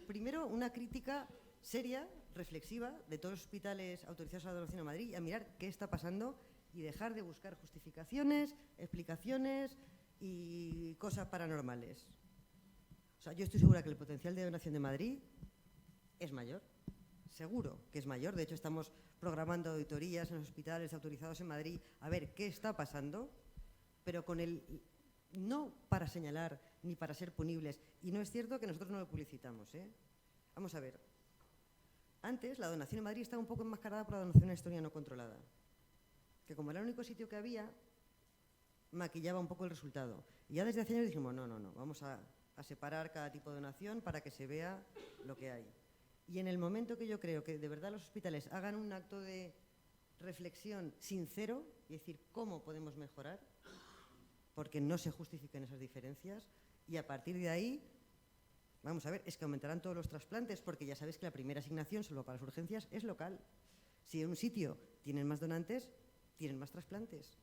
primero una crítica seria, reflexiva, de todos los hospitales autorizados a la donación en Madrid y a mirar qué está pasando y dejar de buscar justificaciones, explicaciones y cosas paranormales. O sea, yo estoy segura que el potencial de donación de Madrid es mayor, seguro que es mayor. De hecho, estamos programando auditorías en los hospitales autorizados en Madrid a ver qué está pasando, pero con no para señalar ni para ser punibles. Y no es cierto que nosotros no lo publicitamos, ¿eh? Vamos a ver. Antes, la donación en Madrid estaba un poco enmascarada por la donación en Estonia no controlada, que como era el único sitio que había, maquillaba un poco el resultado. Y ya desde hace años dijimos, no, vamos a separar cada tipo de donación para que se vea lo que hay. Y en el momento que yo creo que de verdad los hospitales hagan un acto de reflexión sincero y decir cómo podemos mejorar, porque no se justifican esas diferencias, y a partir de ahí, vamos a ver, es que aumentarán todos los trasplantes, porque ya sabéis que la primera asignación, solo para las urgencias, es local. Si en un sitio tienen más donantes, tienen más trasplantes.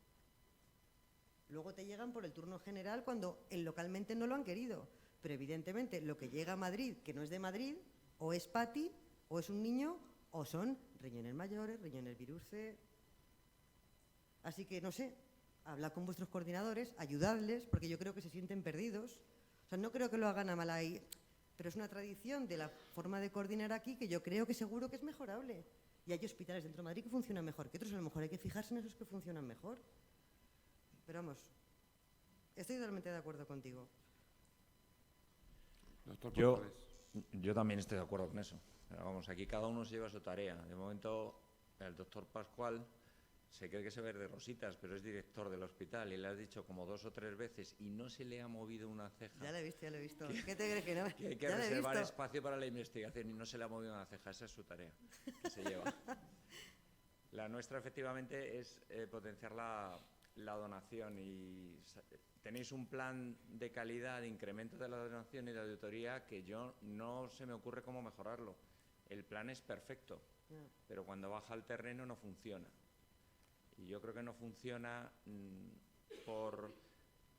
Luego te llegan por el turno general cuando localmente no lo han querido, pero evidentemente lo que llega a Madrid, que no es de Madrid, o es PATI, o es un niño, o son riñones mayores, riñones virus C. Así que, no sé, hablad con vuestros coordinadores, ayudadles, porque yo creo que se sienten perdidos. O sea, no creo que lo hagan a mala ahí, pero es una tradición de la forma de coordinar aquí que yo creo que seguro que es mejorable. Y hay hospitales dentro de Madrid que funcionan mejor que otros, a lo mejor hay que fijarse en esos que funcionan mejor. Pero vamos, estoy totalmente de acuerdo contigo. Doctor Portales. Yo también estoy de acuerdo con eso. Pero vamos, aquí cada uno se lleva su tarea. De momento, el doctor Pascual se cree que se ve de rositas, pero es director del hospital y le has dicho como 2 o 3 veces y no se le ha movido una ceja. Ya lo he visto. ¿Qué te crees que no? Que hay que reservar espacio para la investigación y no se le ha movido una ceja. Esa es su tarea que se lleva. La nuestra, efectivamente, es potenciar la donación y tenéis un plan de calidad, de incremento de la donación y de auditoría que yo no se me ocurre cómo mejorarlo. El plan es perfecto, pero cuando baja al terreno no funciona. Y yo creo que no funciona por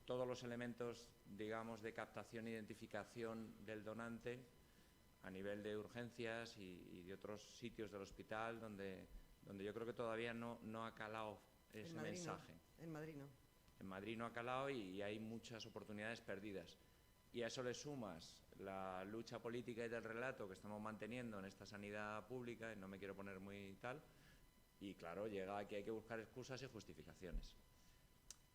todos los elementos, digamos, de captación e identificación del donante a nivel de urgencias y de otros sitios del hospital donde yo creo que todavía no ha calado ese mensaje. En Madrid no. En Madrid no ha calado y hay muchas oportunidades perdidas. Y a eso le sumas la lucha política y del relato que estamos manteniendo en esta sanidad pública, y no me quiero poner muy tal, y claro, llega que hay que buscar excusas y justificaciones.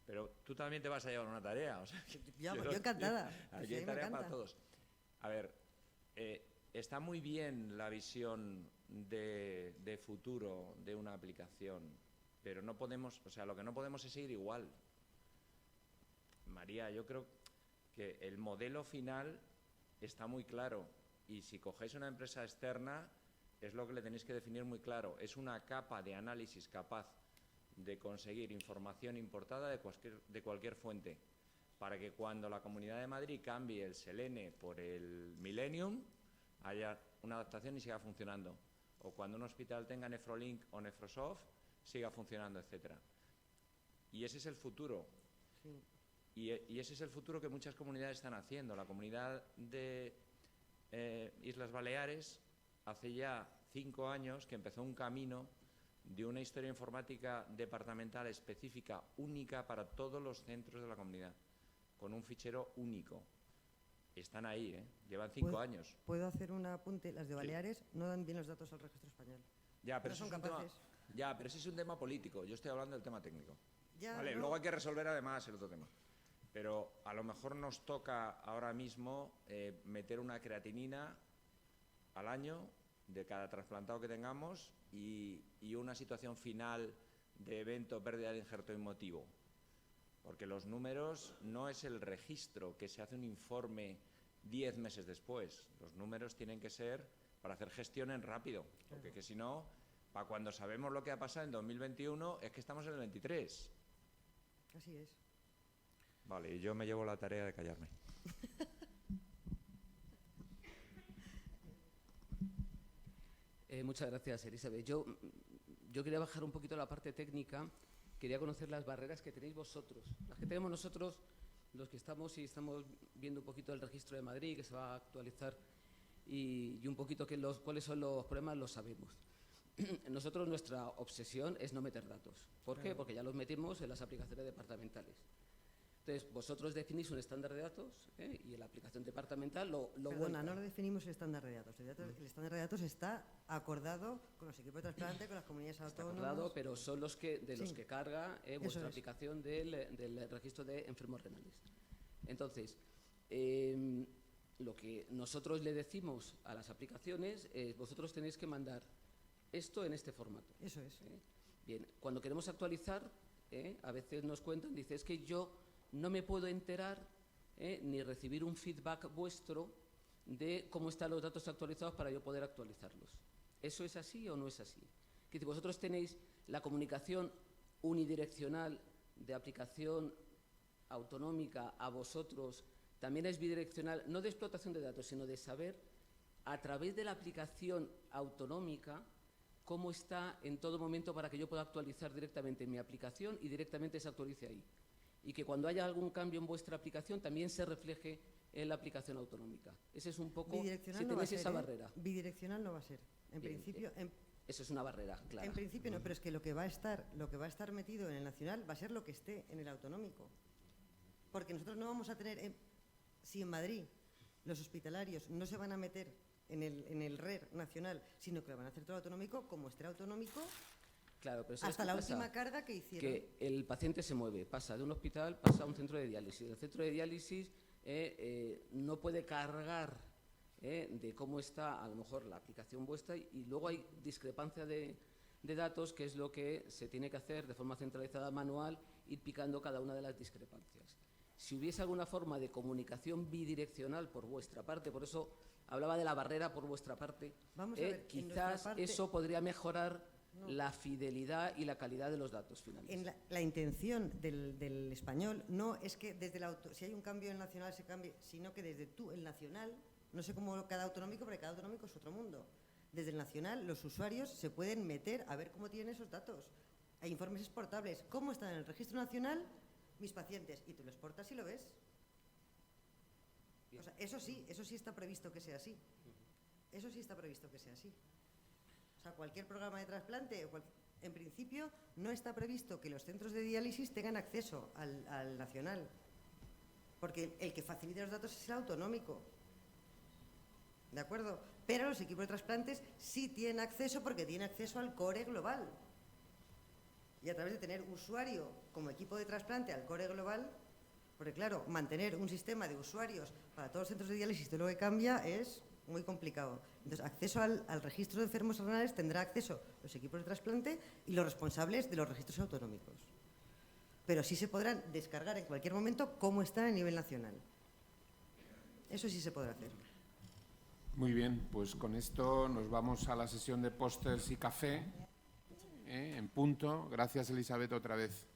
Pero tú también te vas a llevar una tarea. O sea, yo encantada. Aquí hay tarea para todos. A ver, está muy bien la visión de futuro de una aplicación, pero no podemos, o sea, lo que no podemos es seguir igual. María, yo creo que el modelo final está muy claro y si cogéis una empresa externa es lo que le tenéis que definir muy claro. Es una capa de análisis capaz de conseguir información importada de cualquier fuente para que cuando la Comunidad de Madrid cambie el Selene por el Millennium haya una adaptación y siga funcionando. O cuando un hospital tenga Nefrolink o Nefrosoft siga funcionando, etcétera. Y ese es el futuro. Sí. Y ese es el futuro que muchas comunidades están haciendo. La comunidad de Islas Baleares hace ya 5 años que empezó un camino de una historia informática departamental específica, única para todos los centros de la comunidad, con un fichero único. Están ahí, llevan 5 años. ¿Puedo hacer un apunte? Las de Baleares no dan bien los datos al registro español. Ya, pero no son capaces. Pero ese es un tema político, yo estoy hablando del tema técnico. Ya, vale, no. Luego hay que resolver además el otro tema. Pero a lo mejor nos toca ahora mismo meter una creatinina al año de cada trasplantado que tengamos y una situación final de evento pérdida de injerto emotivo. Porque los números no es el registro que se hace un informe 10 meses después. Los números tienen que ser para hacer gestiones rápido. Porque que si no, para cuando sabemos lo que ha pasado en 2021 es que estamos en el 23. Así es. Vale, y yo me llevo la tarea de callarme. Muchas gracias, Elizabeth. Yo quería bajar un poquito la parte técnica. Quería conocer las barreras que tenéis vosotros. Las que tenemos nosotros, los que estamos viendo un poquito el registro de Madrid, que se va a actualizar, y un poquito cuáles son los problemas, lo sabemos. Nosotros, nuestra obsesión es no meter datos. ¿Por qué? Porque ya los metimos en las aplicaciones departamentales. Entonces, vosotros definís un estándar de datos y en la aplicación departamental Perdona, no lo definimos el estándar de datos. El estándar de datos está acordado con los equipos de trasplante, con las comunidades autónomas. Está acordado, pero son los que carga vuestra es. aplicación del registro de enfermos renales. Entonces, lo que nosotros le decimos a las aplicaciones es vosotros tenéis que mandar esto en este formato. Eso es. Bien, cuando queremos actualizar, a veces nos cuentan, dice, es que yo no me puedo enterar ni recibir un feedback vuestro de cómo están los datos actualizados para yo poder actualizarlos. ¿Eso es así o no es así? Que si vosotros tenéis la comunicación unidireccional de aplicación autonómica a vosotros, también es bidireccional, no de explotación de datos, sino de saber a través de la aplicación autonómica cómo está en todo momento para que yo pueda actualizar directamente mi aplicación y directamente se actualice ahí. Y que cuando haya algún cambio en vuestra aplicación también se refleje en la aplicación autonómica. Ese es un poco, si tenéis esa barrera. Bidireccional no va a ser. En Bien, principio... eso es una barrera, claro. En principio no, pero es que lo que va a estar metido en el nacional va a ser lo que esté en el autonómico. Porque nosotros no vamos a tener... si en Madrid los hospitalarios no se van a meter en el RER nacional, sino que lo van a hacer todo autonómico, como esté autonómico... Claro, pero hasta la última carga que hicieron. Que el paciente se mueve, pasa de un hospital, pasa a un centro de diálisis. El centro de diálisis no puede cargar de cómo está a lo mejor la aplicación vuestra y luego hay discrepancia de de datos, que es lo que se tiene que hacer de forma centralizada manual, ir picando cada una de las discrepancias. Si hubiese alguna forma de comunicación bidireccional por vuestra parte, por eso hablaba de la barrera por vuestra parte, Vamos a ver, quizás parte, eso podría mejorar la fidelidad y la calidad de los datos finales. La intención del español no es que desde si hay un cambio en el nacional se cambie, sino que desde el nacional, no sé cómo cada autonómico, porque cada autonómico es otro mundo. Desde el nacional los usuarios se pueden meter a ver cómo tienen esos datos. Hay informes exportables, cómo están en el registro nacional mis pacientes, y tú lo exportas y lo ves. O sea, eso sí está previsto que sea así. Eso sí está previsto que sea así. O sea, cualquier programa de trasplante, en principio, no está previsto que los centros de diálisis tengan acceso al nacional, porque el que facilita los datos es el autonómico. ¿De acuerdo? Pero los equipos de trasplantes sí tienen acceso porque tienen acceso al core global. Y a través de tener usuario como equipo de trasplante al core global, porque claro, mantener un sistema de usuarios para todos los centros de diálisis de lo que cambia es muy complicado. Entonces, acceso al registro de enfermos renales tendrá acceso los equipos de trasplante y los responsables de los registros autonómicos. Pero sí se podrán descargar en cualquier momento cómo están a nivel nacional. Eso sí se podrá hacer. Muy bien, pues con esto nos vamos a la sesión de pósters y café, en punto. Gracias, Elizabeth, otra vez.